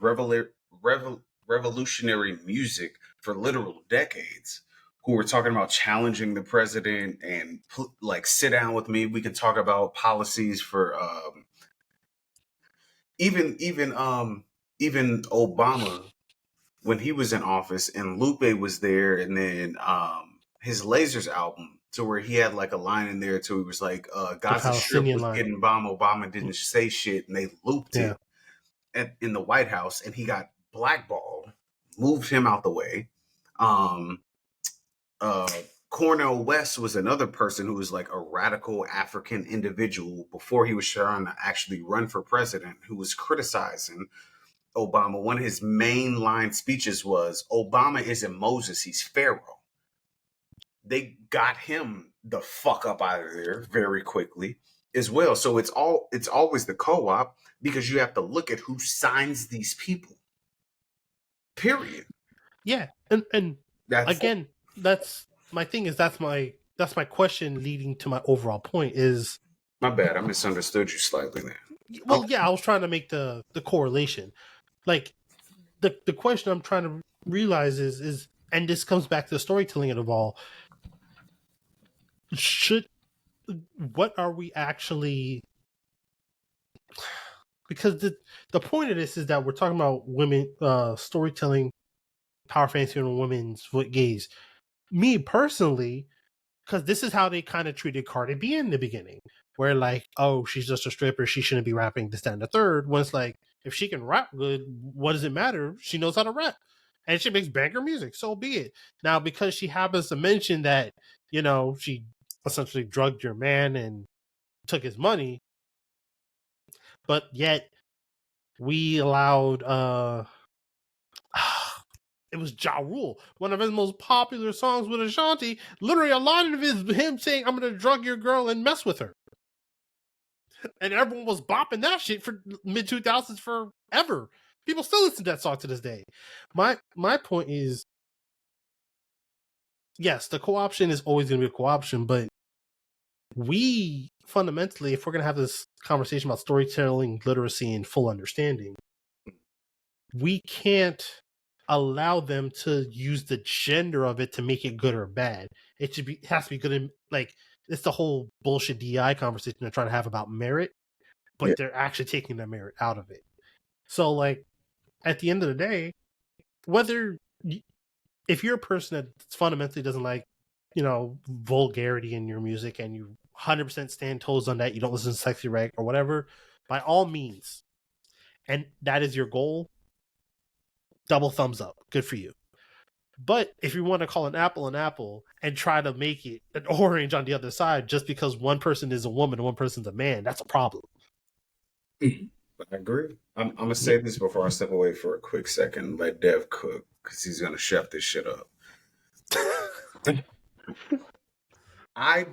revolutionary music for literal decades who are talking about challenging the president and like sit down with me, we can talk about policies for even even even Obama when he was in office and Lupe was there, and then his Lasers album to where he had like a line in there to he was like the Gaza Strip Palestinian was line. getting bombed, Obama didn't say shit, and they looped Yeah. it in the White House, and he got blackballed, moved him out the way. Um, uh, Cornel West was another person who was like a radical African individual before he was trying to actually run for president, who was criticizing Obama. One of his mainline speeches was, Obama isn't Moses, he's Pharaoh. They got him the fuck up out of there very quickly as well. So it's always the co-op because you have to look at who signs these people. Period. Yeah. And again, that's my thing is that's my question leading to my overall point is my bad, I misunderstood you slightly there. Well, okay. Yeah, I was trying to make the correlation. Like the question I'm trying to realize is and this comes back to the storytelling of all. What are we actually, because the point of this is that we're talking about women storytelling, power fantasy and women's gaze. Me personally, because this is how they kind of treated Cardi B in the beginning, where like, oh, she's just a stripper, she shouldn't be rapping this, that, and the third. When it's like, if she can rap good, what does it matter? She knows how to rap, and she makes banger music, so be it. Now, because she happens to mention that, she essentially drugged your man and took his money, but yet we allowed it was Ja Rule, one of his most popular songs with Ashanti. Literally, a line of it is him saying, I'm going to drug your girl and mess with her. And everyone was bopping that shit for mid-2000s forever. People still listen to that song to this day. My point is, yes, the co-option is always going to be a co-option, but we fundamentally, if we're going to have this conversation about storytelling, literacy, and full understanding, we can't allow them to use the gender of it to make it good or bad. It has to be good in, like, it's the whole bullshit DI conversation they're trying to have about merit, but they're actually taking that merit out of it. So, like, at the end of the day, if you're a person that fundamentally doesn't like, vulgarity in your music and you 100% stand toes on that, you don't listen to Sexy Red or whatever, by all means, and that is your goal, double thumbs up. Good for you. But if you want to call an apple and try to make it an orange on the other side just because one person is a woman and one person's a man, that's a problem. I agree. I'm going to say this before I step away for a quick second. Let Dev cook because he's going to chef this shit up. I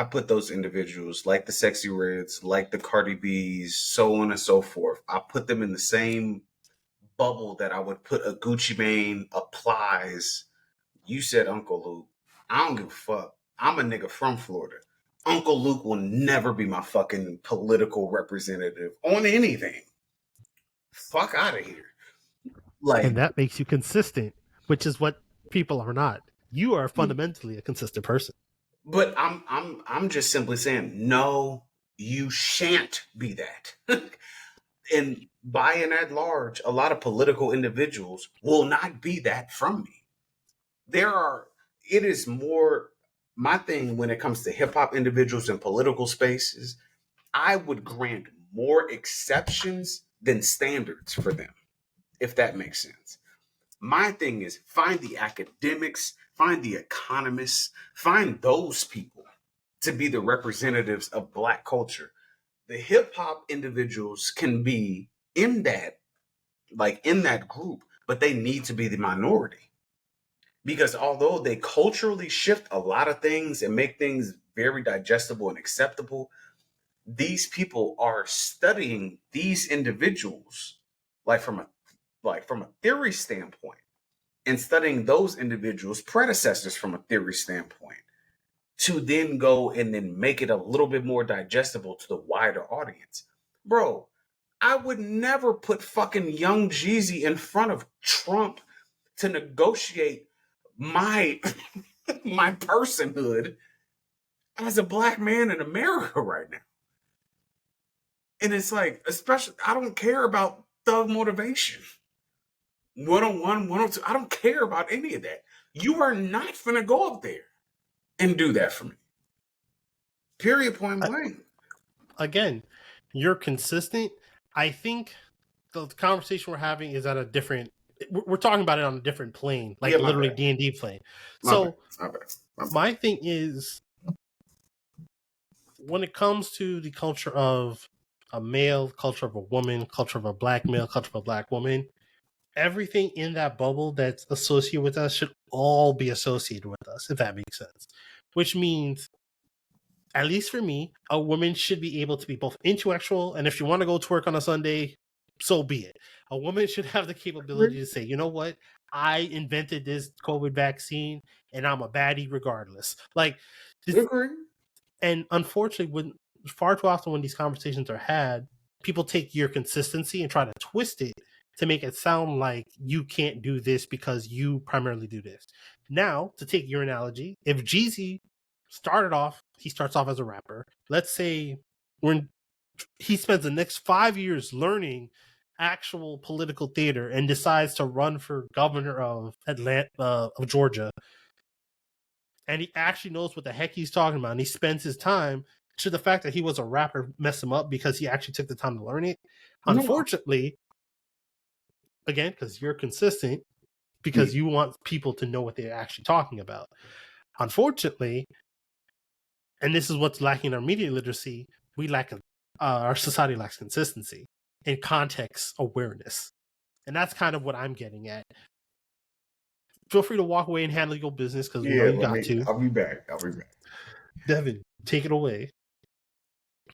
put those individuals like the Sexy Reds, like the Cardi B's, so on and so forth. I put them in the same bubble that I would put a Gucci Mane, a Plies. You said Uncle Luke. I don't give a fuck. I'm a nigga from Florida. Uncle Luke will never be my fucking political representative on anything. Fuck out of here. Like, and that makes you consistent, which is what people are not. You are fundamentally a consistent person. But I'm just simply saying, no, you shan't be that. And by and at large, a lot of political individuals will not be that from me. It is more my thing when it comes to hip hop individuals in political spaces. I would grant more exceptions than standards for them, if that makes sense. My thing is find the academics, find the economists, find those people to be the representatives of Black culture. The hip hop individuals can be in that group, but they need to be the minority. Because although they culturally shift a lot of things and make things very digestible and acceptable, these people are studying these individuals like from a theory standpoint, and studying those individuals' predecessors from a theory standpoint, to then go and then make it a little bit more digestible to the wider audience. Bro, I would never put fucking Young Jeezy in front of Trump to negotiate my my personhood as a black man in America right now. And it's like, especially, I don't care about thug motivation. 101, 102, I don't care about any of that. You are not finna go up there and do that for me. Period, point blank. Again, you're consistent. I think the conversation we're having is at a different. We're talking about it on a different plane, like Yeah, literally bad. D&D plane. My So bad. my thing is, when it comes to the culture of a male, culture of a woman, culture of a black male, culture of a black woman, everything in that bubble that's associated with us should all be associated with us, if that makes sense. Which means, at least for me, a woman should be able to be both intellectual, and if you want to go to work on a Sunday, so be it. A woman should have the capability to say, you know what, I invented this COVID vaccine, and I'm a baddie regardless. Like, and unfortunately, when far too often when these conversations are had, people take your consistency and try to twist it to make it sound like you can't do this because you primarily do this. Now, to take your analogy, if Jeezy he starts off as a rapper. Let's say he spends the next 5 years learning actual political theater and decides to run for governor of Georgia, and he actually knows what the heck he's talking about, and he spends his time. Should the fact that he was a rapper mess him up because he actually took the time to learn it? No. Unfortunately, again, because you're consistent, because you want people to know what they're actually talking about. Unfortunately, and this is what's lacking in our media literacy, our society lacks consistency and context awareness. And that's kind of what I'm getting at. Feel free to walk away and handle your business, because we know you got to. I'll be back. Devin, take it away.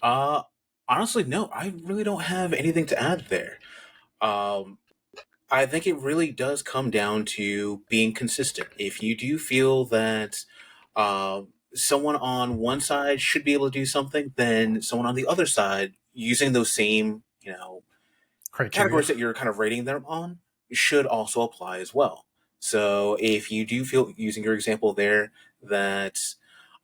Honestly, no, I really don't have anything to add there. I think it really does come down to being consistent. If you do feel that someone on one side should be able to do something, then someone on the other side, using those same, categories that you're kind of rating them on, should also apply as well. So if you do feel, using your example there, that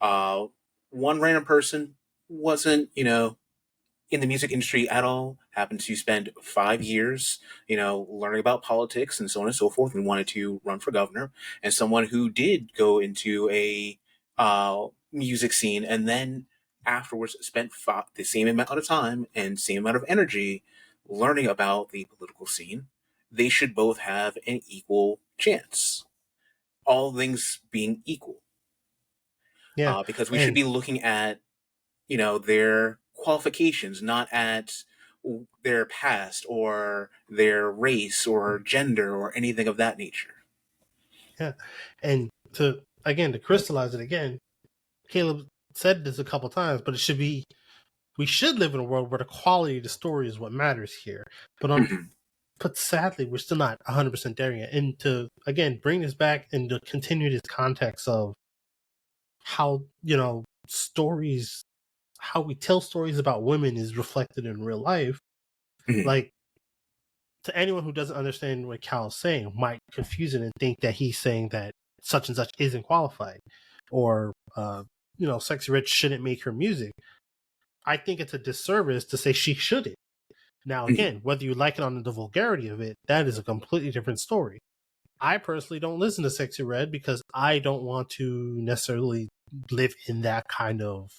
one random person wasn't, in the music industry at all, happened to spend 5 years, learning about politics and so on and so forth, and wanted to run for governor, and someone who did go into a music scene and then afterwards spent the same amount of time and same amount of energy learning about the political scene, they should both have an equal chance. All things being equal. Yeah. Because we should be looking at, their qualifications, not at their past or their race or gender or anything of that nature. Yeah. And to crystallize it again, Caleb said this a couple times, but we should live in a world where the quality of the story is what matters here. But sadly, we're still not 100% there yet. And to, again, bring this back and to continue this context of how, stories, how we tell stories about women is reflected in real life. Like, to anyone who doesn't understand what Cal's saying, might confuse it and think that he's saying that such and such isn't qualified, or, Sexy Red shouldn't make her music. I think it's a disservice to say she shouldn't. Now, again, whether you like it on the vulgarity of it, that is a completely different story. I personally don't listen to Sexy Red because I don't want to necessarily live in that kind of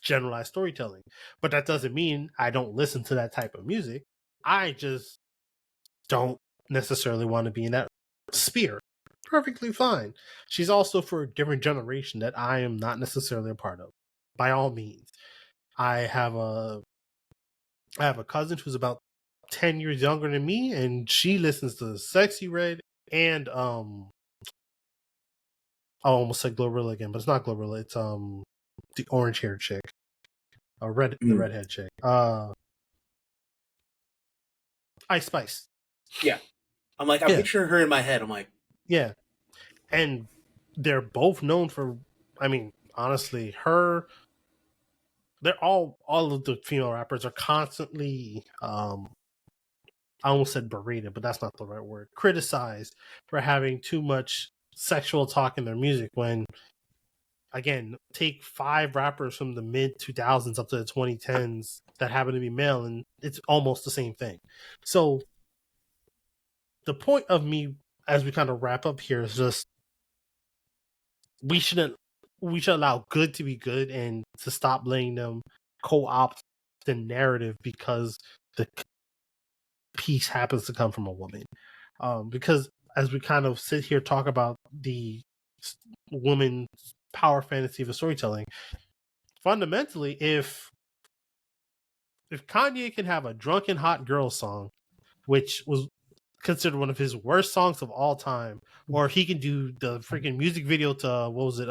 generalized storytelling. But that doesn't mean I don't listen to that type of music. I just don't necessarily want to be in that sphere. Perfectly fine. She's also for a different generation that I am not necessarily a part of. By all means. I have a cousin who's about 10 years younger than me, and she listens to Sexy Red and I almost said Glorilla again, but it's not Glorilla. It's the orange haired chick, the redhead chick. Ice Spice. Yeah. I'm like, I'm picturing her in my head. I'm like, yeah, and they're both known for. I mean, honestly, they're all of the female rappers are constantly I almost said berated, but that's not the right word. Criticized for having too much sexual talk in their music when, again, take 5 rappers from the mid 2000s up to the 2010s that happen to be male, and it's almost the same thing. So the point of me, as we kind of wrap up here, is just we should allow good to be good and to stop letting them co-opt the narrative because the piece happens to come from a woman. Because as we kind of sit here talk about the woman power fantasy of storytelling, fundamentally, if Kanye can have a drunken hot girl song, which was considered one of his worst songs of all time, or he can do the freaking music video to was it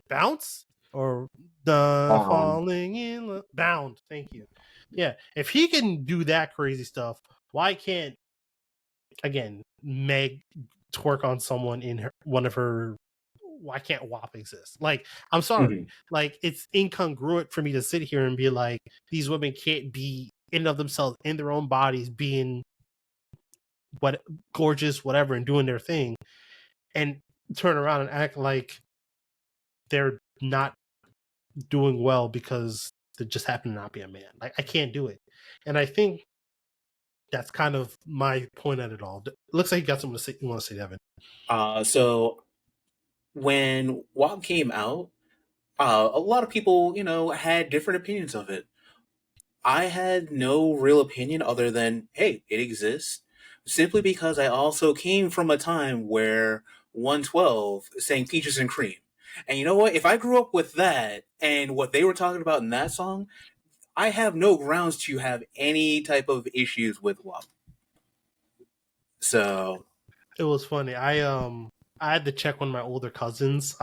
Bounce or the Falling in Love? Bound. Thank you. Yeah, if he can do that crazy stuff, why can't Meg twerk on someone in one of her? Why can't WAP exist? Like, I'm sorry, like it's incongruent for me to sit here and be like, these women can't be in and of themselves in their own bodies, being gorgeous, whatever, and doing their thing, and turn around and act like they're not doing well because they just happen to not be a man. Like, I can't do it. And I think that's kind of my point at it all. It looks like you got something to say. You want to say, Devin? So when WAP came out, a lot of people, had different opinions of it. I had no real opinion other than, hey, it exists. Simply because I also came from a time where 112 sang Peaches and Cream. And you know what? If I grew up with that and what they were talking about in that song, I have no grounds to have any type of issues with WAP. So it was funny. I had to check one of my older cousins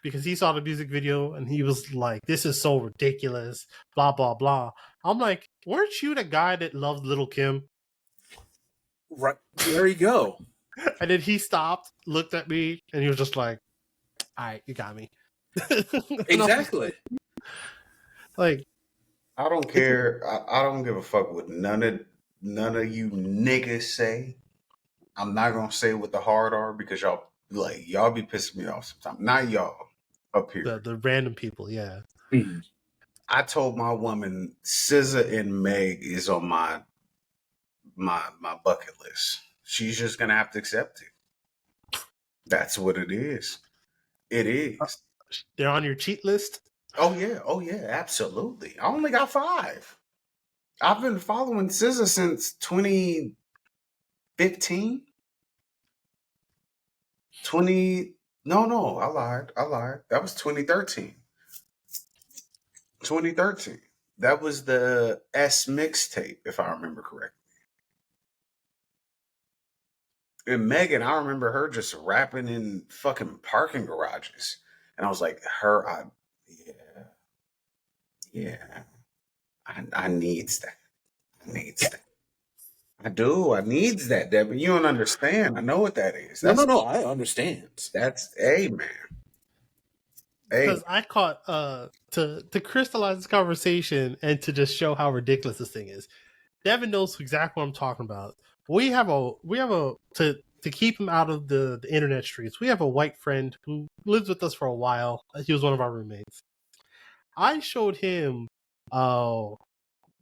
because he saw the music video and he was like, "This is so ridiculous." Blah blah blah. I'm like, "Weren't you the guy that loved Little Kim?" right there you go. And then he stopped, looked at me, and he was just like, "All right, you got me." Exactly. Like, I don't care. I don't give a fuck what none of you niggas say. I'm not gonna say what the hard are because y'all be pissing me off sometimes. Not y'all up here. the random people, yeah. Mm-hmm. I told my woman SZA and Meg is on my bucket list. She's just gonna have to accept it. That's what it is. It is. They're on your cheat list? Oh yeah, absolutely. I only got 5. I've been following SZA since 2015. No, I lied. That was 2013. 2013. That was the S mixtape, if I remember correctly. And Megan, I remember her just rapping in fucking parking garages. And I was like, yeah. I needs that. I do. I needs that, Debbie. You don't understand. I know what that is. No. I understand. That's a man. Because I caught to crystallize this conversation and to just show how ridiculous this thing is. Devin knows exactly what I'm talking about. We have a to keep him out of the internet streets. We have a white friend who lives with us for a while. He was one of our roommates. I showed him the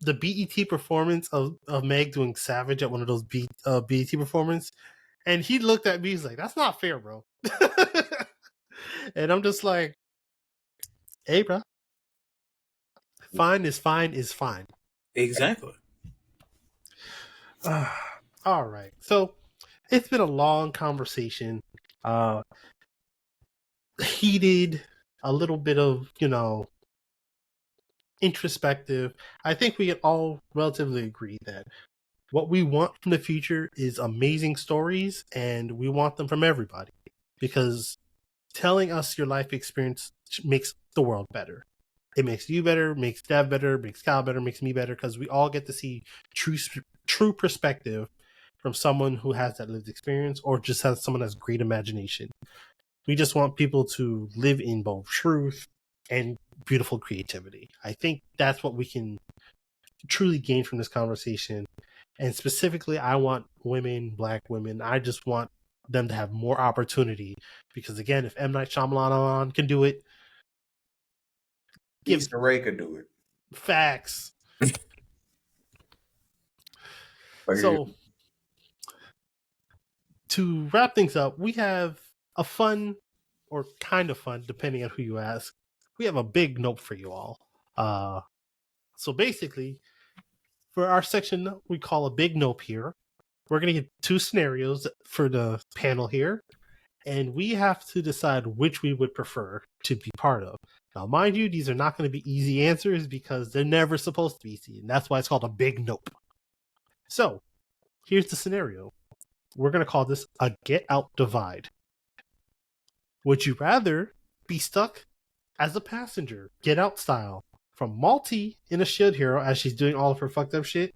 BET performance of Meg doing Savage at one of those BET performances, and he looked at me. He's like, "That's not fair, bro." And I'm just like, "Hey, bro, fine is fine is fine." Exactly. All right, so it's been a long conversation, heated, a little bit of introspective. I think we can all relatively agree that what we want from the future is amazing stories, and we want them from everybody, because telling us your life experience makes the world better. It makes you better, makes Dev better, makes Cal better, makes me better, because we all get to see true perspective from someone who has that lived experience, or just has someone has great imagination. We just want people to live in both truth and beautiful creativity. I think that's what we can truly gain from this conversation. And specifically, I want women, Black women, I just want them to have more opportunity. Because again, if M. Night Shyamalan can do it, give Issa Rae could do it. facts. Like, So, to wrap things up, we have a fun, or kind of fun, depending on who you ask. We have a big note for you all. So basically, for our section we call a big nope here, we're going to get two scenarios for the panel here, and we have to decide which we would prefer to be part of. Now, mind you, these are not going to be easy answers because they're never supposed to be easy, and that's why it's called a big nope. So, here's the scenario. We're going to call this a get out divide. Would you rather be stuck as a passenger, get out style, from Malty in a Shield Hero as she's doing all of her fucked up shit?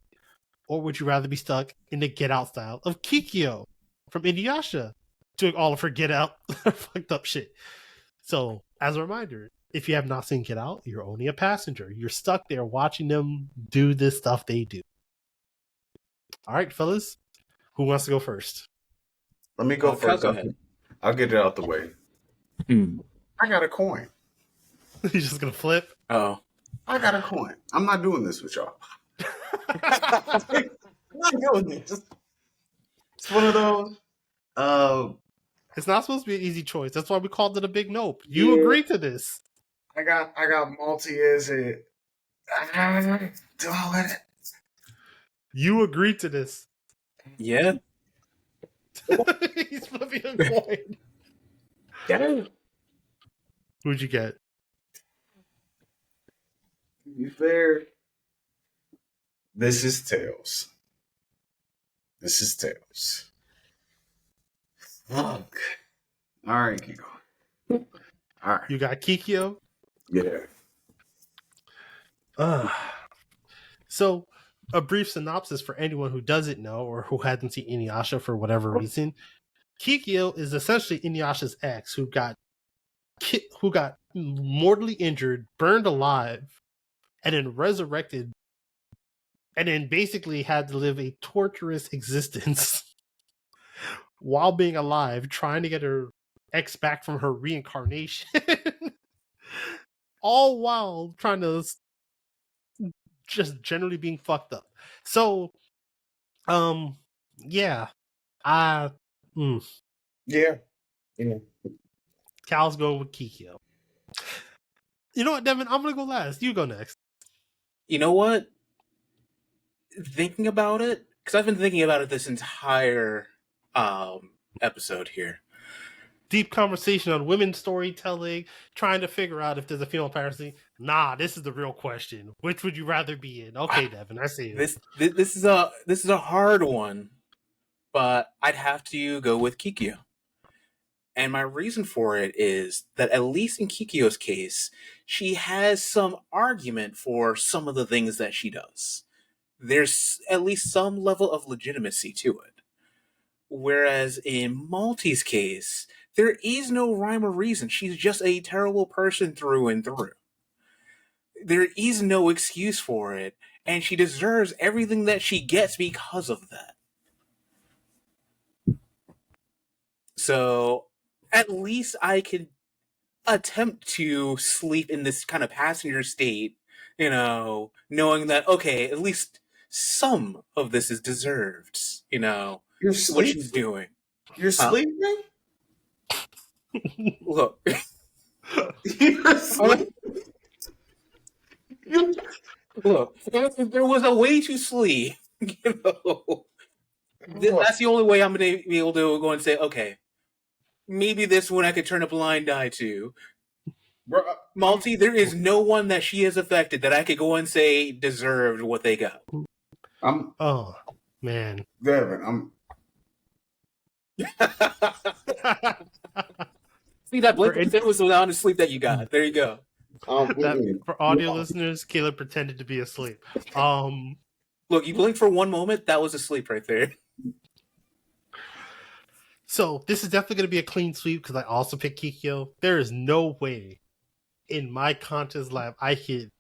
Or would you rather be stuck in the get out style of Kikyo from Inuyasha doing all of her get out fucked up shit? So, as a reminder, if you have not seen Get Out, you're only a passenger. You're stuck there watching them do this stuff they do. All right, fellas, who wants to go first? let me go first. Go ahead. I'll get it out the way. I got a coin. He's just gonna flip. Oh, I got a coin. I'm not doing this with y'all. I'm not doing this. It's one of those. It's not supposed to be an easy choice. That's why we called it a big nope. You agree to this. I got multi as it. Do I let it? You agreed to this. yeah. He's flipping a coin. Yeah. Who'd you get? To be fair, this is Tails. This is Tails. Fuck. All right, keep going. All right. You got Kikyo? Yeah. So, a brief synopsis for anyone who doesn't know or who hasn't seen Inuyasha for whatever reason. Kikyo is essentially Inuyasha's ex who got mortally injured, burned alive, and then resurrected, and then basically had to live a torturous existence while being alive, trying to get her ex back from her reincarnation. All while trying to just generally being fucked up. So, yeah. Yeah. Cal's going with Kikyo. You know what, Devin? I'm gonna go last. You go next. You know what? Thinking about it, because I've been thinking about it this entire episode here. Deep conversation on women's storytelling, trying to figure out if there's a female parasite. Nah, this is the real question. Which would you rather be in? Okay, Devin, I see it. This is a hard one, but I'd have to go with Kikyo. And my reason for it is that, at least in Kikyo's case, she has some argument for some of the things that she does. There's at least some level of legitimacy to it. Whereas in Malty's case, there is no rhyme or reason. She's just a terrible person through and through. There is no excuse for it, and she deserves everything that she gets because of that. So, at least I can attempt to sleep in this kind of passenger state, knowing that, okay, at least some of this is deserved, You're what sleeping? she's doing. You're sleeping? Look, You're sleeping? look, if there was a way to sleep, that's the only way I'm going to be able to go and say, okay, maybe this one I could turn a blind eye to. Bro, Malty, there is no one that she has affected that I could go and say deserved what they got. I'm Oh man. Devin. See, that For blink of was the amount of sleep that you got. There you go. for audio listeners, Caleb pretended to be asleep. Look, you blinked for one moment, that was a sleep right there. So this is definitely going to be a clean sweep because I also picked Kikyo. There is no way in my conscious life I could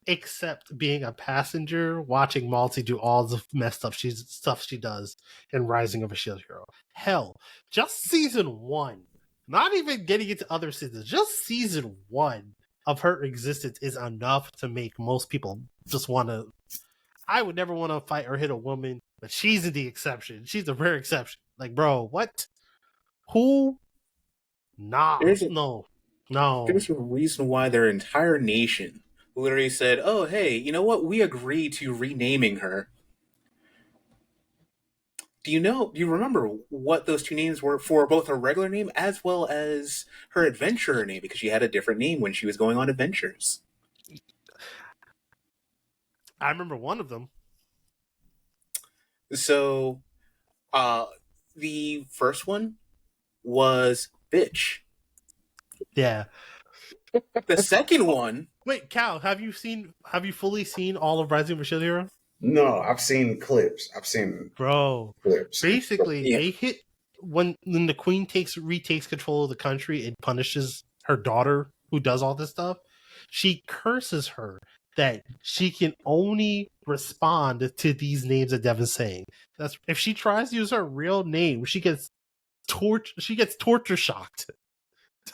accept being a passenger watching Malty do all the messed up stuff she does in Rising of a Shield Hero. Hell, just season 1, not even getting into other seasons, just season 1 of her existence is enough to make most people just want to. I would never want to fight or hit a woman, but she's the exception. She's the rare exception. Like, bro, what? Who? Nah, There's a no. There's a reason why their entire nation literally said, "Oh, hey, you know what? We agree to renaming her." Do you remember what those two names were for both her regular name as well as her adventurer name? Because she had a different name when she was going on adventures. I remember one of them. So, the first one was Bitch. Yeah. The second one, Wait, Cal, have you fully seen all of Rising of a Shield Hero? No, I've seen clips. Bro, Clips. basically, Yeah. they hit when the queen retakes control of the country and punishes her daughter who does all this stuff. She curses her that she can only respond to these names that Devin's saying. That's if she tries to use her real name, she gets torture shocked.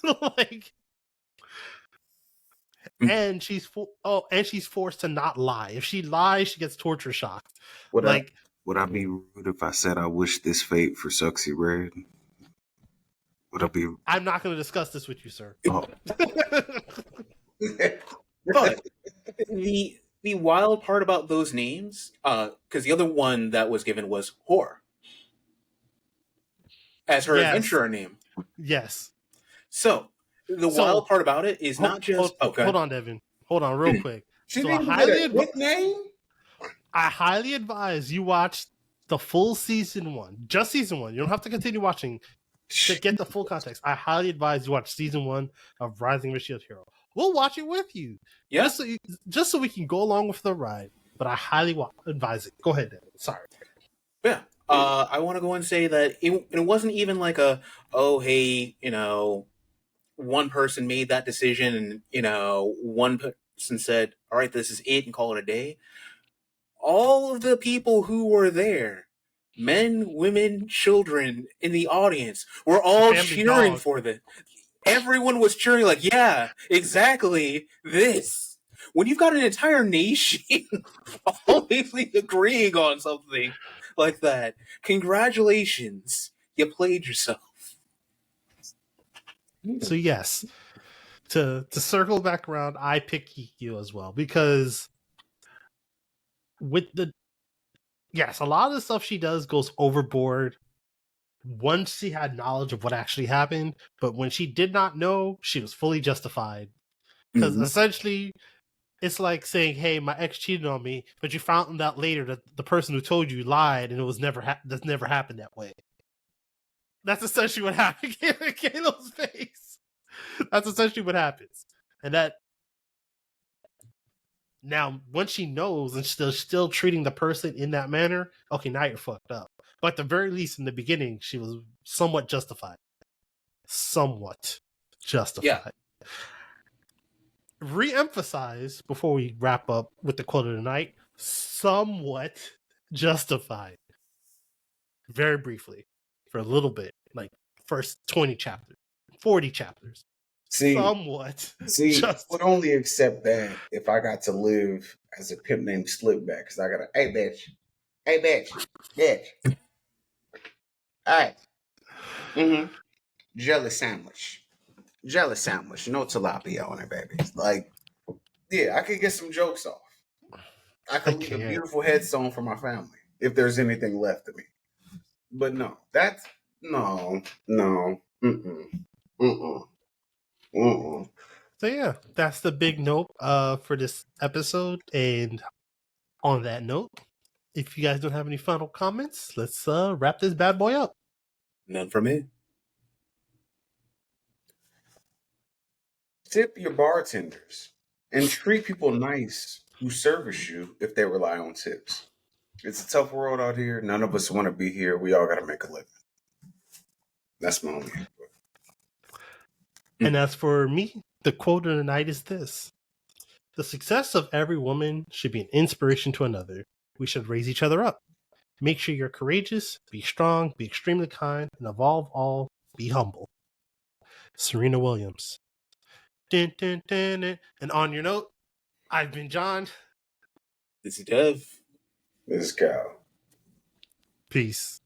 Like, and she's forced to not lie. If she lies, she gets torture shocked. Would I be rude if I said I wish this fate for Suxy Red? Would I be? I'm not going to discuss this with you, sir. Oh, but the wild part about those names, because the other one that was given was Whore as her adventurer name. Yes. So the wild part about it is not just hold on, Devin. Hold on, real quick. She So didn't get a nickname. I highly advise you watch the full season 1, just season 1. You don't have to continue watching to get the full context. I highly advise you watch season 1 of Rising of a Shield Hero. We'll watch it with you, Yeah. just so we can go along with the ride. But I highly advise it. Go ahead, Devin. Sorry. Yeah. I want to go and say that it wasn't even like oh, hey, one person made that decision and, one person said, all right, this is it and call it a day. All of the people who were there, men, women, children in the audience, were all cheering for this. Everyone was cheering like, yeah, exactly this. When you've got an entire nation all basically agreeing on something like that, congratulations, you played yourself. So yes, to circle back around, I pick Kikyo as well because with a lot of the stuff she does goes overboard once she had knowledge of what actually happened, but when she did not know, she was fully justified. Because essentially, it's like saying, hey, my ex cheated on me, but you found out later that the person who told you lied and it was that's never happened that way. That's essentially what happened in Kalo's face. That's essentially what happens. And that now, once she knows and still treating the person in that manner, okay, now you're fucked up. But at the very least, in the beginning, she was somewhat justified. Yeah. Re-emphasize before we wrap up with the quote of the night. Somewhat justified. Very briefly, for a little bit, like first 20 chapters, 40 chapters. Somewhat. I would only accept that if I got to live as a pimp named Slipback, because I got hey bitch, all right, jelly sandwich, no tilapia on it, baby. Like, yeah, I could get some jokes off. I could leave a beautiful headstone for my family if there's anything left of me. But no, So yeah, that's the big note for this episode. And on that note, if you guys don't have any final comments, let's wrap this bad boy up. None from me. Tip your bartenders and treat people nice who service you if they rely on tips. It's a tough world out here. None of us want to be here. We all got to make a living. That's my only input. And as for me, the quote of the night is this: the success of every woman should be an inspiration to another. We should raise each other up. Make sure you're courageous, be strong, be extremely kind, and above all, be humble. Serena Williams. Dun, dun, dun, dun. And on your note, I've been John. This is Dev. This is Cal. Peace.